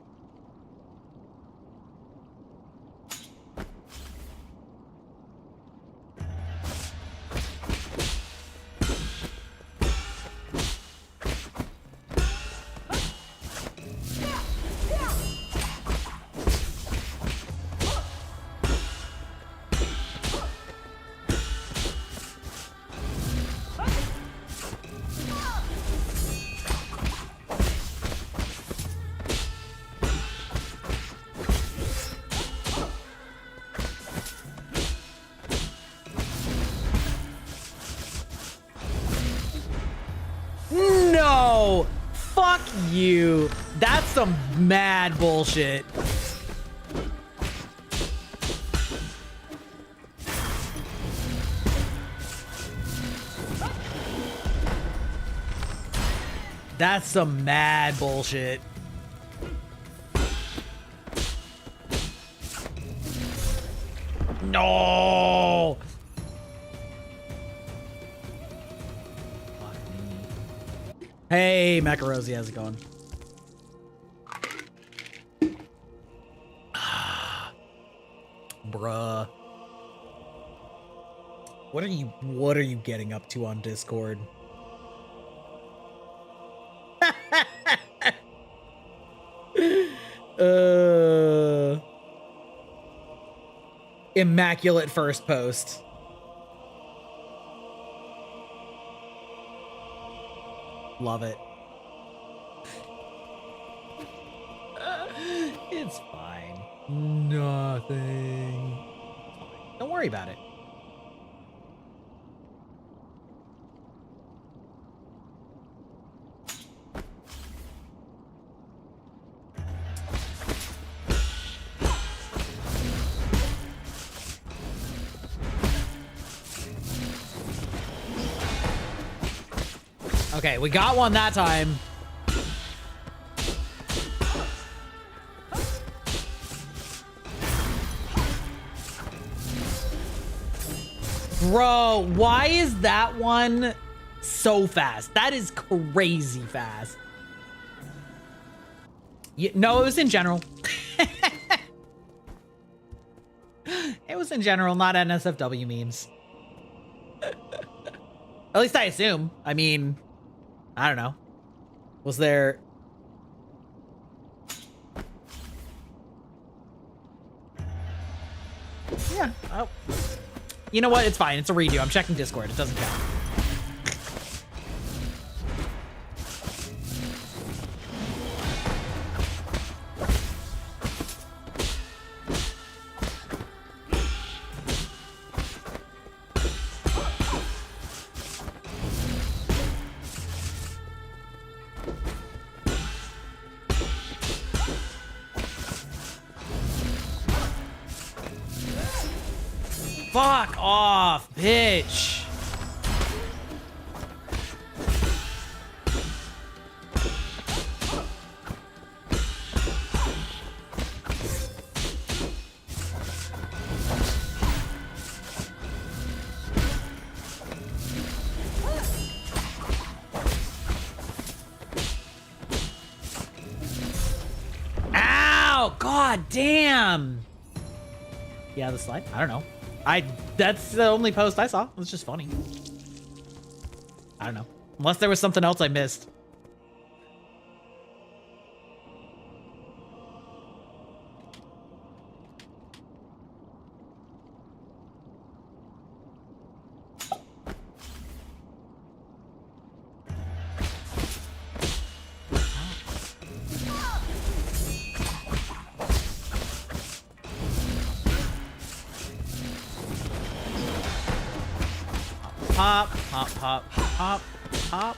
you. That's some mad bullshit. That's some mad bullshit. No. Fuck me. Hey, Macarosi, how's it going? Bruh. What are you getting up to on Discord? Immaculate first post. Love it. It's fine. Nothing. Don't worry about it. Okay, we got one that time. Bro, why is that one so fast? That is crazy fast. No, it was in general. It was in general, not NSFW memes. At least I assume. I mean, I don't know. Was there... Yeah. Oh. You know what? It's fine. It's a redo. I'm checking Discord. It doesn't count. Fuck off, bitch. Ow! God damn. Yeah, the slide? I don't know. That's the only post I saw. It was just funny. I don't know. Unless there was something else I missed. Hop, hop, hop, hop, hop.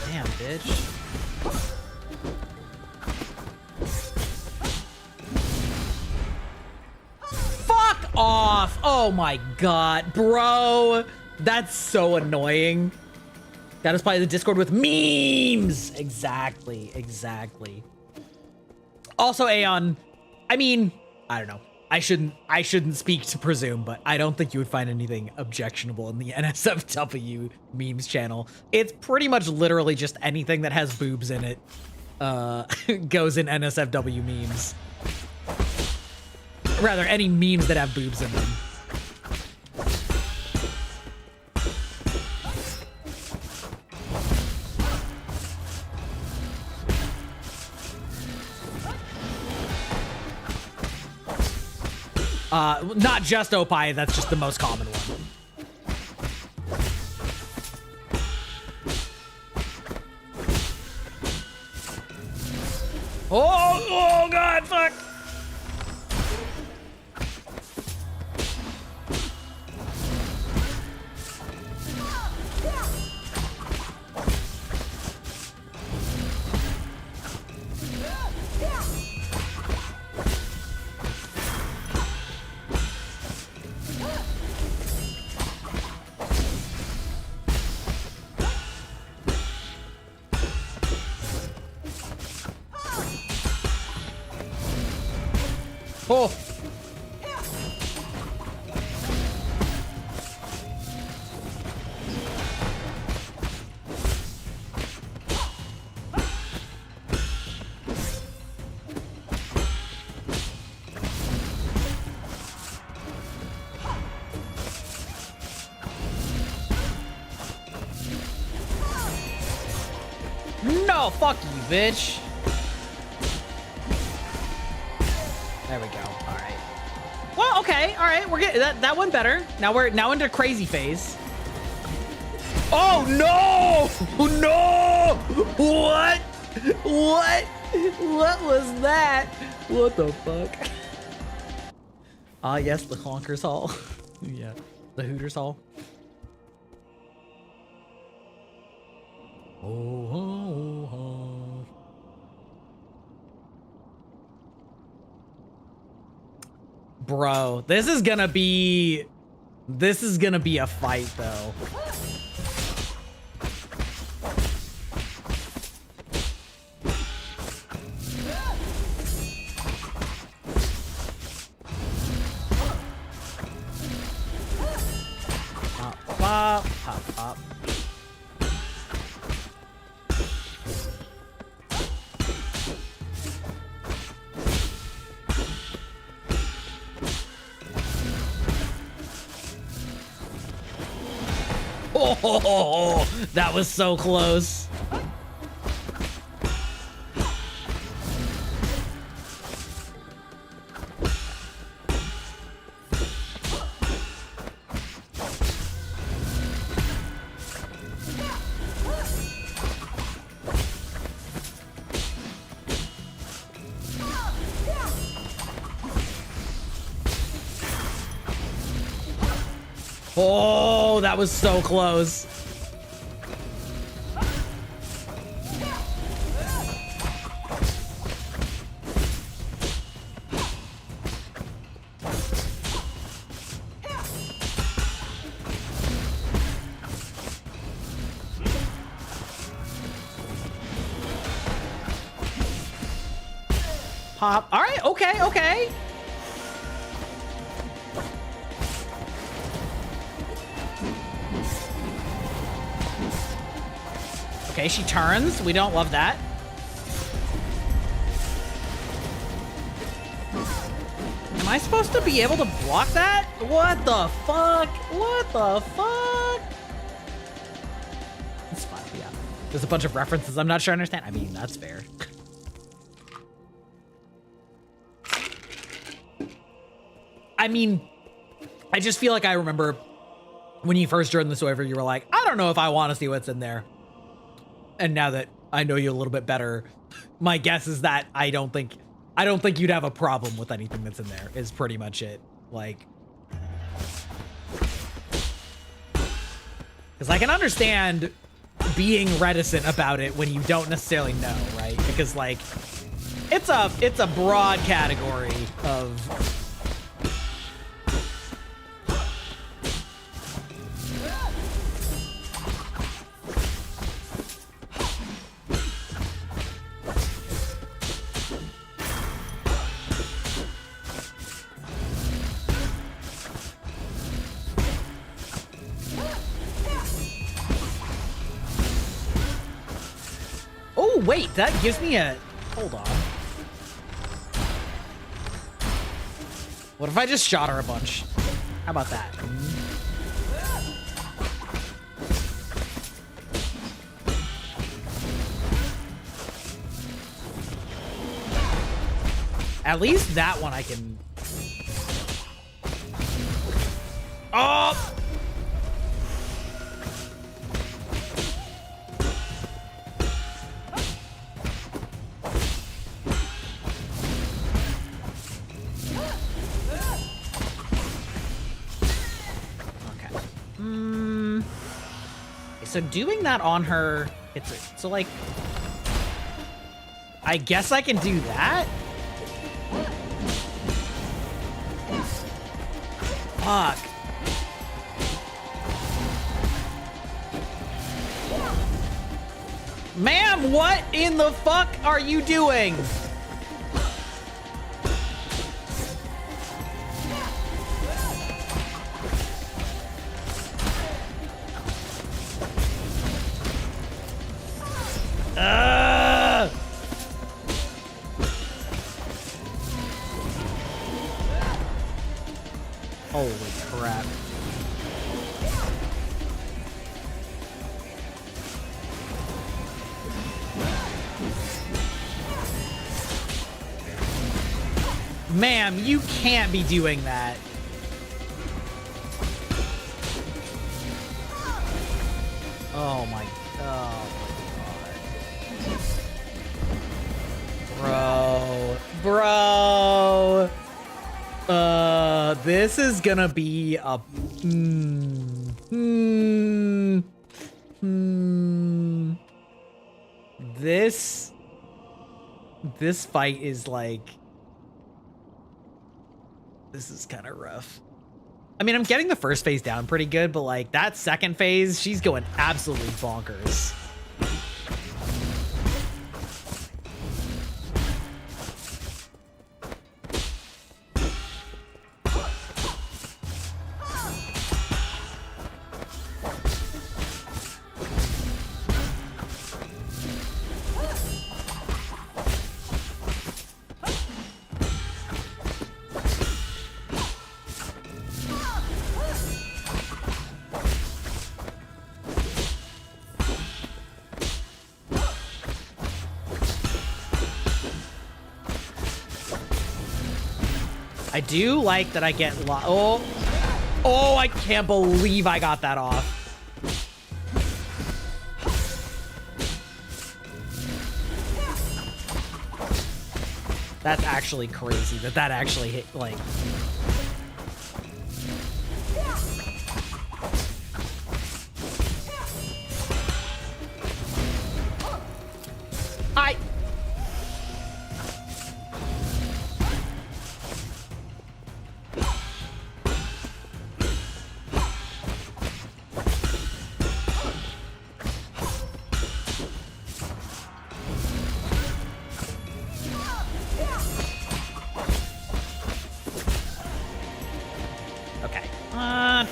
Damn, bitch. Off. Oh my god, bro. That's so annoying. That is probably the Discord with memes. Exactly, exactly. Also, Aeon, I mean, I don't know. I shouldn't speak to presume, but I don't think you would find anything objectionable in the NSFW memes channel. It's pretty much literally just anything that has boobs in it goes in NSFW memes. Rather, any memes that have boobs in them. Not just Opie, that's just the most common one. Oh God, fuck. Oh. No, fuck you, bitch. There we go. All right. Well, okay. All right. We're getting that one better. Now we're into crazy phase. Oh no! No! What? What? What was that? What the fuck? Ah, yes, the Honkers Hall. Yeah, the Hooters Hall. Oh, oh, oh. Bro, this is gonna be a fight though. Pop, pop, pop, pop. Oh, that was so close. Oh, that was so close. Pop. All right. Okay. Okay. Okay, she turns. We don't love that. Am I supposed to be able to block that? What the fuck? What the fuck? It's fine, yeah. There's a bunch of references I'm not sure I understand. I mean, that's fair. I mean, I just feel like I remember when you first joined the server, you were like, I don't know if I want to see what's in there. And now that I know you a little bit better, my guess is that I don't think you'd have a problem with anything that's in there, is pretty much it. Like, because I can understand being reticent about it when you don't necessarily know, right? Because like, it's a broad category of oh, wait, that gives me a... Hold on. What if I just shot her a bunch? How about that? At least that one I can... Oh! so doing that on her hits it. So, like, I guess I can do that? Fuck. Ma'am, what in the fuck are you doing? Holy crap. Ma'am, you can't be doing that. Oh my god. Bro. This is gonna be a This fight is like, this is kind of rough. I mean, I'm getting the first phase down pretty good, but like that second phase, she's going absolutely bonkers. I do like that I get oh, I can't believe I got that off. That's actually crazy that actually hit, like.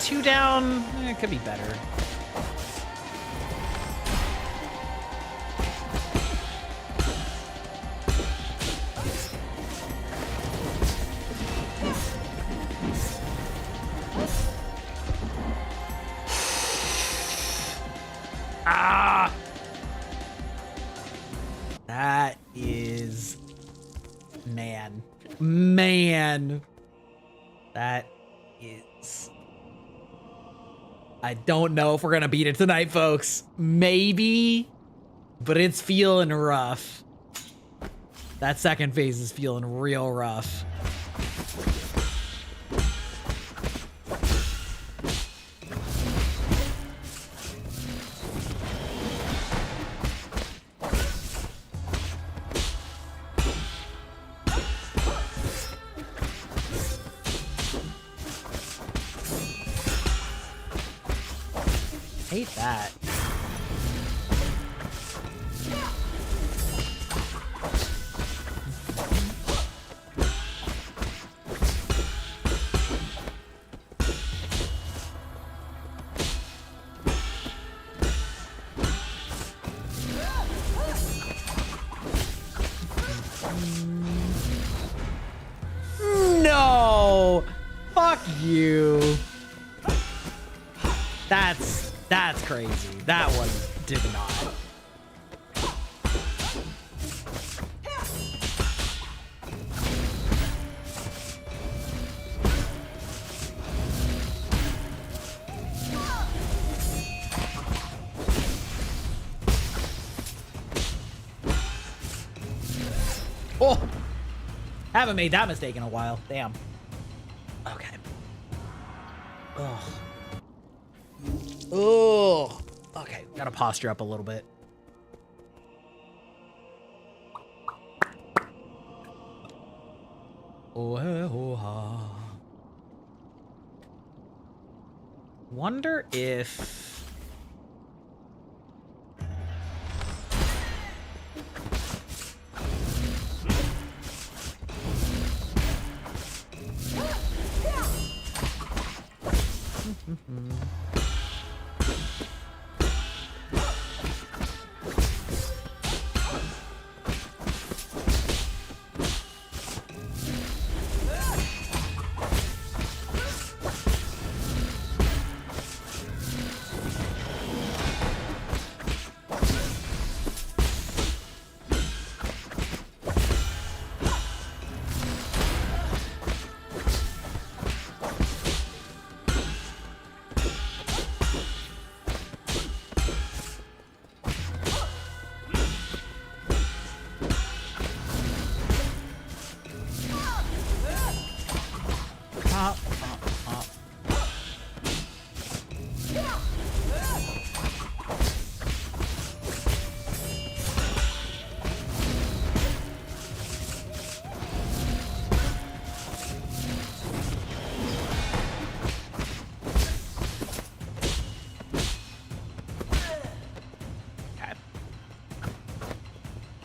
Two down, it could be better. That is, man, that is. I don't know if we're gonna beat it tonight, folks. Maybe, but it's feeling rough. That second phase is feeling real rough. Hate that. No! Fuck you. That's crazy. That one did not. Oh! Haven't made that mistake in a while. Damn. Okay. Ugh. Ugh. Okay, gotta posture up a little bit. Wonder if...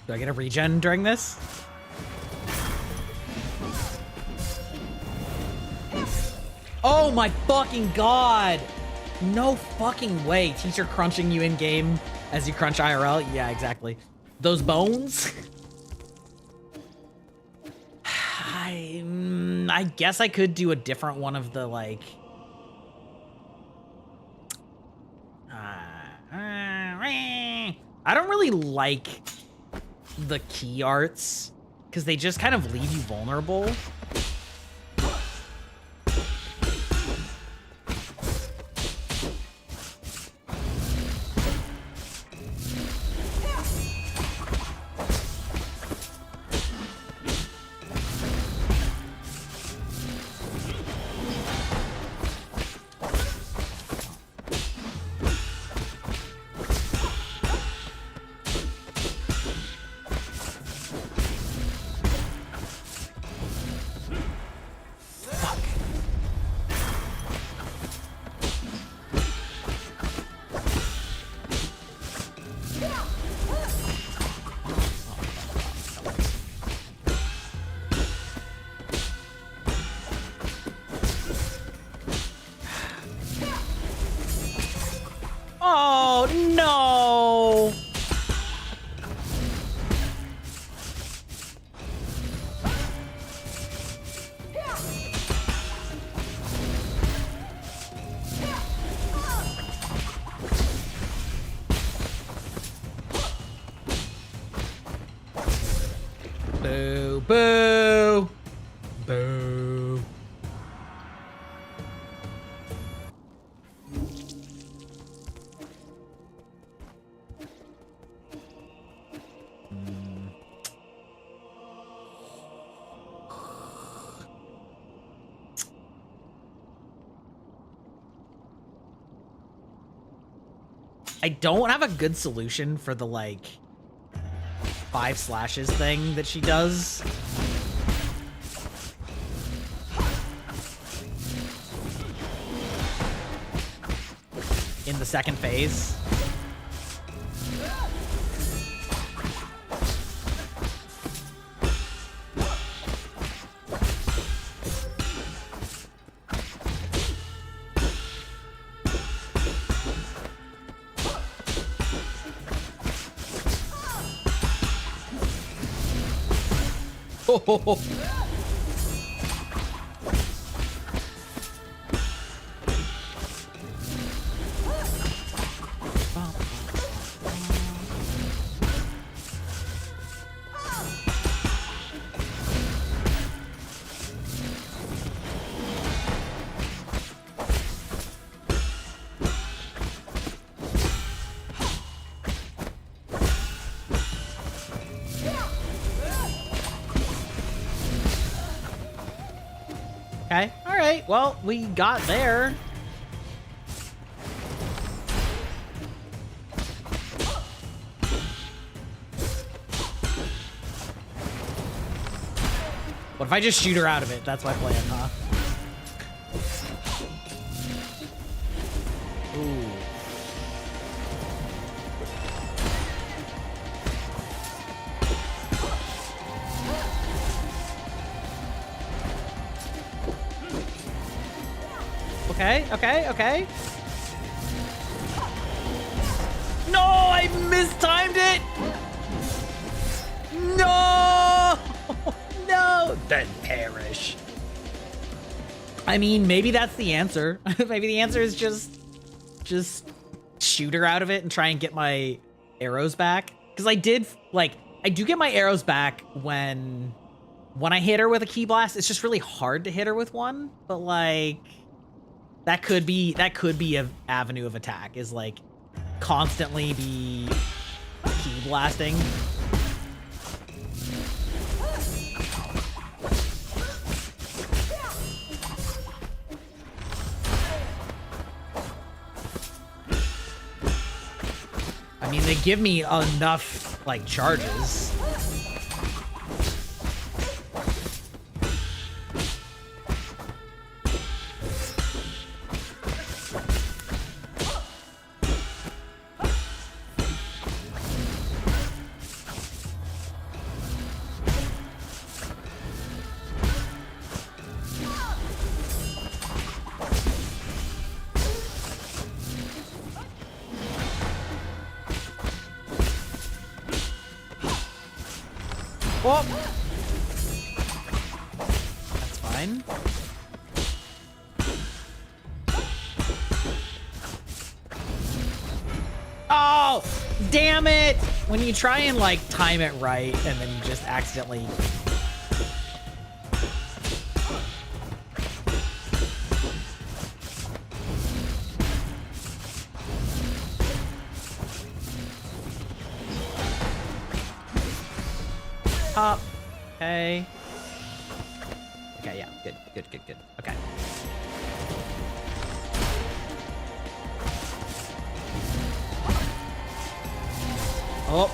Do I get a regen during this? Oh my fucking god! No fucking way. Teacher crunching you in game as you crunch IRL? Yeah, exactly. Those bones? I guess I could do a different one of the, like... I don't really like the key arts because they just kind of leave you vulnerable. Oh, no! Boo, boo, boo. I don't have a good solution for the, like, 5 slashes thing that she does. In the second phase. Oh. Okay, alright, well, we got there. What if I just shoot her out of it? That's my plan, huh? Ooh. Okay, okay, okay. No, I mistimed it! No! No! Then perish. I mean, maybe that's the answer. Maybe the answer is just shoot her out of it and try and get my arrows back. Because I do get my arrows back when I hit her with a key blast. It's just really hard to hit her with one. But like, that could be an avenue of attack, is like constantly be key blasting. I mean, they give me enough, like, charges. Oh! That's fine. Oh! Damn it! When you try and, like, time it right, and then you just accidentally... Up. Okay. Okay, yeah. Good, good, good, good. Okay. Oh.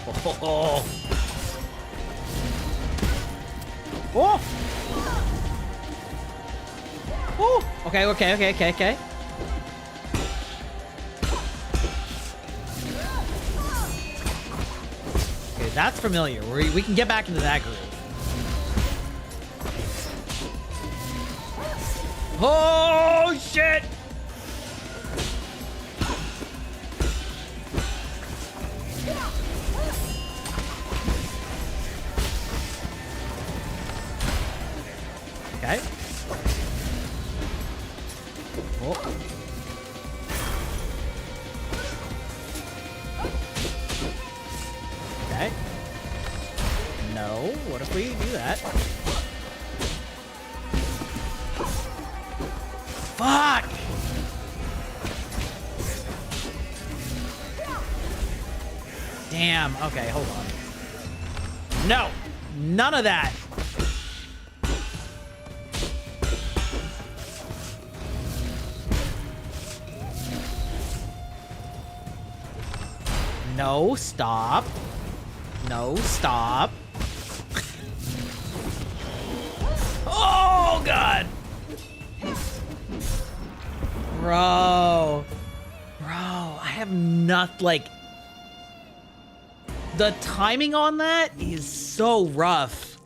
Oh. Oh. Oh. Oh. Okay, okay, okay, okay, okay. That's familiar. We can get back into that groove. Oh, shit! Okay. Oh. Okay. No, what if we do that? Fuck! Damn, okay, hold on. No! None of that! No, stop. No, stop. Oh, God! Bro. Bro, I have not, like... The timing on that is so rough.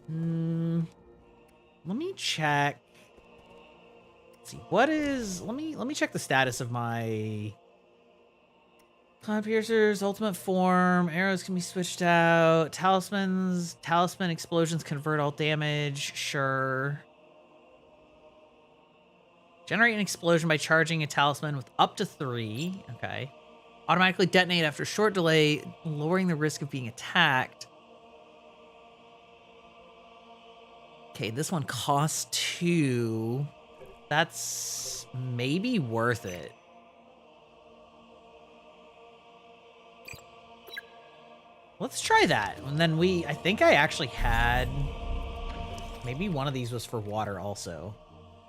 Let me check. Let's see, what is... Let me check the status of my... Cloud Piercer's ultimate form. Arrows can be switched out. Talisman explosions convert all damage. Sure. Generate an explosion by charging a talisman with up to 3. Okay. Automatically detonate after a short delay, lowering the risk of being attacked. Okay, this one costs 2. That's maybe worth it. Let's try that. And then I think I actually had, maybe one of these was for water also.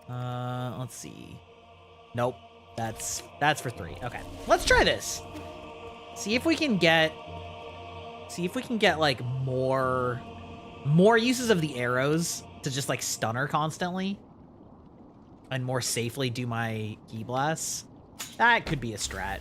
Let's see. Nope. That's for 3. Okay. Let's try this. See if we can get See if we can get like more uses of the arrows to just like stun her constantly and more safely do my ki blasts. That could be a strat.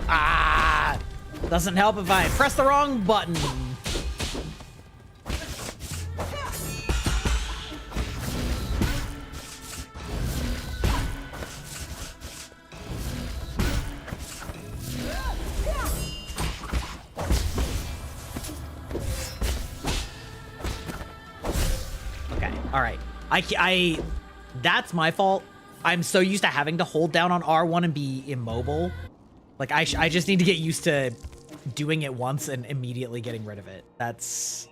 Ah! Doesn't help if I press the wrong button. All right, I that's my fault. I'm so used to having to hold down on R1 and be immobile. Like I just need to get used to doing it once and immediately getting rid of it. That's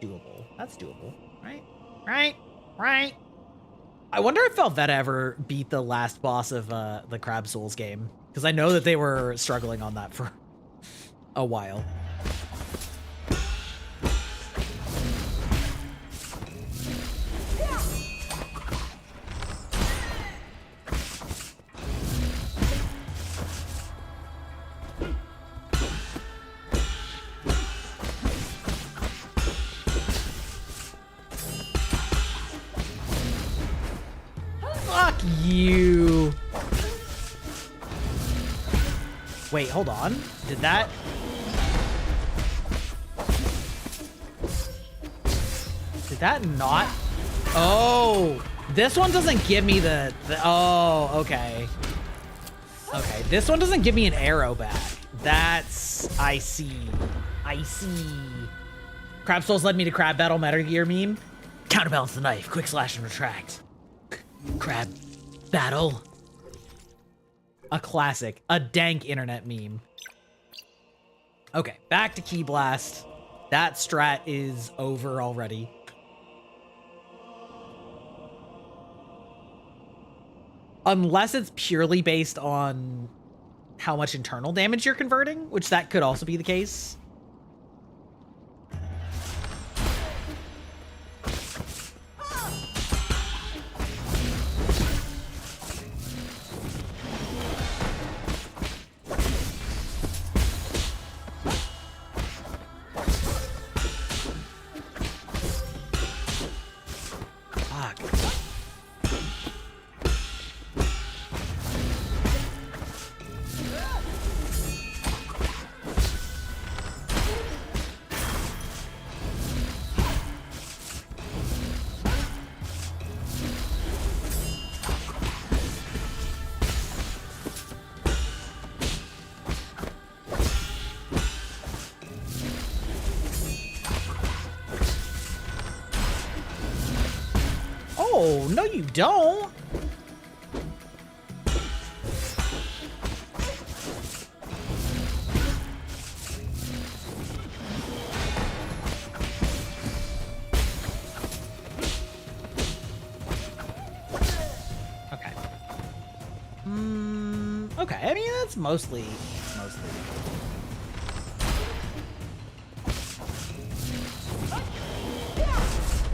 doable. That's doable. Right. I wonder if Velveta ever beat the last boss of the Crab Souls game, because I know that they were struggling on that for a while. Fuck you. Wait, hold on. Did that? Did that not? Oh, this one doesn't give me the oh, okay. Okay, this one doesn't give me an arrow back. That's, I see. Crab Souls led me to Crab Battle Metal Gear meme. Counterbalance the knife, quick slash and retract. Crab Battle. A classic, a dank internet meme. Okay, back to Ki Blast. That strat is over already. Unless it's purely based on how much internal damage you're converting, which that could also be the case. Oh, no you don't. Okay. Okay, I mean, that's mostly.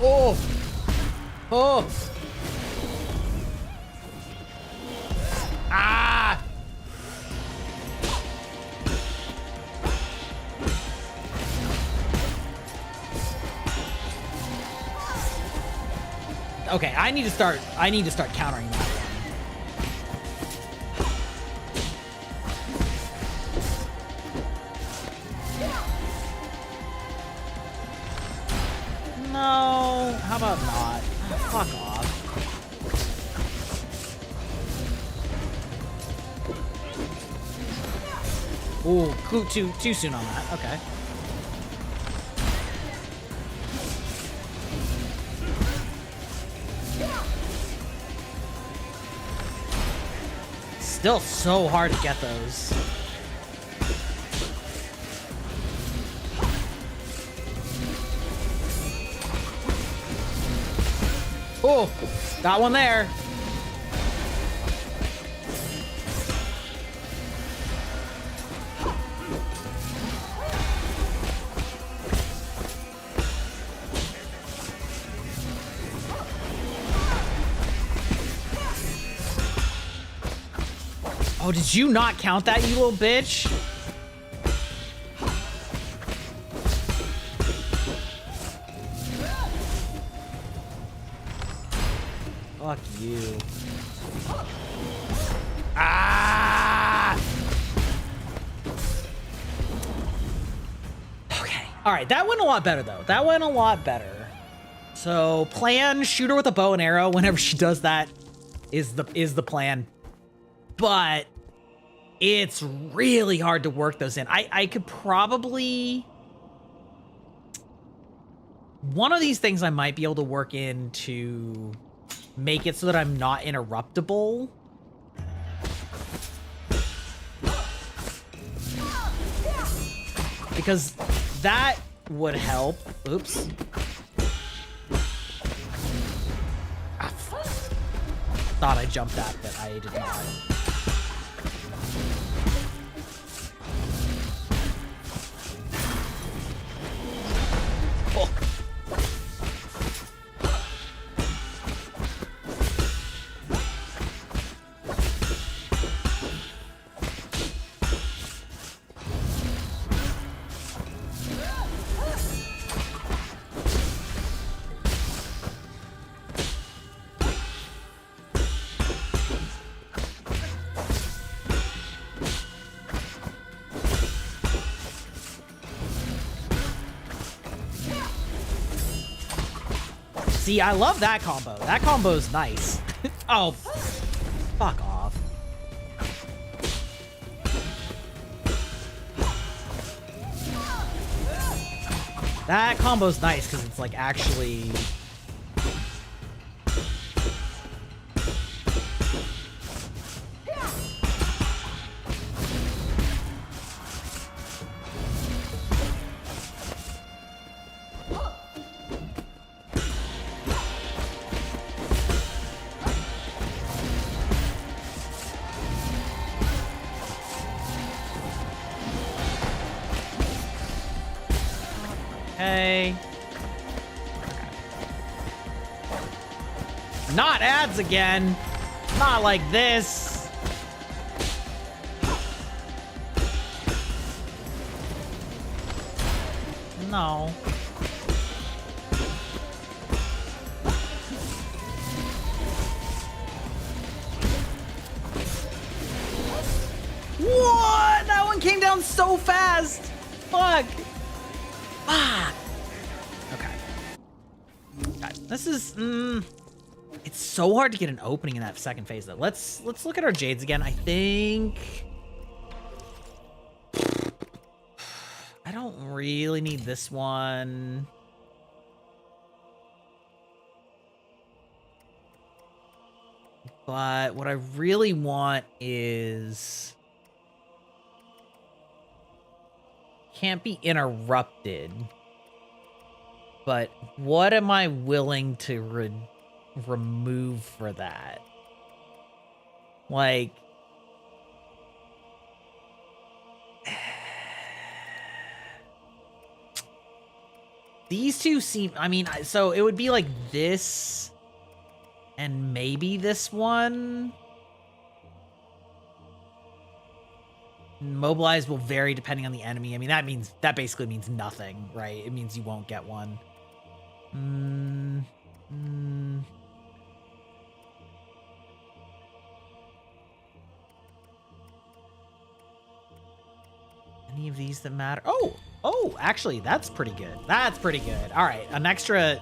Oh! Oh! Ah! Okay, I need to start countering that. No, how about not? Fuck off. Ooh, too soon on that. Okay. Still so hard to get those. Oh, got one there. Oh, did you not count that, you little bitch? Fuck you. Ah! Okay. All right, that went a lot better, though. That went a lot better. So, plan, shoot her with a bow and arrow whenever she does that is the plan. But it's really hard to work those in. I could probably... One of these things I might be able to work in to make it so that I'm not interruptible. Because that would help. Oops. Ah, thought I jumped that, but I did not. Oh. See, I love that combo. That combo's nice. Oh, fuck off. That combo's nice because it's like actually... Okay. Not ads again. Not like this. No. What? That one came down so fast. Fuck. Fuck. Okay. God, this is it's so hard to get an opening in that second phase though. Let's look at our jades again. I think I don't really need this one. But what I really want is can't be interrupted. But what am I willing to remove for that? Like, these two seem, I mean, so it would be like this and maybe this one. Mobilize will vary depending on the enemy. I mean, that basically means nothing, right? It means you won't get one. Any of these that matter? Oh, actually, that's pretty good. That's pretty good. All right, an extra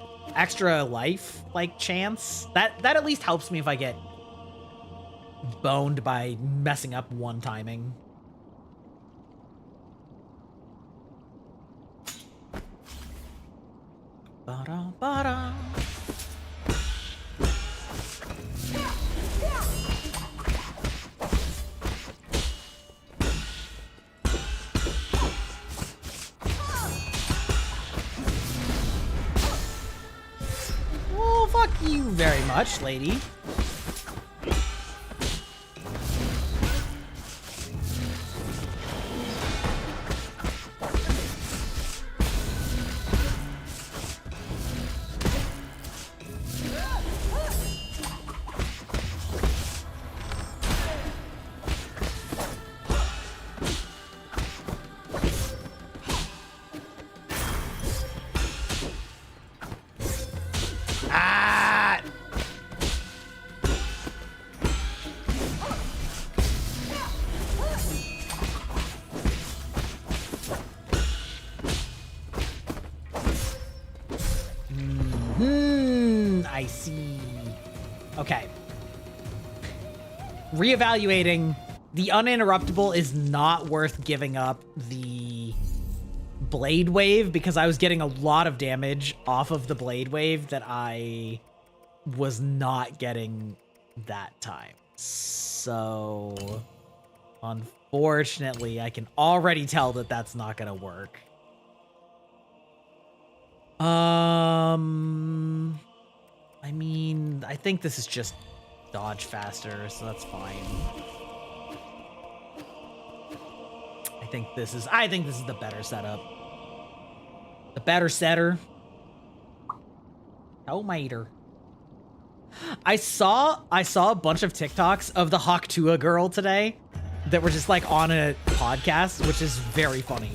life like chance. That at least helps me if I get boned by messing up one timing. Ba-da, ba-da. Well, fuck you very much, lady. see. Okay. Reevaluating. The uninterruptible is not worth giving up the blade wave because I was getting a lot of damage off of the blade wave that I was not getting that time. So unfortunately, I can already tell that that's not gonna work. I mean, I think this is just dodge faster, so that's fine. I think this is the better setup. The better setter. Tomater. I saw a bunch of TikToks of the Hawktua girl today that were just like on a podcast, which is very funny.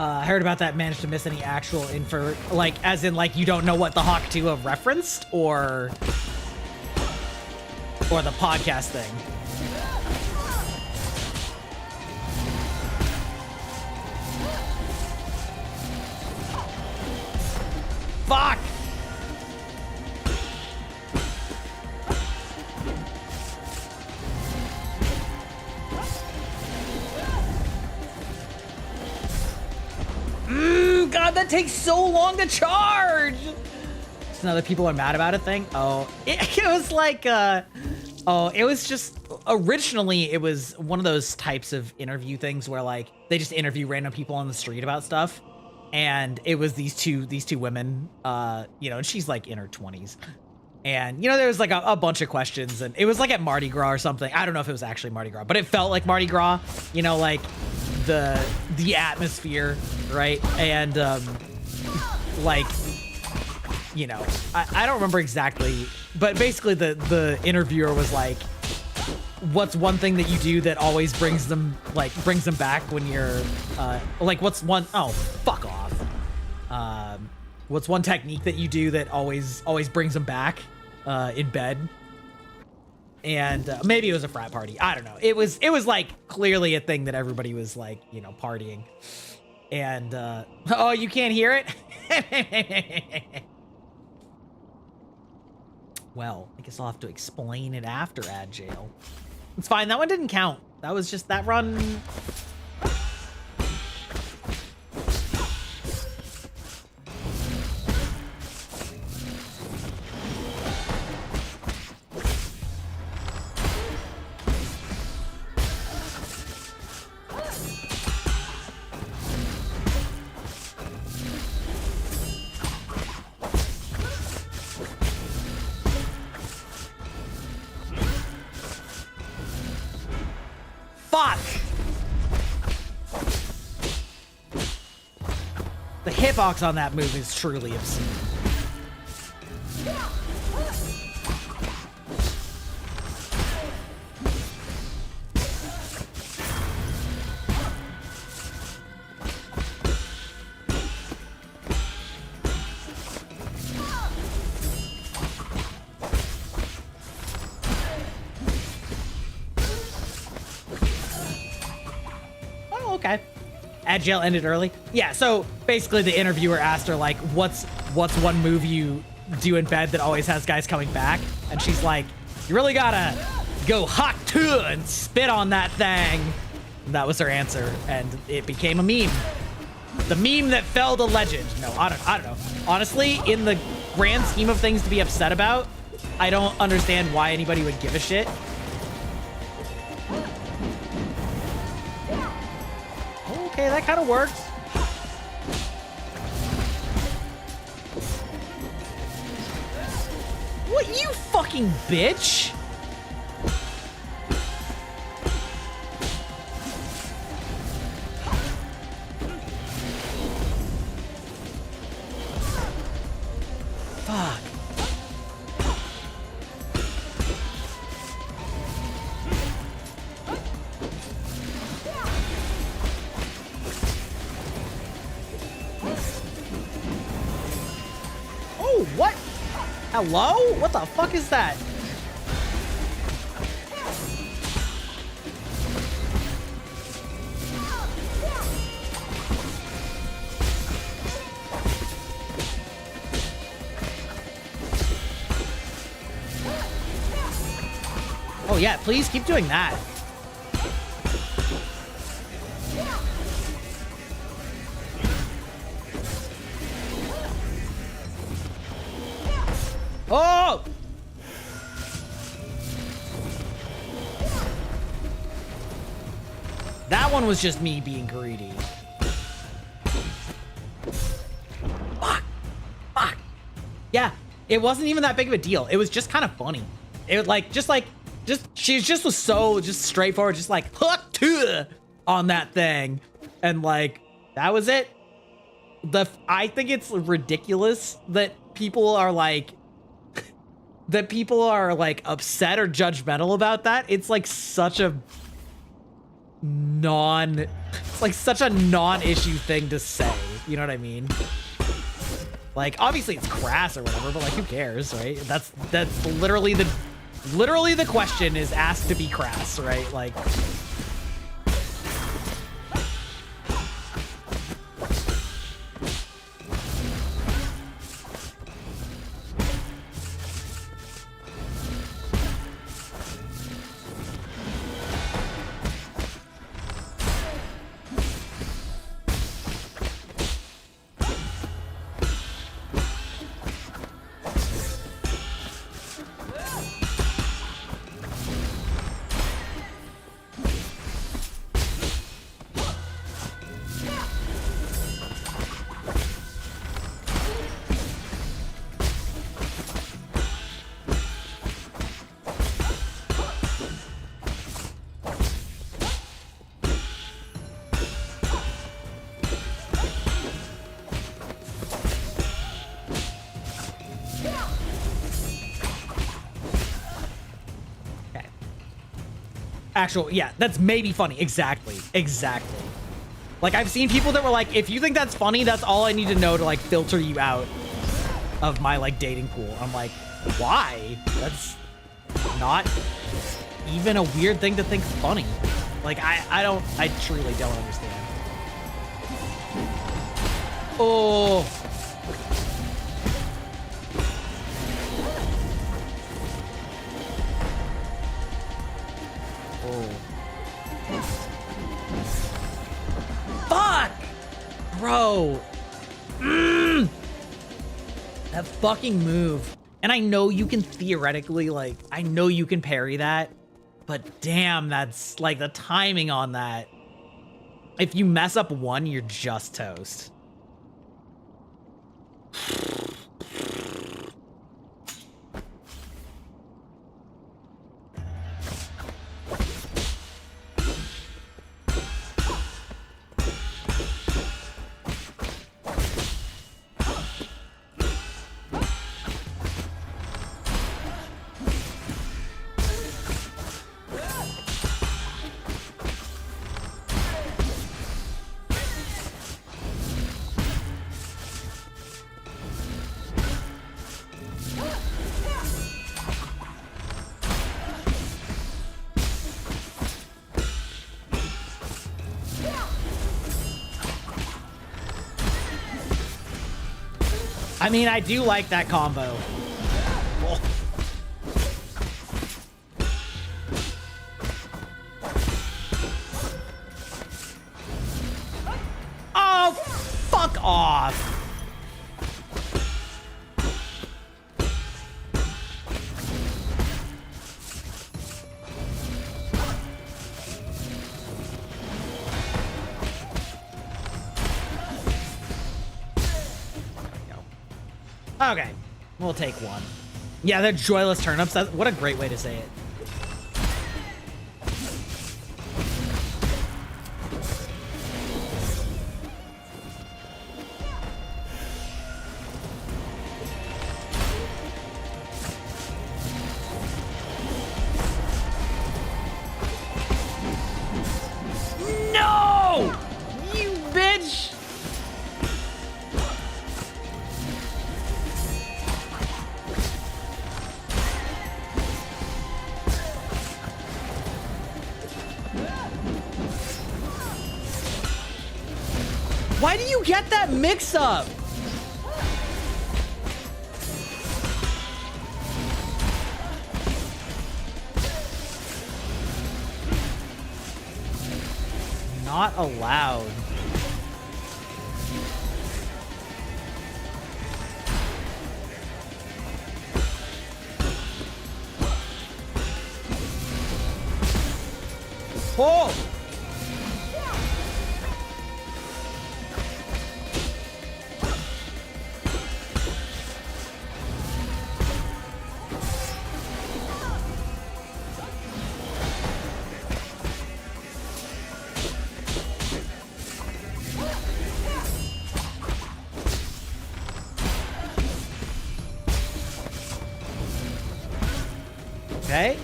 I heard about that. Managed to miss any actual info, like as in like you don't know what the Hawktua referenced, or the podcast thing. Fuck. God, that takes so long to charge. So now that people are mad about a thing. Oh, it was like, oh, it was just, originally it was one of those types of interview things where like they just interview random people on the street about stuff. And it was these two women, you know, and she's like in her 20s. And, you know, there was like a bunch of questions, and it was like at Mardi Gras or something. I don't know if it was actually Mardi Gras, but it felt like Mardi Gras, you know, like the atmosphere, right? And like, you know, I don't remember exactly, but basically the interviewer was like, what's one thing that you do that always brings them back when you're like, what's one, oh, fuck off. What's one technique that you do that always brings them back in bed? And maybe it was a frat party. I don't know. It was like clearly a thing that everybody was like, you know, partying. And oh, you can't hear it? Well, I guess I'll have to explain it after ad jail. It's fine. That one didn't count. That was just that run. The hitbox on that move is truly obscene. Oh, okay. Ad jail ended early. Yeah, so basically the interviewer asked her like, what's one move you do in bed that always has guys coming back. And she's like, you really gotta go hot too and spit on that thing. And that was her answer. And it became a meme. The meme that fell to legend. No, I don't know. Honestly, in the grand scheme of things to be upset about, I don't understand why anybody would give a shit. Okay, that kind of works. What, you fucking bitch? Fuck. Oh, what? Hello? What the fuck is that? Oh yeah, please keep doing that. Oh! That one was just me being greedy. Fuck. Fuck. Yeah, it wasn't even that big of a deal. It was just kind of funny. It was like, she just was so just straightforward, just like hook to on that thing. And like, that was it. I think it's ridiculous that people are like, upset or judgmental about that. It's like such a such a non-issue thing to say. You know what I mean? Like, obviously it's crass or whatever, but like, who cares, right? That's literally the question is asked to be crass, right? Like, yeah, that's maybe funny. Exactly. Like, I've seen people that were like, if you think that's funny, that's all I need to know to like filter you out of my like dating pool. I'm like, why? That's not even a weird thing to think funny. Like, I truly don't understand. Oh. Fuck! Bro. That fucking move. And I know you can theoretically, like, I know you can parry that, but damn, that's, like, the timing on that. If you mess up one, you're just toast. I mean, I do like that combo. Oh. Oh, fuck off. Okay, we'll take one. Yeah, they're joyless turnips. What a great way to say it. No! You bitch! Why do you get that mix-up? Not allowed. Oh! Okay.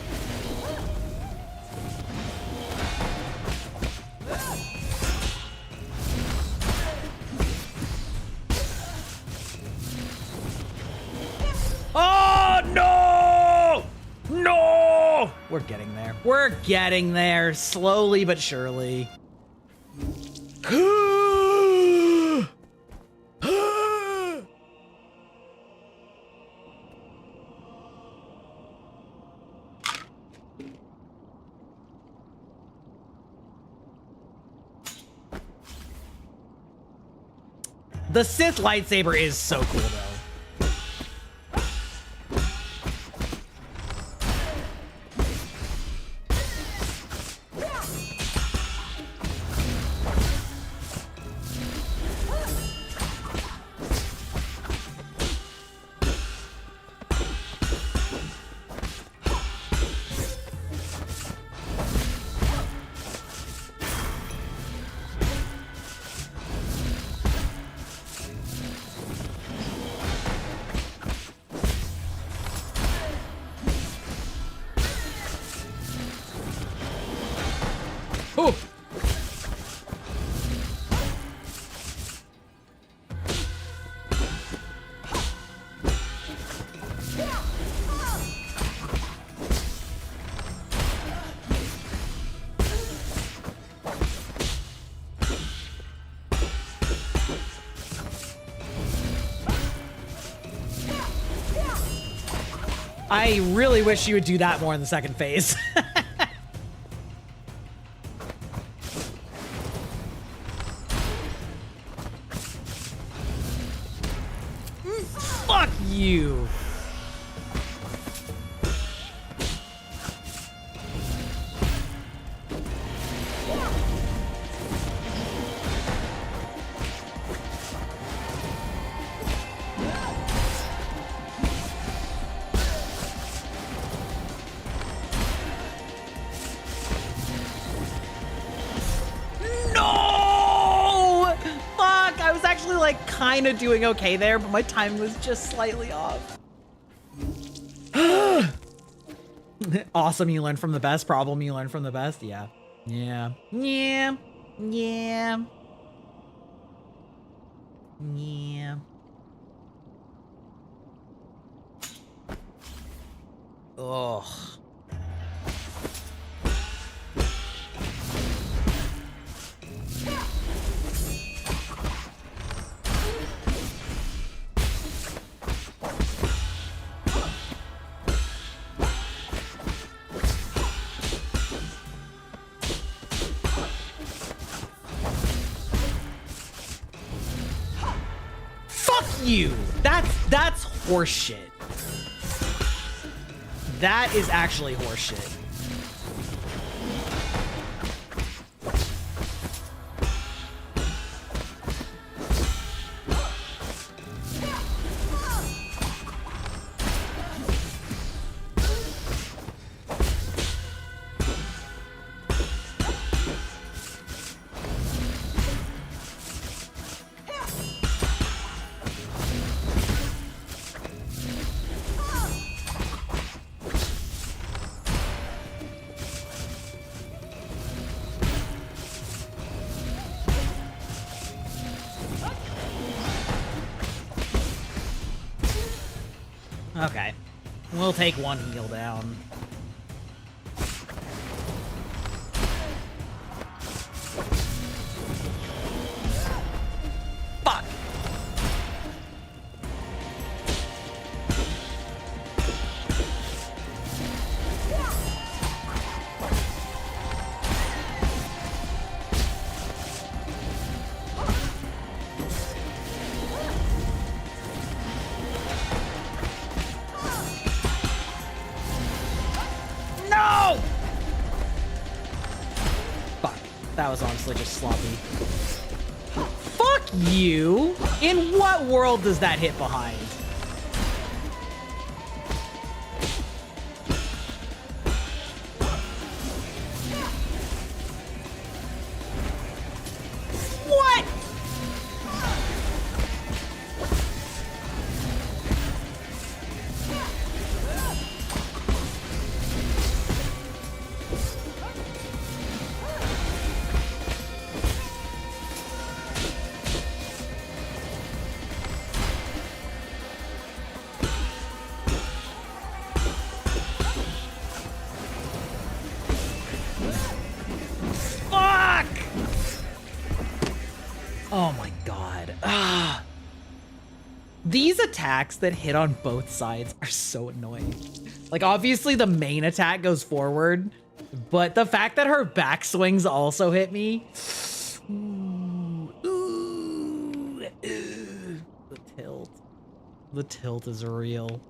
Oh, no! No! We're getting there. We're getting there, slowly but surely. The Sith lightsaber is so cool, though. Oh! I really wish you would do that more in the second phase. Fuck you. No! Fuck, I was actually like kind of doing okay there, but my timing was just slightly off. Awesome, you learn from the best. Problem, you learn from the best. Yeah. Yeah. Yeah. Yeah. Yeah. Ugh. you. That's horseshit. That is actually horseshit. Okay. We'll take one heal down. Fuck! No! Fuck. That was honestly just sloppy. Fuck you! In what world does that hit behind? What? Fuck! Oh my god. Ah. These attacks that hit on both sides are so annoying. Like, obviously the main attack goes forward, but the fact that her backswings also hit me. Ooh, the tilt. The tilt is real.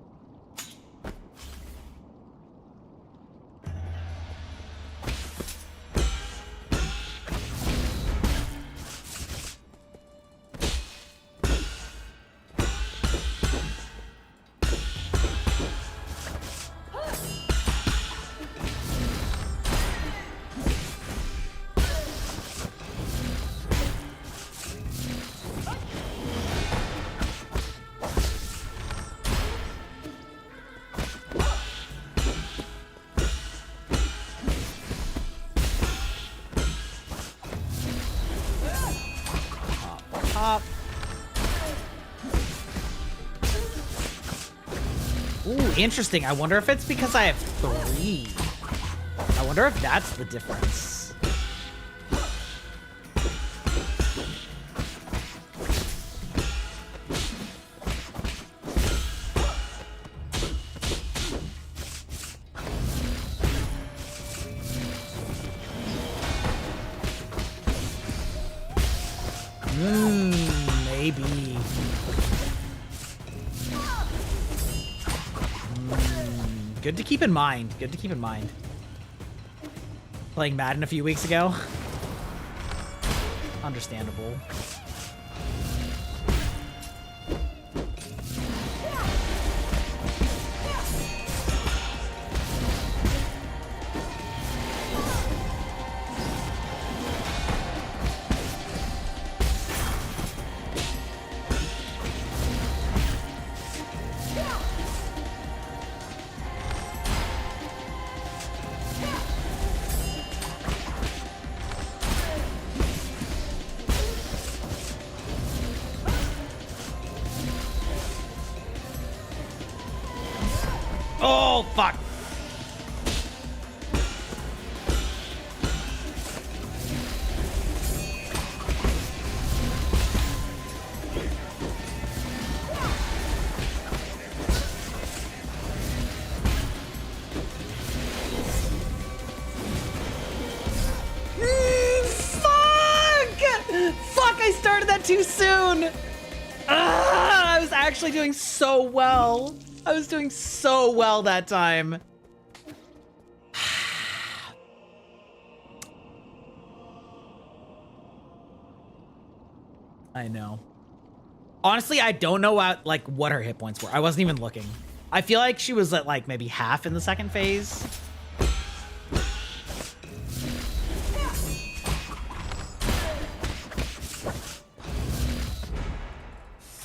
Pop. Ooh, interesting. I wonder if it's because I have 3. I wonder if that's the difference. Maybe. Good to keep in mind. Good to keep in mind. Playing Madden a few weeks ago. Understandable. Oh, fuck. Fuck! Fuck, I started that too soon. I actually doing so well. I was doing so well that time. I know. Honestly, I don't know what her hit points were. I wasn't even looking. I feel like she was at like maybe half in the second phase.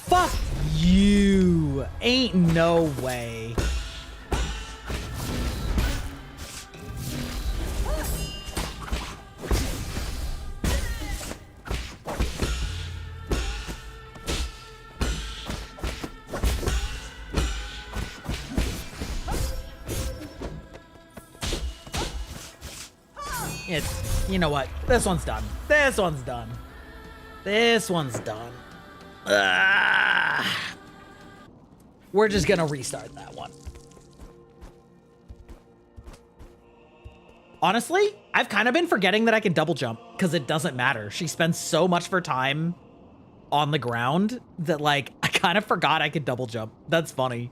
Fuck you. Ain't no way. You know what? This one's done. This one's done. This one's done. We're just gonna restart that one. Honestly, I've kind of been forgetting that I can double jump because it doesn't matter. She spends so much of her time on the ground that like I kind of forgot I could double jump. That's funny.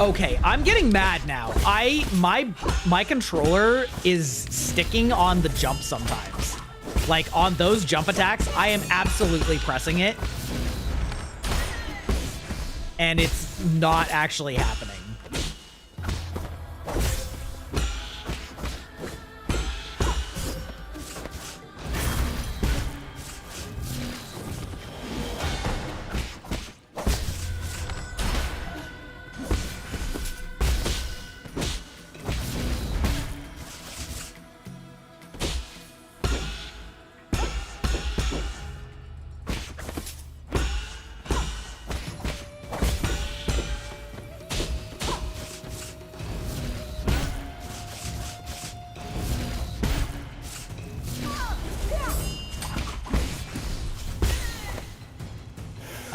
Okay, I'm getting mad now. My controller is sticking on the jump sometimes. Like on those jump attacks, I am absolutely pressing it. And it's not actually happening.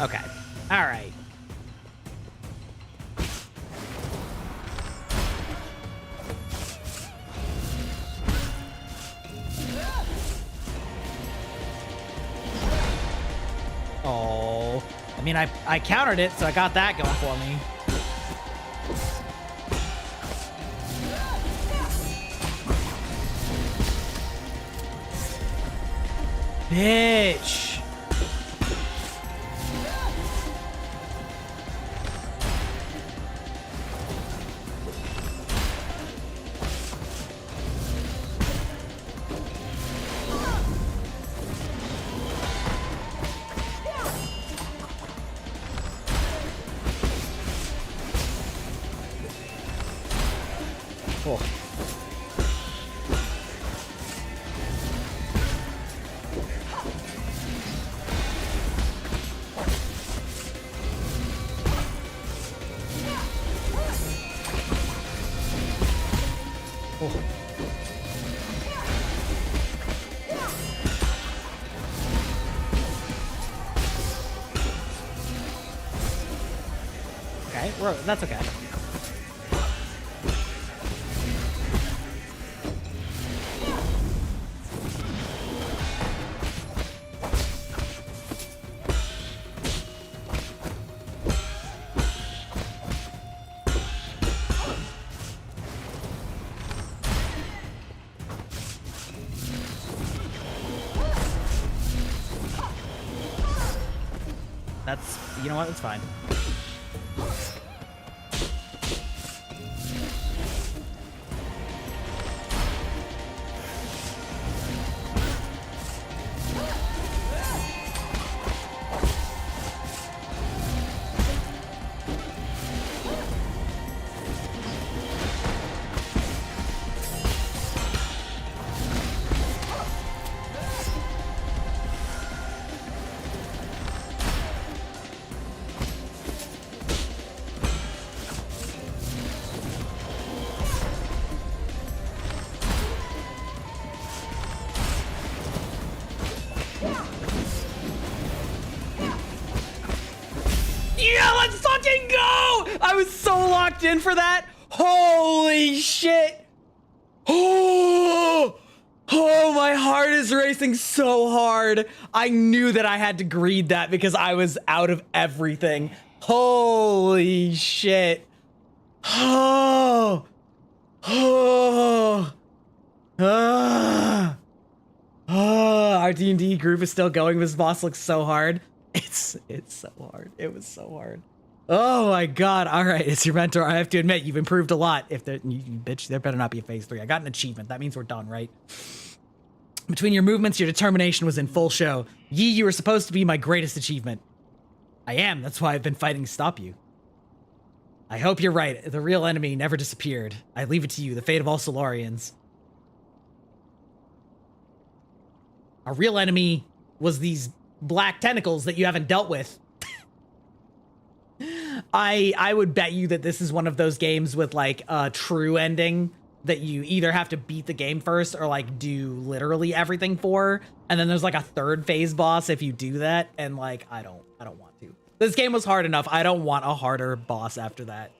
Okay. All right. Oh. I mean, I countered it, so I got that going for me. Bitch. Oh. Oh. Okay, that's okay. That's, you know what, it's fine. locked in for that? Holy shit. Oh, oh, my heart is racing so hard. I knew that I had to greed that because I was out of everything. Holy shit. Oh, oh, our D&D group is still going. This boss looks so hard. It's so hard. It was so hard. Oh my god. All right, it's your mentor. I have to admit, you've improved a lot. If there, you bitch, there better not be a phase 3. I got an achievement. That means we're done, right? Between your movements, your determination was in full show. Yi, you were supposed to be my greatest achievement. I am. That's why I've been fighting to stop you. I hope you're right. The real enemy never disappeared. I leave it to you, the fate of all Solarians. Our real enemy was these black tentacles that you haven't dealt with. I would bet you that this is one of those games with like a true ending that you either have to beat the game first or like do literally everything for, and then there's like a third phase boss if you do that, and like I don't want to. This game was hard enough. I don't want a harder boss after that.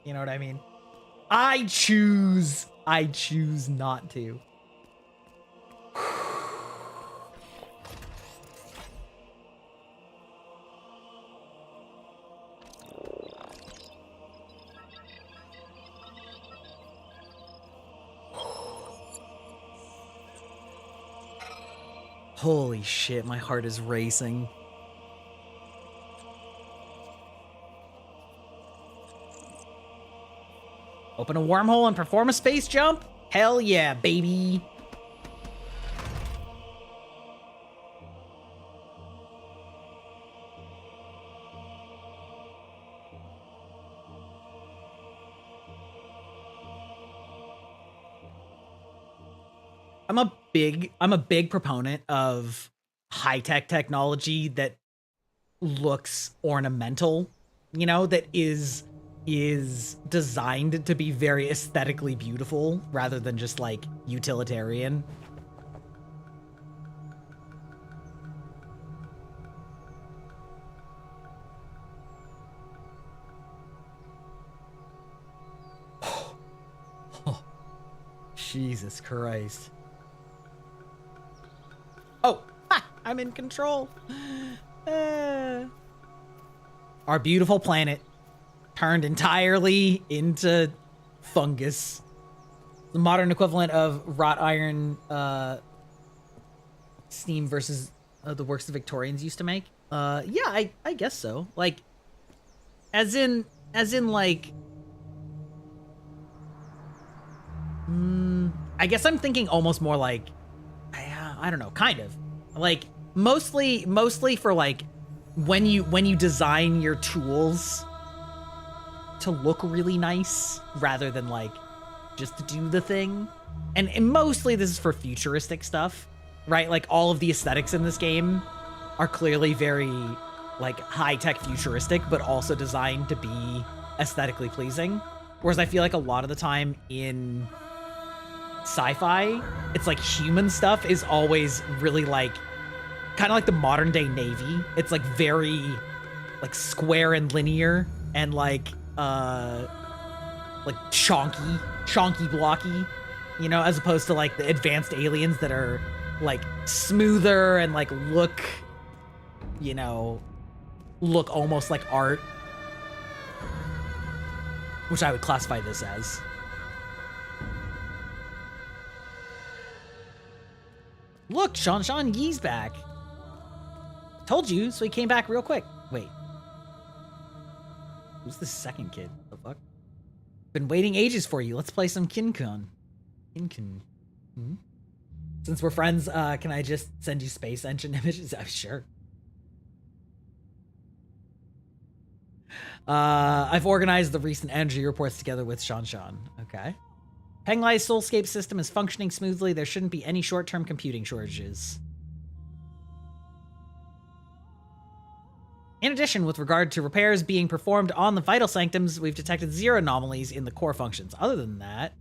You know what I mean? I choose not to. Holy shit, my heart is racing. Open a wormhole and perform a space jump? Hell yeah, baby. I'm a big proponent of high-tech technology that looks ornamental, you know, that is designed to be very aesthetically beautiful rather than just like utilitarian. Oh, Jesus Christ. Oh, ha, I'm in control. Our beautiful planet turned entirely into fungus. The modern equivalent of wrought iron steam versus the works the Victorians used to make. Yeah, I guess so. Like, as in like, I guess I'm thinking almost more like, I don't know, kind of like mostly for like when you design your tools to look really nice rather than like just to do the thing. And mostly this is for futuristic stuff, right? Like all of the aesthetics in this game are clearly very like high-tech futuristic, but also designed to be aesthetically pleasing. Whereas I feel like a lot of the time in sci-fi, it's like human stuff is always really like kind of like the modern day Navy. It's like very like square and linear and like chonky blocky, you know, as opposed to like the advanced aliens that are like smoother and like look, you know, look almost like art, which I would classify this as. Look, Sean Yee's back. Told you, so he came back real quick. Wait. Who's the second kid? The fuck? Been waiting ages for you. Let's play some Kinkun. Kinkun. Hmm? Since we're friends, can I just send you space engine images? Oh, sure. I've organized the recent energy reports together with Sean. Okay. Penglai's Soulscape system is functioning smoothly. There shouldn't be any short-term computing shortages. In addition, with regard to repairs being performed on the vital sanctums, we've detected 0 anomalies in the core functions. Other than that,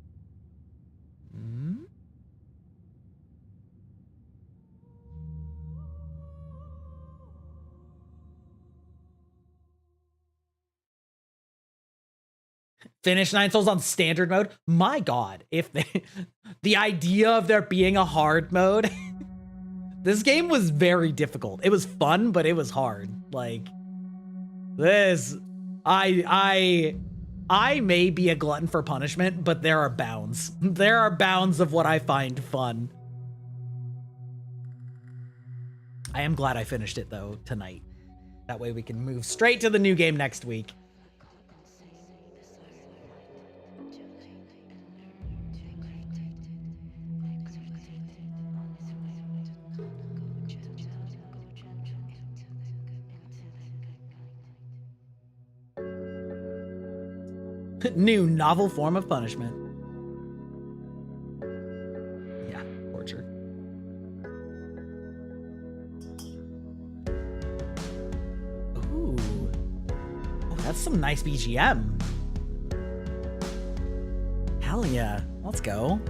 Finish 9 Souls on standard mode. My God, if the idea of there being a hard mode, this game was very difficult. It was fun, but it was hard. Like this, I may be a glutton for punishment, but there are bounds. There are bounds of what I find fun. I am glad I finished it though tonight. That way we can move straight to the new game next week. New novel form of punishment. Yeah, torture. Ooh. Oh, that's some nice BGM. Hell yeah. Let's go.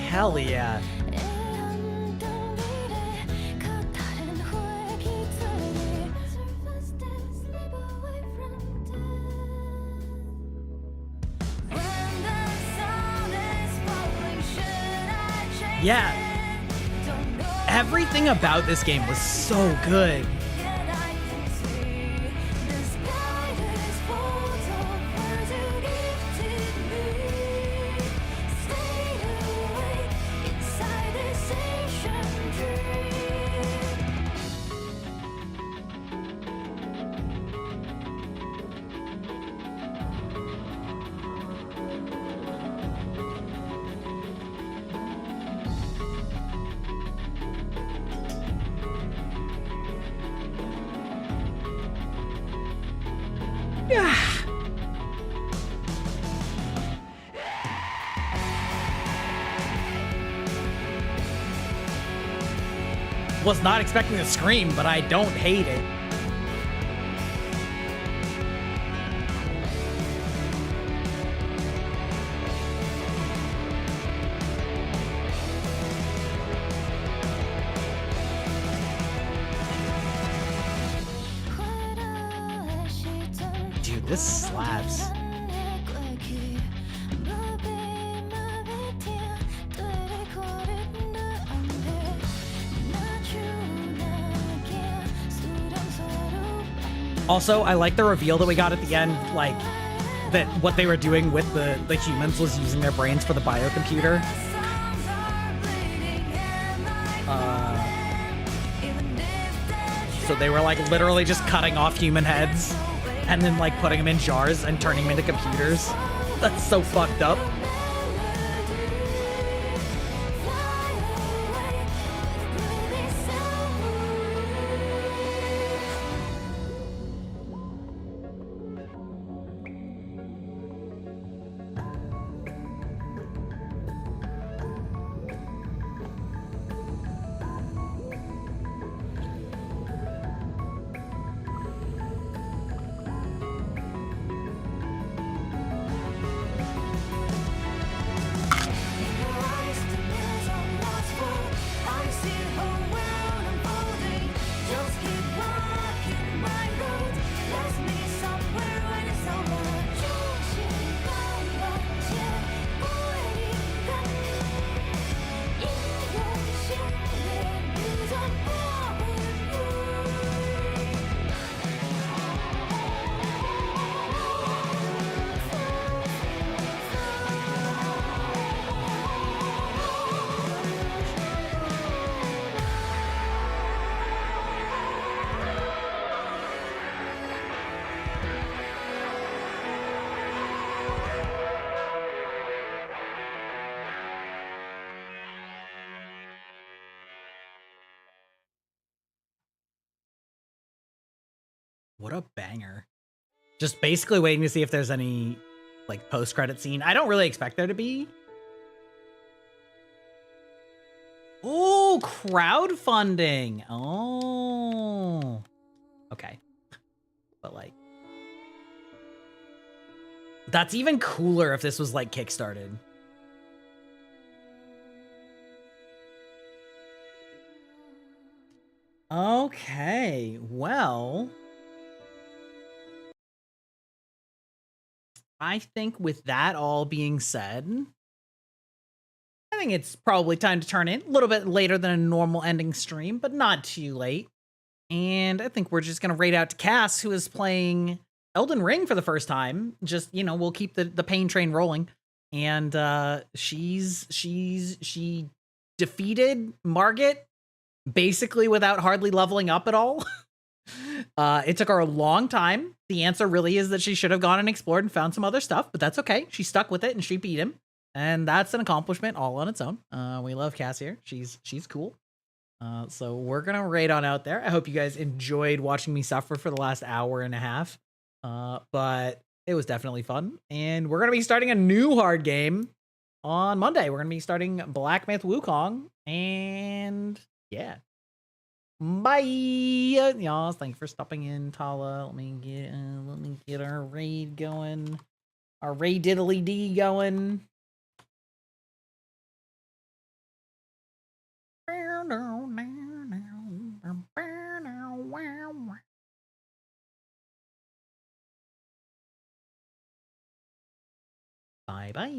Hell yeah. Yeah. Everything about this game was so good. Was not expecting to scream, but I don't hate it. Dude, this slaps. Also, I like the reveal that we got at the end, like, that what they were doing with the humans was using their brains for the biocomputer. So they were, like, literally just cutting off human heads and then, like, putting them in jars and turning them into computers. That's so fucked up. What a banger. Just basically waiting to see if there's any like post-credit scene. I don't really expect there to be. Oh, crowdfunding. Oh. Okay. But like that's even cooler if this was like kickstarted. Okay, well, I think with that all being said, I think it's probably time to turn in a little bit later than a normal ending stream, but not too late. And I think we're just going to raid out to Cass, who is playing Elden Ring for the first time. Just, you know, we'll keep the pain train rolling. And she defeated Margit basically without hardly leveling up at all. It took her a long time. The answer really is that she should have gone and explored and found some other stuff, but that's okay. She stuck with it and she beat him. And that's an accomplishment all on its own. We love Cass here. She's cool. So we're gonna raid on out there. I hope you guys enjoyed watching me suffer for the last hour and a half. But it was definitely fun. And we're gonna be starting a new hard game on Monday. We're gonna be starting Black Myth Wukong. And yeah. Bye, y'all. Thank you for stopping in, Tala. Let me get our raid going. Our raid diddly D going. Bye bye.